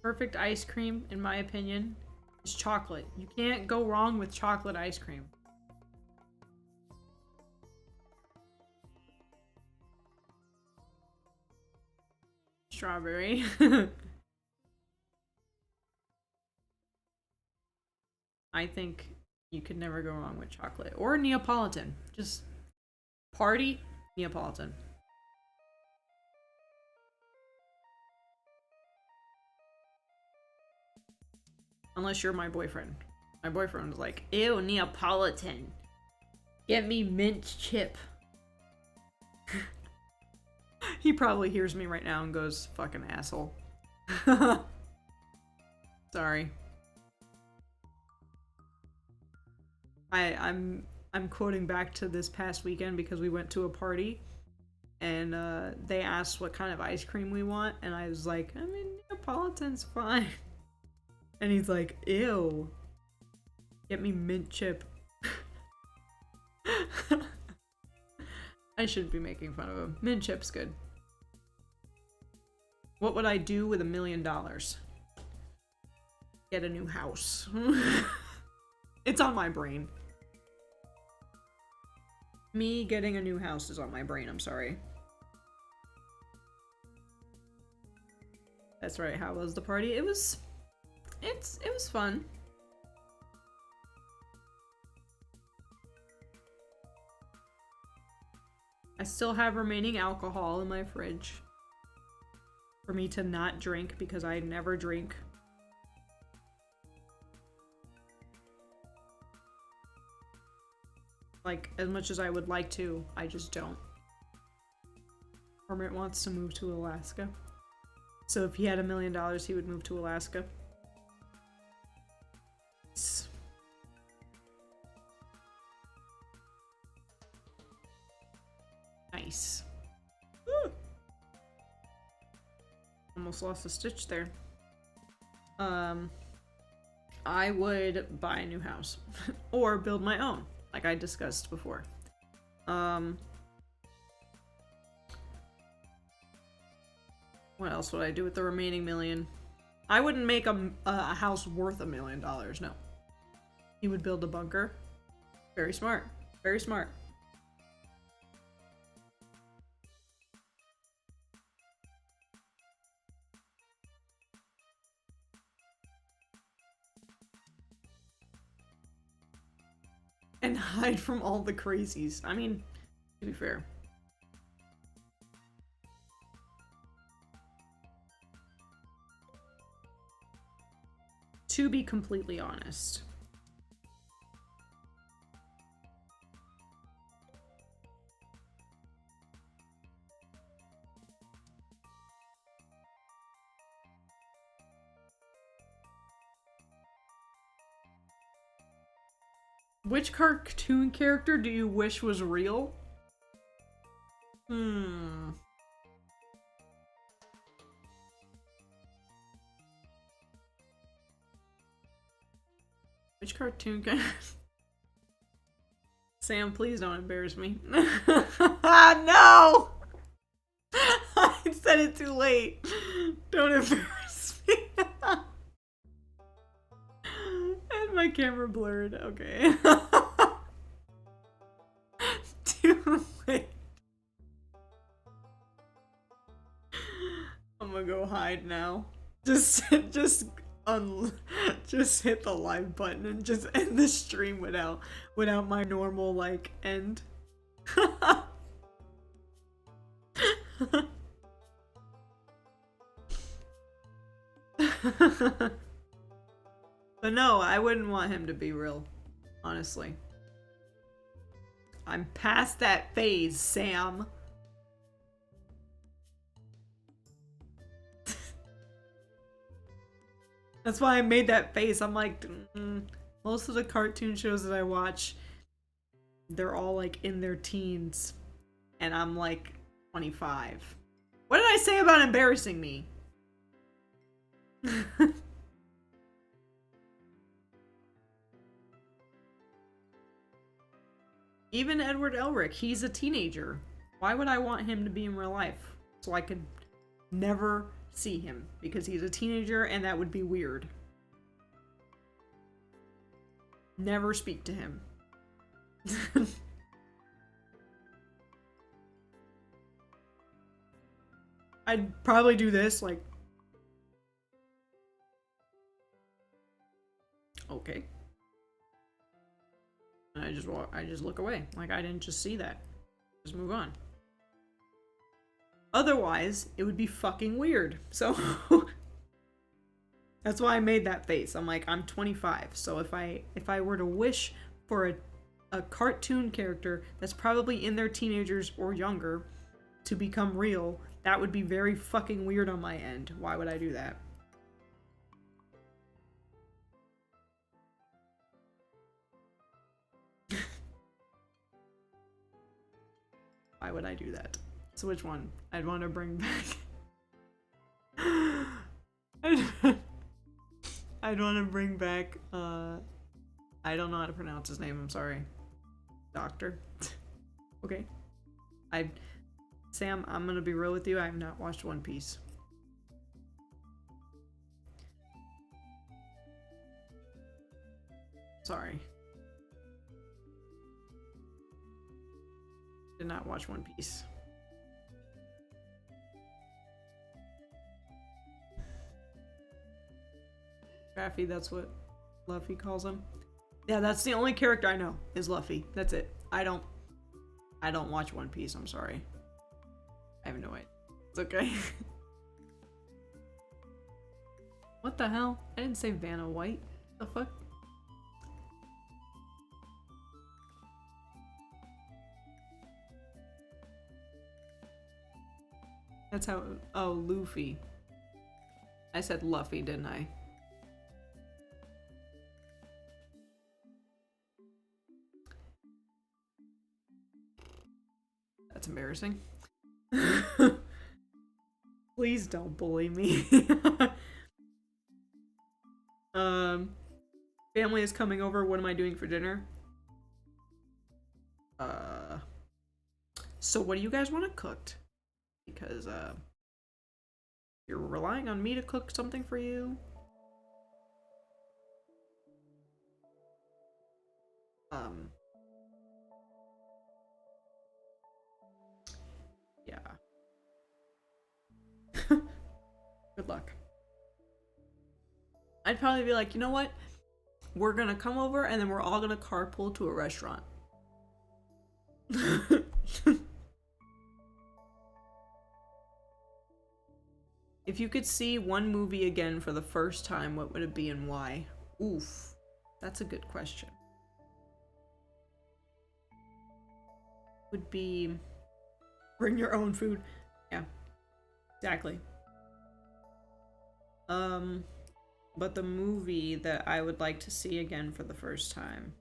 Perfect ice cream, in my opinion, is chocolate. You can't go wrong with chocolate ice cream. Strawberry. I think you could never go wrong with chocolate. Or Neapolitan. Just party Neapolitan. Unless you're my boyfriend. My boyfriend was like, ew, Neapolitan. Get me mint chip. He probably hears me right now and goes, fucking asshole. Sorry. I'm quoting back to this past weekend because we went to a party and they asked what kind of ice cream we want and I was like, I mean, Neapolitan's fine. And he's like, ew. Get me mint chip. I shouldn't be making fun of him. Mint chip's good. What would I do with $1 million? Get a new house. It's on my brain. Me getting a new house is on my brain, I'm sorry. That's right, how was the party? It was fun. I still have remaining alcohol in my fridge for me to not drink because I never drink. Like, as much as I would like to, I just don't. Hermit wants to move to Alaska. So if he had $1 million, he would move to Alaska. Nice. Woo! Almost lost a stitch there. I would buy a new house. Or build my own, like I discussed before. What else would I do with the remaining $1 million? I wouldn't make a house worth $1 million, no. He would build a bunker. Very smart. Very smart. and hide from all the crazies. I mean, to be fair. To be completely honest. Which cartoon character do you wish was real? Which cartoon character? Sam, please don't embarrass me. No! I said it too late. Don't embarrass me. And my camera blurred. Okay. Too late. I'm gonna go hide now. Just hit the live button and just end the stream without my normal like end. But no, I wouldn't want him to be real, honestly. I'm past that phase, Sam. That's why I made that face. I'm like, most of the cartoon shows that I watch, they're all like in their teens. And I'm like 25. What did I say about embarrassing me? Even Edward Elric, he's a teenager. Why would I want him to be in real life? So I could never see him because he's a teenager and that would be weird. Never speak to him. I'd probably do this like, okay. And I just look away. Like I didn't just see that. Just move on. Otherwise, it would be fucking weird. So that's why I made that face. I'm like, I'm 25. So if I were to wish for a cartoon character that's probably in their teenagers or younger to become real, that would be very fucking weird on my end. Why would I do that? Why would I do that? So which one? I'd want to bring back. I'd want to bring back, I don't know how to pronounce his name, I'm sorry. Doctor. Okay. Sam, I'm gonna be real with you, I have not watched One Piece. Sorry. Did not watch One Piece. Raffi, that's what Luffy calls him. Yeah, that's the only character I know is Luffy. That's it. I don't watch One Piece, I'm sorry. I have no idea. It's okay. What the hell? I didn't say Vanna White. The fuck? That's how. Oh, Luffy. I said Luffy, didn't I? That's embarrassing. Please don't bully me. Family is coming over. What am I doing for dinner? So what do you guys want cooked? Because you're relying on me to cook something for you. Yeah. Good luck. I'd probably be like, you know what? we're gonna come over and then we're all gonna carpool to a restaurant. If you could see one movie again for the first time, what would it be and why? Oof, that's a good question. Would be bring your own food. Yeah, exactly. But the movie that I would like to see again for the first time.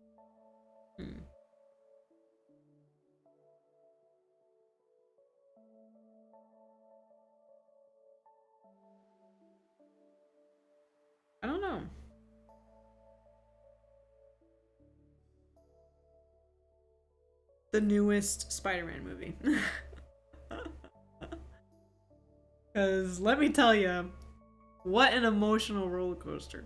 I don't know. The newest Spider-Man movie. Because let me tell you, what an emotional roller coaster.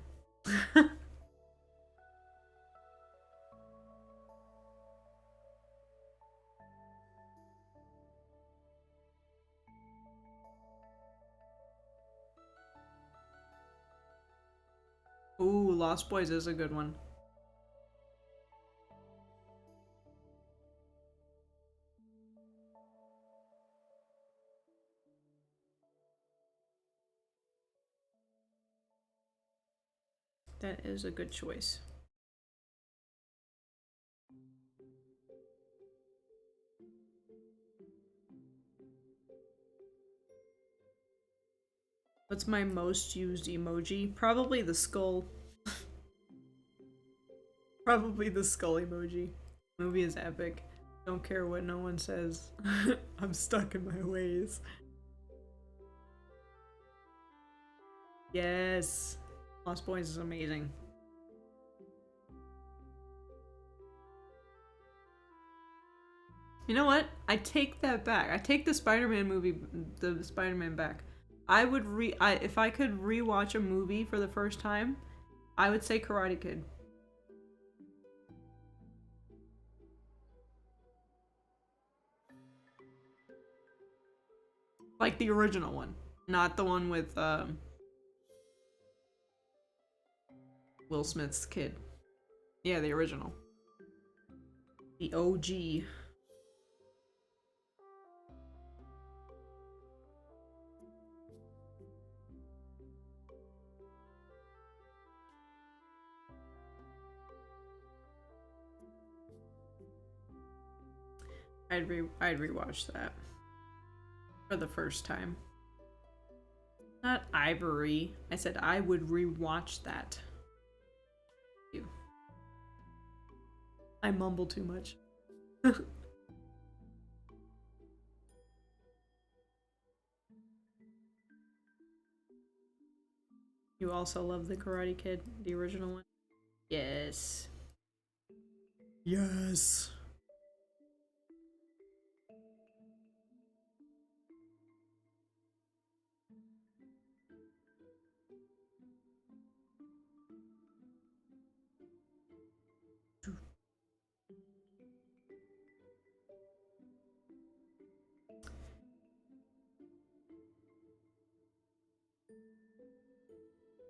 Ooh, Lost Boys is a good one. That is a good choice. What's my most used emoji? Probably the skull. Probably the skull emoji. Movie is epic. Don't care what no one says. I'm stuck in my ways. Yes. Lost Boys is amazing. You know what? I take that back. I take the Spider-Man movie, the Spider-Man back. I would if I could rewatch a movie for the first time, I would say Karate Kid. Like the original one, not the one with Will Smith's kid. Yeah, the original. The OG. I'd rewatch that for the first time. Not Ivory. I said I would rewatch that. You. I mumble too much. You also love the Karate Kid, the original one? Yes. Yes.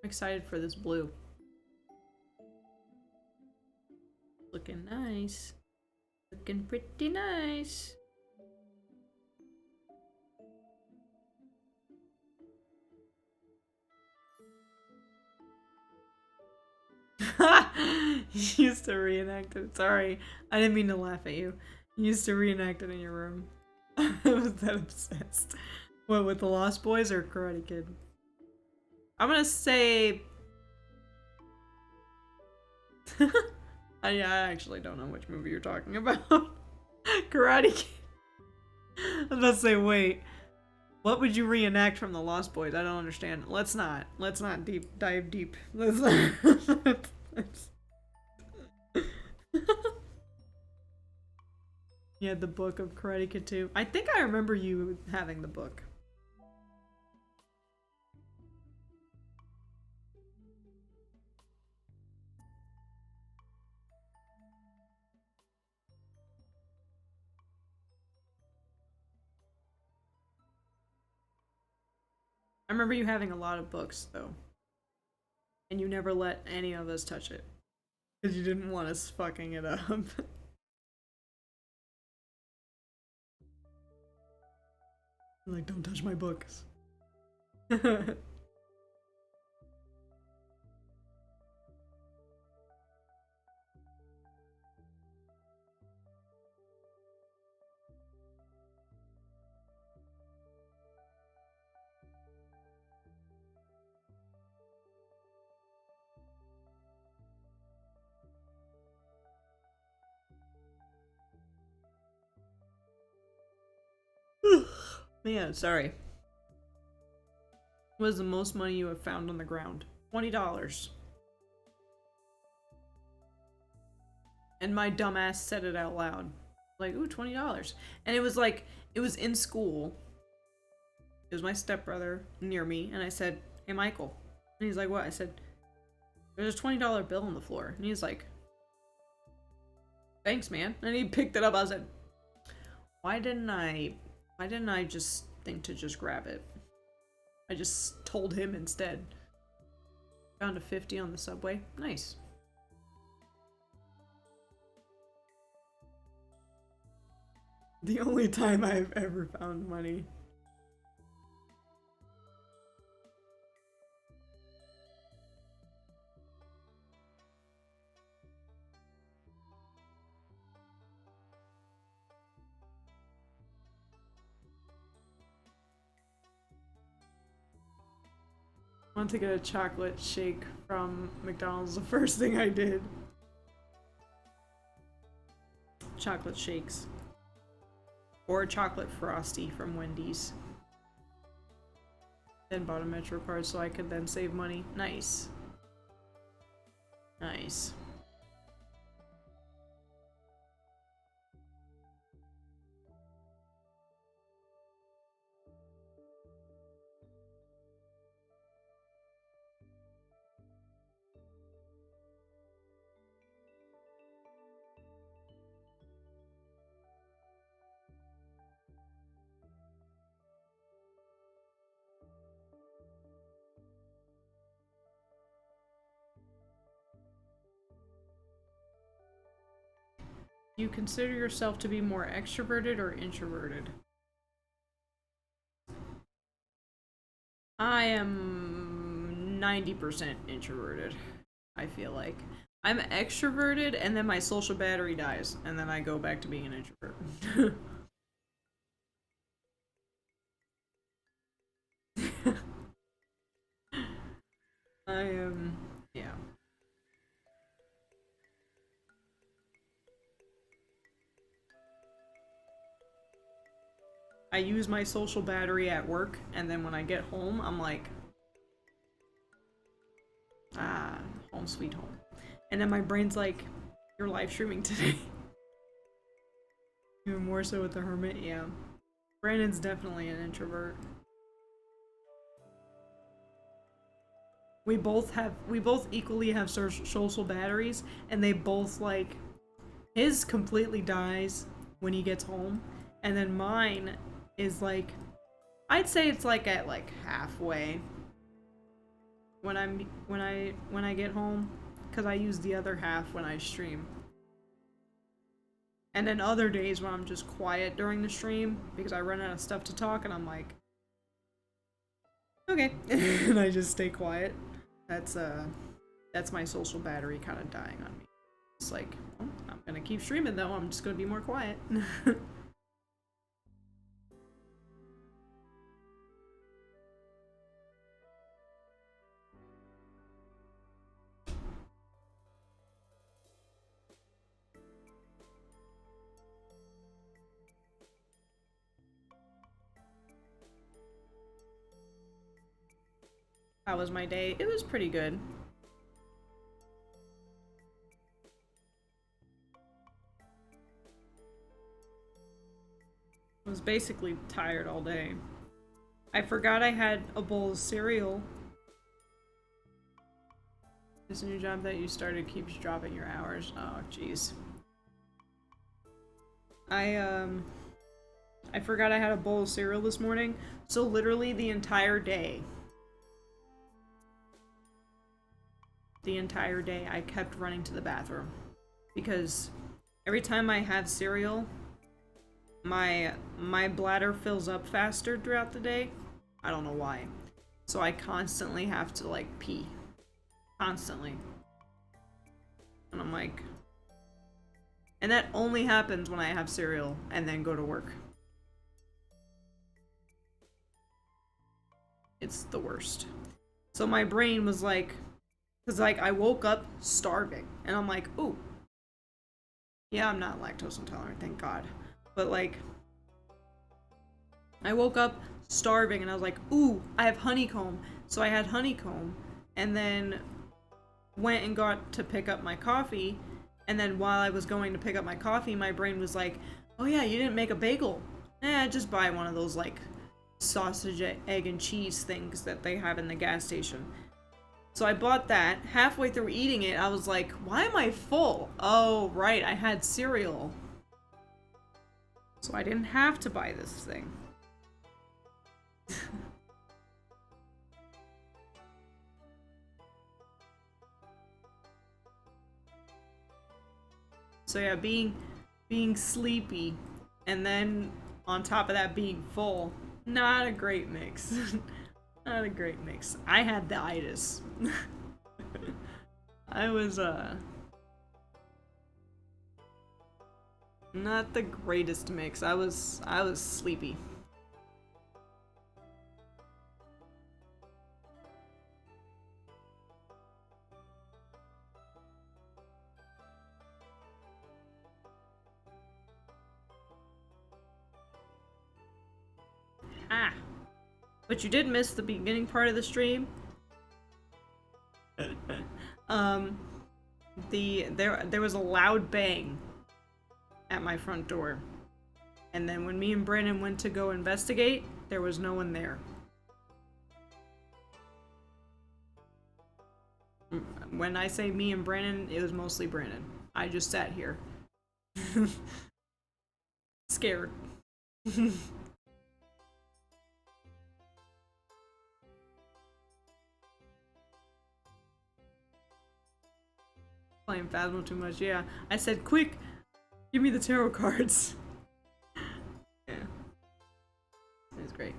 I'm excited for this blue. Looking nice. Looking pretty nice. You used to reenact it. Sorry, I didn't mean to laugh at you. You used to reenact it in your room. I was that obsessed. What, with the Lost Boys or Karate Kid? I'm gonna say... I actually don't know which movie you're talking about. Karate Kid. I was about to say, wait. What would you reenact from the Lost Boys? I don't understand. Let's not dive deep. Let's not. You had the book of Karate Kid 2. I think I remember you having the book. I remember you having a lot of books, though. And you never let any of us touch it. Because you didn't want us fucking it up. Like, don't touch my books. Man, sorry. What is the most money you have found on the ground? $20. And my dumbass said it out loud. Like, ooh, $20. And it was like, it was in school. It was my stepbrother near me, and I said, hey, Michael. And he's like, what? I said, there's a $20 bill on the floor. And he's like, thanks, man. And he picked it up. I said, why didn't I just think to just grab it? I just told him instead. Found a 50 on the subway. Nice. The only time I've ever found money. I want to get a chocolate shake from McDonald's. The first thing I did. Chocolate shakes. Or a chocolate frosty from Wendy's. Then bought a Metro card so I could then save money. Nice. Nice. Do you consider yourself to be more extroverted or introverted? I am 90% introverted, I feel like. I'm extroverted and then my social battery dies and then I go back to being an introvert. I am, yeah. I use my social battery at work, and then when I get home, I'm like, ah, home sweet home. And then my brain's like, you're live streaming today. Even more so with the hermit, yeah. Brandon's definitely an introvert. We both equally have social batteries, and they both like, his completely dies when he gets home, and then mine is like, I'd say it's like at like halfway when I get home, because I use the other half when I stream. And then other days when I'm just quiet during the stream because I run out of stuff to talk and I'm like, okay, and I just stay quiet. That's my social battery kind of dying on me. It's like, oh, I'm gonna keep streaming though. I'm just gonna be more quiet. How was my day? It was pretty good. I was basically tired all day. I forgot I had a bowl of cereal. This new job that you started keeps dropping your hours. Oh, jeez. I forgot I had a bowl of cereal this morning, so literally the entire day the entire day, I kept running to the bathroom. Because every time I have cereal, my bladder fills up faster throughout the day. I don't know why. So I constantly have to, like, pee. Constantly. And I'm like... And that only happens when I have cereal and then go to work. It's the worst. So my brain was like... Because, like, I woke up starving. And I'm like, ooh. Yeah, I'm not lactose intolerant, thank God. But, like... I woke up starving and I was like, ooh, I have honeycomb. So I had honeycomb. And then went and got to pick up my coffee. And then while I was going to pick up my coffee, my brain was like, oh yeah, you didn't make a bagel. Just buy one of those, like, sausage, egg, and cheese things that they have in the gas station. So I bought that. Halfway through eating it, I was like, why am I full? Oh, right, I had cereal. So I didn't have to buy this thing. So yeah, being sleepy, and then on top of that being full, not a great mix. Not a great mix. I had the itis. I was not the greatest mix. I was sleepy. Ah. But you did miss the beginning part of the stream. There was a loud bang at my front door. And then when me and Brandon went to go investigate, there was no one there. When I say me and Brandon, it was mostly Brandon. I just sat here. Scared. Playing Phasmo too much, yeah. I said, quick, give me the tarot cards. Yeah. It was great.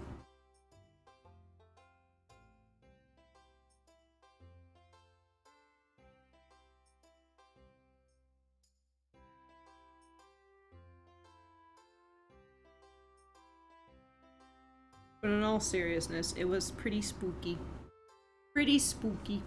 But in all seriousness, it was pretty spooky. Pretty spooky.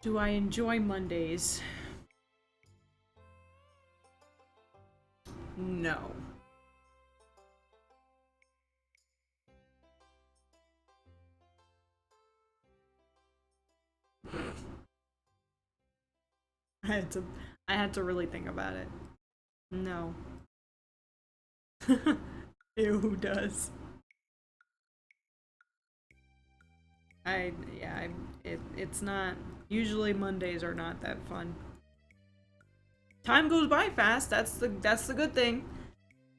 Do I enjoy Mondays? No. I had to really think about it. No. Ew, who does? It's not, usually Mondays are not that fun. Time goes by fast, that's the good thing.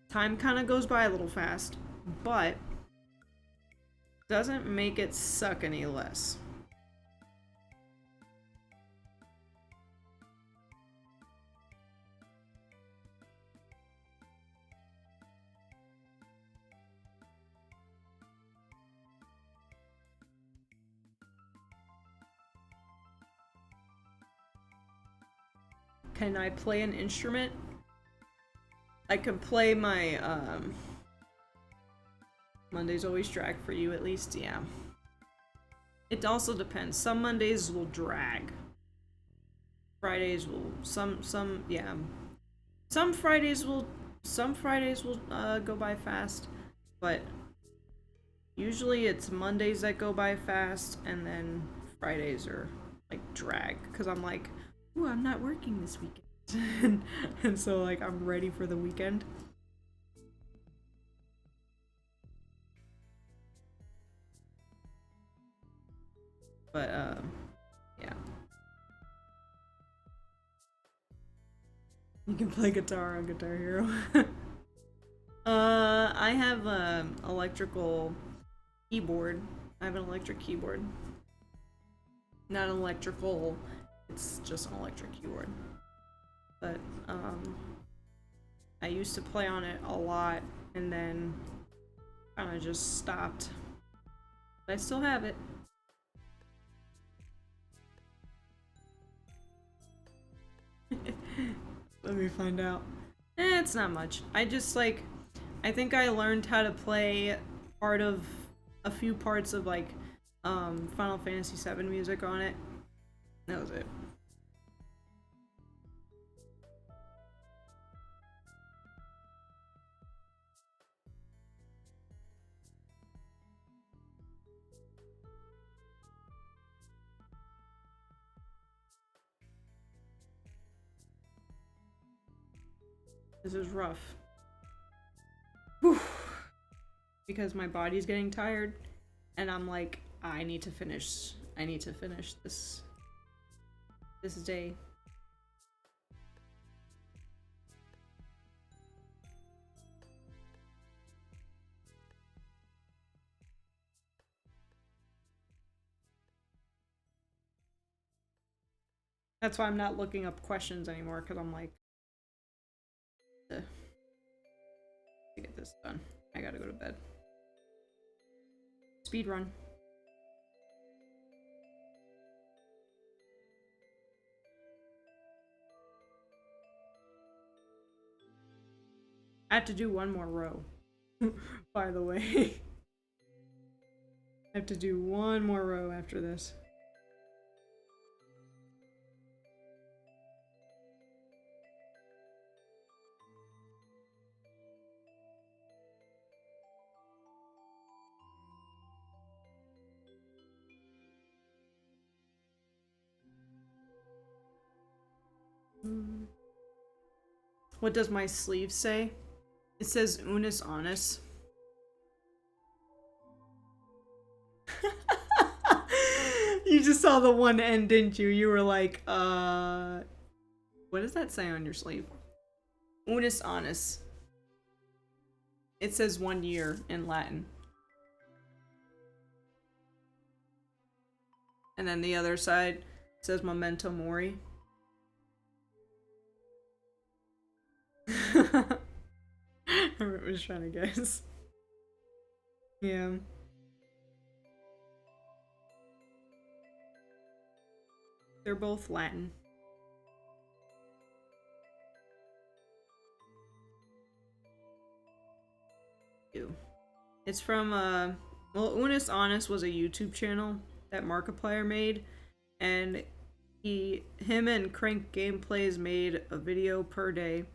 Time kind of goes by a little fast, but doesn't make it suck any less. Can I play an instrument? I could play my, Mondays always drag for you, at least, yeah. It also depends. Some Mondays will drag. Fridays will, yeah. Some Fridays will go by fast, but usually it's Mondays that go by fast, and then Fridays are, like, drag, because I'm like, ooh, I'm not working this weekend. And so, like, I'm ready for the weekend. But, yeah. You can play guitar on Guitar Hero. I have an electrical keyboard. I have an electric keyboard. Not an electrical, it's just an electric keyboard. But, I used to play on it a lot, and then kinda just stopped. But I still have it. Let me find out. It's not much. I just, like, I think I learned how to play part of a few parts of, like, Final Fantasy VII music on it. That was it. This is rough. Whew. Because my body's getting tired, and I'm like, I need to finish this day. That's why I'm not looking up questions anymore, because I'm like, to get this done. I gotta go to bed. Speed run. I have to do one more row. By the way. I have to do one more row after this. What does my sleeve say? It says Unis Honest. You just saw the one end, didn't you? You were like, what does that say on your sleeve? Unis Honest. It says 1 year in Latin. And then the other side says Memento Mori. I was trying to guess. Yeah. They're both Latin. It's from, well, Unis Honest was a YouTube channel that Markiplier made, and him and Crank Gameplays made a video per day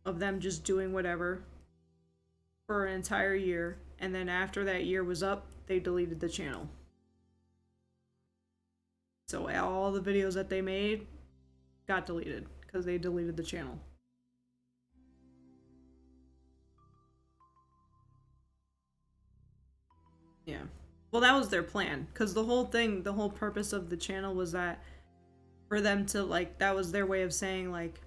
of them just doing whatever for an entire year, and then after that year was up, they deleted the channel. So all the videos that they made got deleted because they deleted the channel. Yeah. Well, that was their plan, because the whole purpose of the channel was that for them to, like, that was their way of saying, like,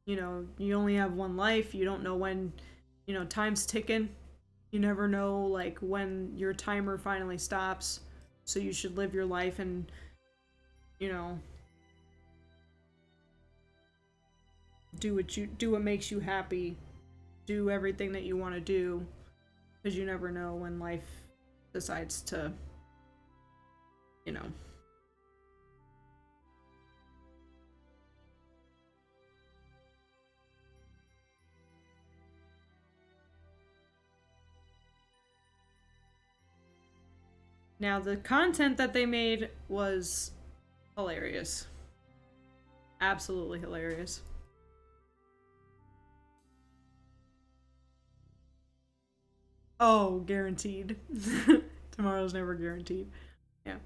you know, you only have one life, you don't know when, you know, time's ticking. You never know, like, when your timer finally stops, so you should live your life and, you know, do what makes you happy, do everything that you want to do, because you never know when life decides to, you know. Now, the content that they made was hilarious. Absolutely hilarious. Oh, guaranteed. Tomorrow's never guaranteed. Yeah.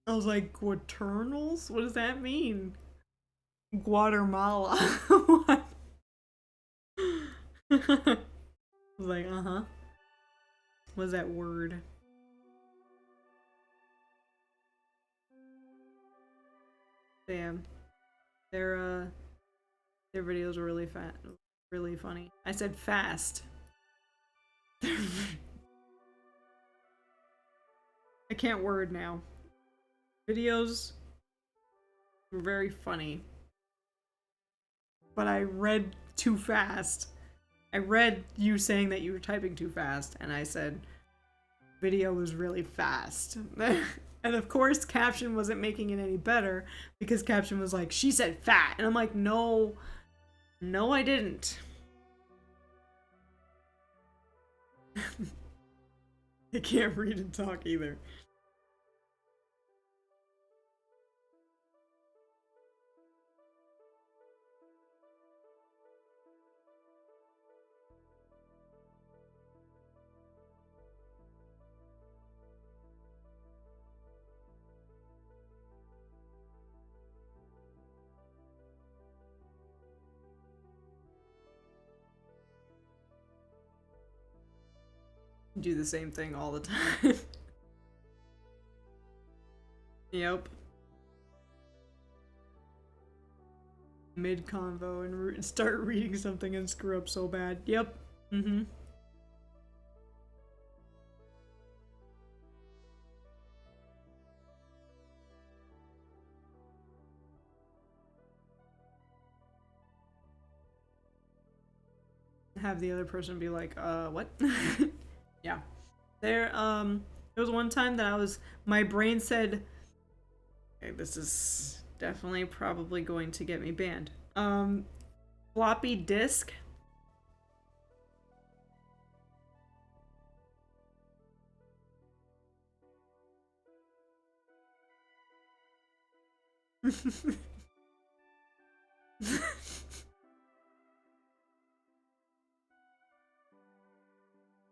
I was like, Quaternals? What does that mean? Guatemala. What? I was like, uh-huh. What's that word? Damn. Their videos were really really funny. I said fast. I can't word now. Videos were very funny. But I read too fast. I read you saying that you were typing too fast, and I said video was really fast. And of course, caption wasn't making it any better because caption was like, she said fat. And I'm like, no, no, I didn't. I can't read and talk either. Do the same thing all the time. Yep. Mid convo and start reading something and screw up so bad. Yep. Mm-hmm. Have the other person be like, what? Yeah. There was one time that my brain said, okay, this is definitely probably going to get me banned. Floppy disk.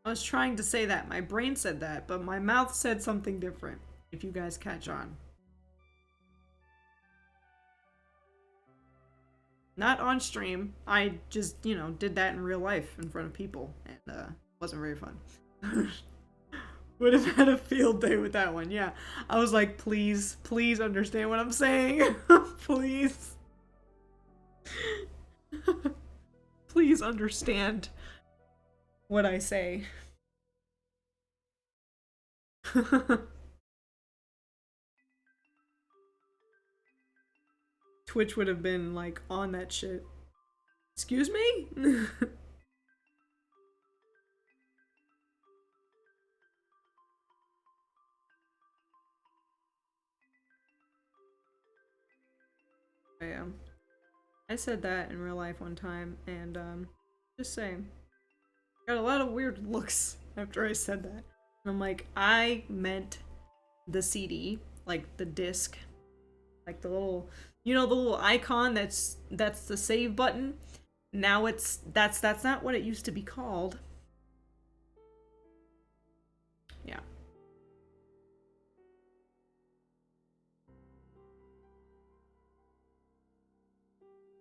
I was trying to say that. My brain said that, but my mouth said something different, if you guys catch on. Not on stream. I just, did that in real life in front of people, and wasn't very fun. Would have had a field day with that one, yeah. I was like, please, please understand what I'm saying. Please. Please understand what I say. Twitch would have been like on that shit. Excuse me? I said that in real life one time, and just saying, got a lot of weird looks after I said that. And I'm like, I meant the CD, like the disc, like the little, the little icon that's the save button. Now that's not what it used to be called. Yeah.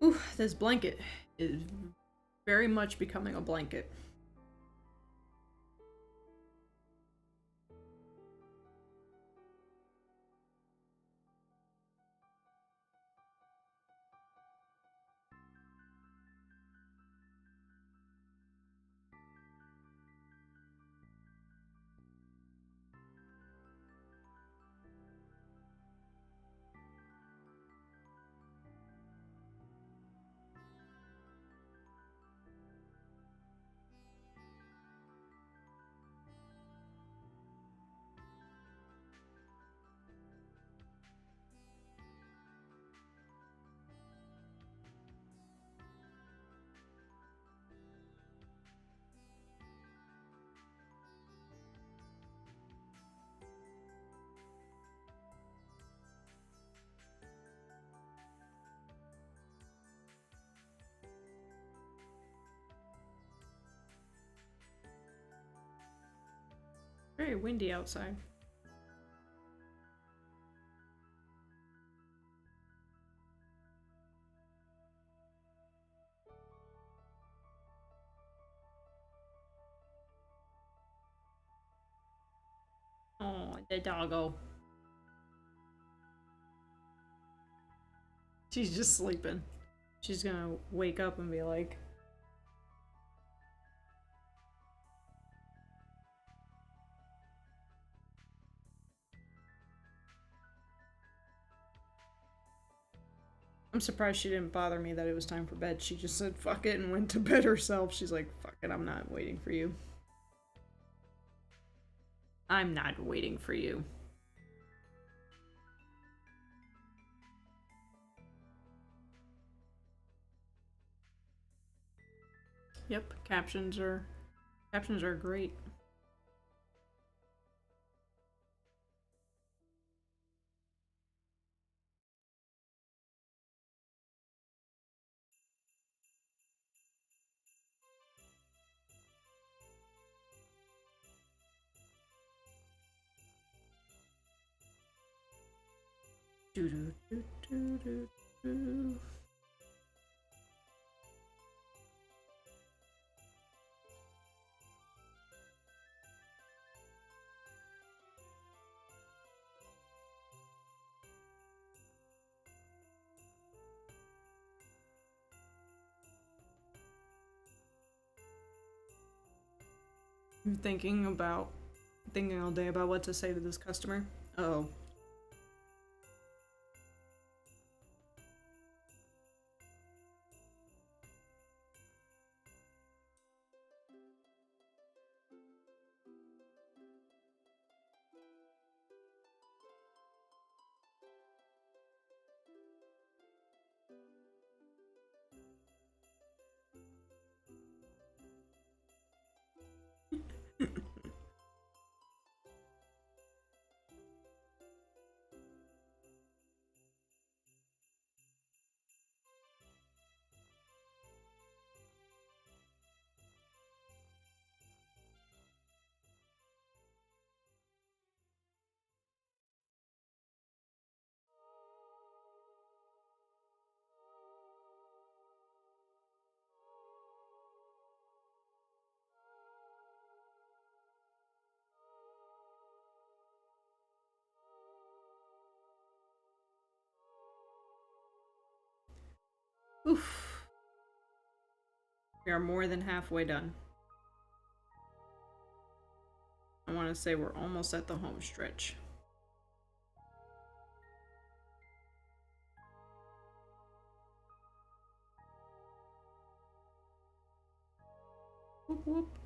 Ooh, this blanket is very much becoming a blanket. very windy outside. Oh, the doggo. She's just sleeping. She's gonna wake up and be like... I'm surprised she didn't bother me that it was time for bed. She just said fuck it and went to bed herself. She's like, fuck it, I'm not waiting for you. I'm not waiting for you. Yep, captions are great. Do do do do do do. I'm thinking all day about what to say to this customer. Uh-oh. Oof. We are more than halfway done. I want to say we're almost at the home stretch. Whoop whoop.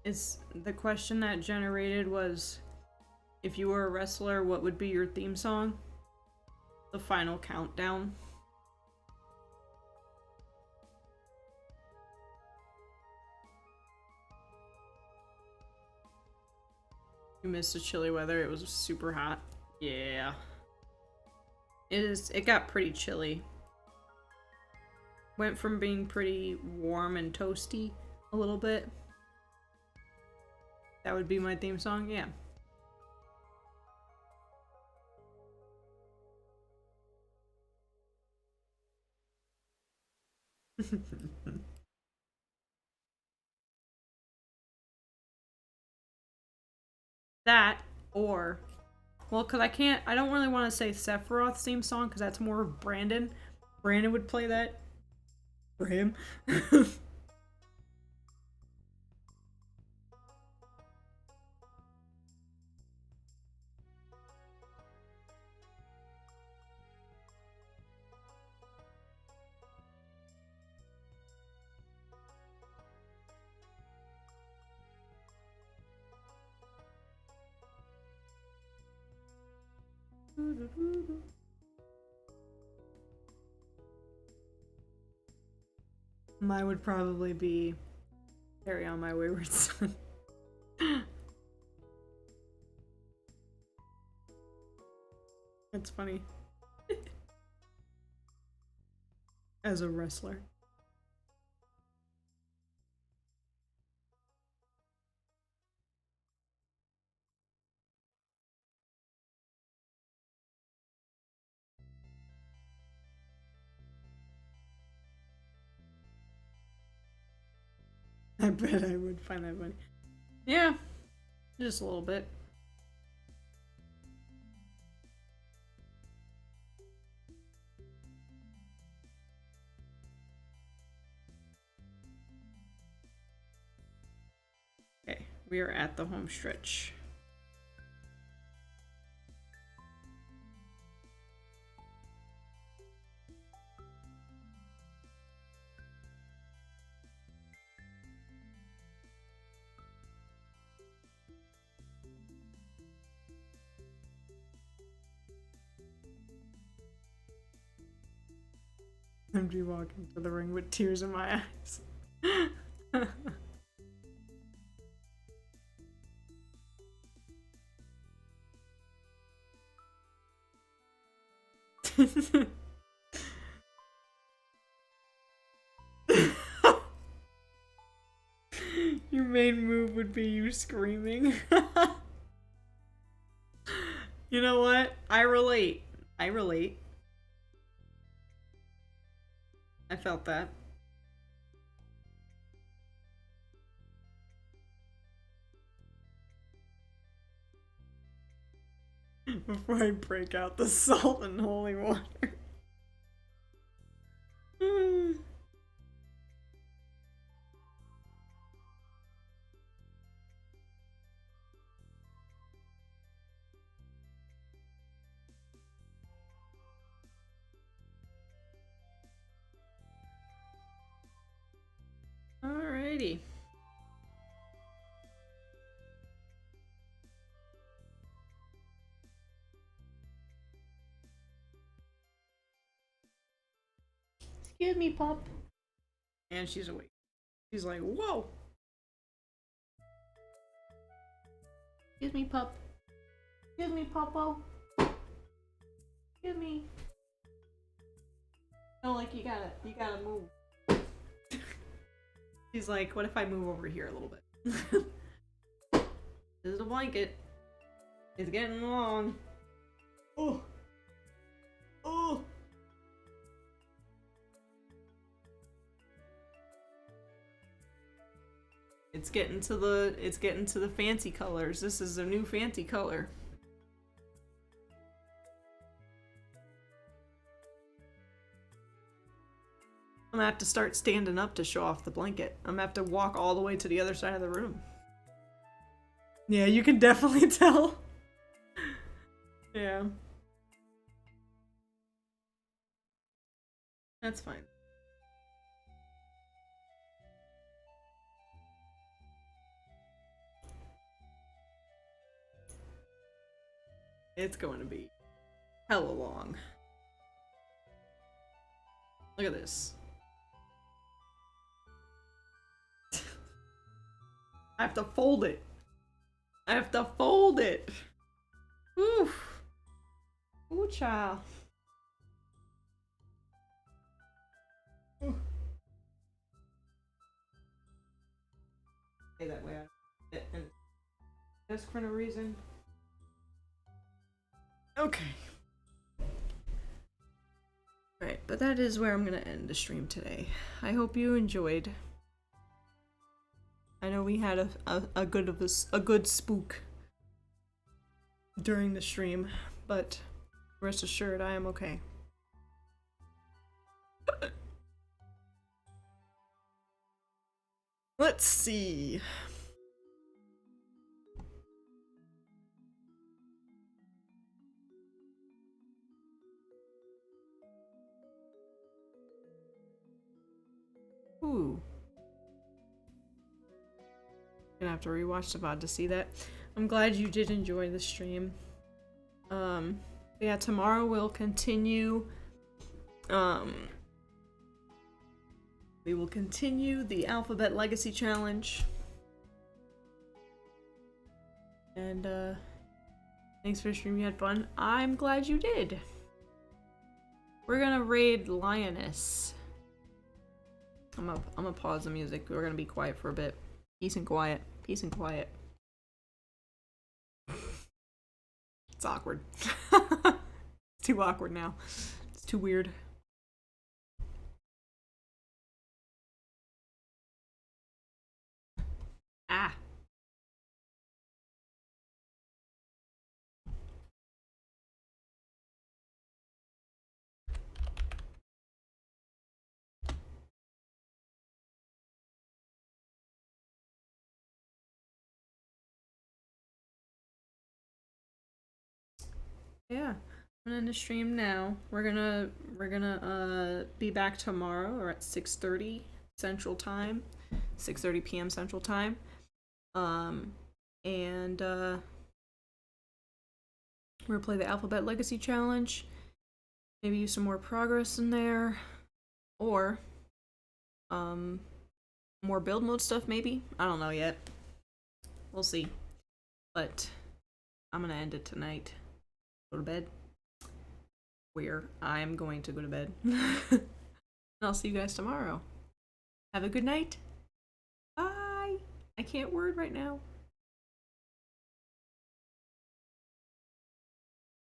Is the question that generated was, if you were a wrestler, what would be your theme song? The final countdown. You missed the chilly weather. It was super hot. Yeah. It got pretty chilly. Went from being pretty warm and toasty a little bit. That would be my theme song, yeah. That, or... Well, because I don't really want to say Sephiroth's theme song, because that's more of Brandon. Brandon would play that for him. Mine would probably be Carry On My Wayward Son. That's funny. As a wrestler. I bet I would find that funny. Yeah, just a little bit. Okay, we are at the home stretch. MG walking to the ring with tears in my eyes. Your main move would be you screaming. You know what? I relate. I relate. I felt that. Before I break out the salt and holy water. Alrighty. Excuse me, pup. And she's awake. She's like, whoa. Excuse me, pup. Excuse me, Popo. Excuse me. No, like you gotta move. She's like, what if I move over here a little bit? This is a blanket. It's getting long. Oh. Oh. It's getting to the fancy colors. This is a new fancy color. I'm gonna have to start standing up to show off the blanket. I'm gonna have to walk all the way to the other side of the room. Yeah, you can definitely tell. Yeah. That's fine. It's going to be hella long. Look at this. I have to fold it. I have to fold it. Oof. Ooh, child. Ooh. Stay that way. And desk for no reason. Okay. Alright, but that is where I'm gonna end the stream today. I hope you enjoyed. I know we had a good spook during the stream, but rest assured I am okay. Let's see. Ooh. Gonna have to rewatch the VOD to see that. I'm glad you did enjoy the stream. Yeah, tomorrow we'll continue. We will continue the Alphabet Legacy Challenge. And, thanks for streaming. You had fun. I'm glad you did. We're gonna raid Lioness. I'm gonna pause the music. We're gonna be quiet for a bit. Peace and quiet. Peace and quiet. It's awkward. It's too awkward now. It's too weird. Ah. Yeah. I'm gonna end the stream now. We're gonna be back tomorrow or at 6:30 Central Time. 6:30 p.m. Central Time. And we're gonna play the Alphabet Legacy Challenge. Maybe use some more progress in there. Or more build mode stuff maybe? I don't know yet. We'll see. But I'm gonna end it tonight. Go to bed. Where I'm going to go to bed. And I'll see you guys tomorrow. Have a good night. Bye. I can't word right now.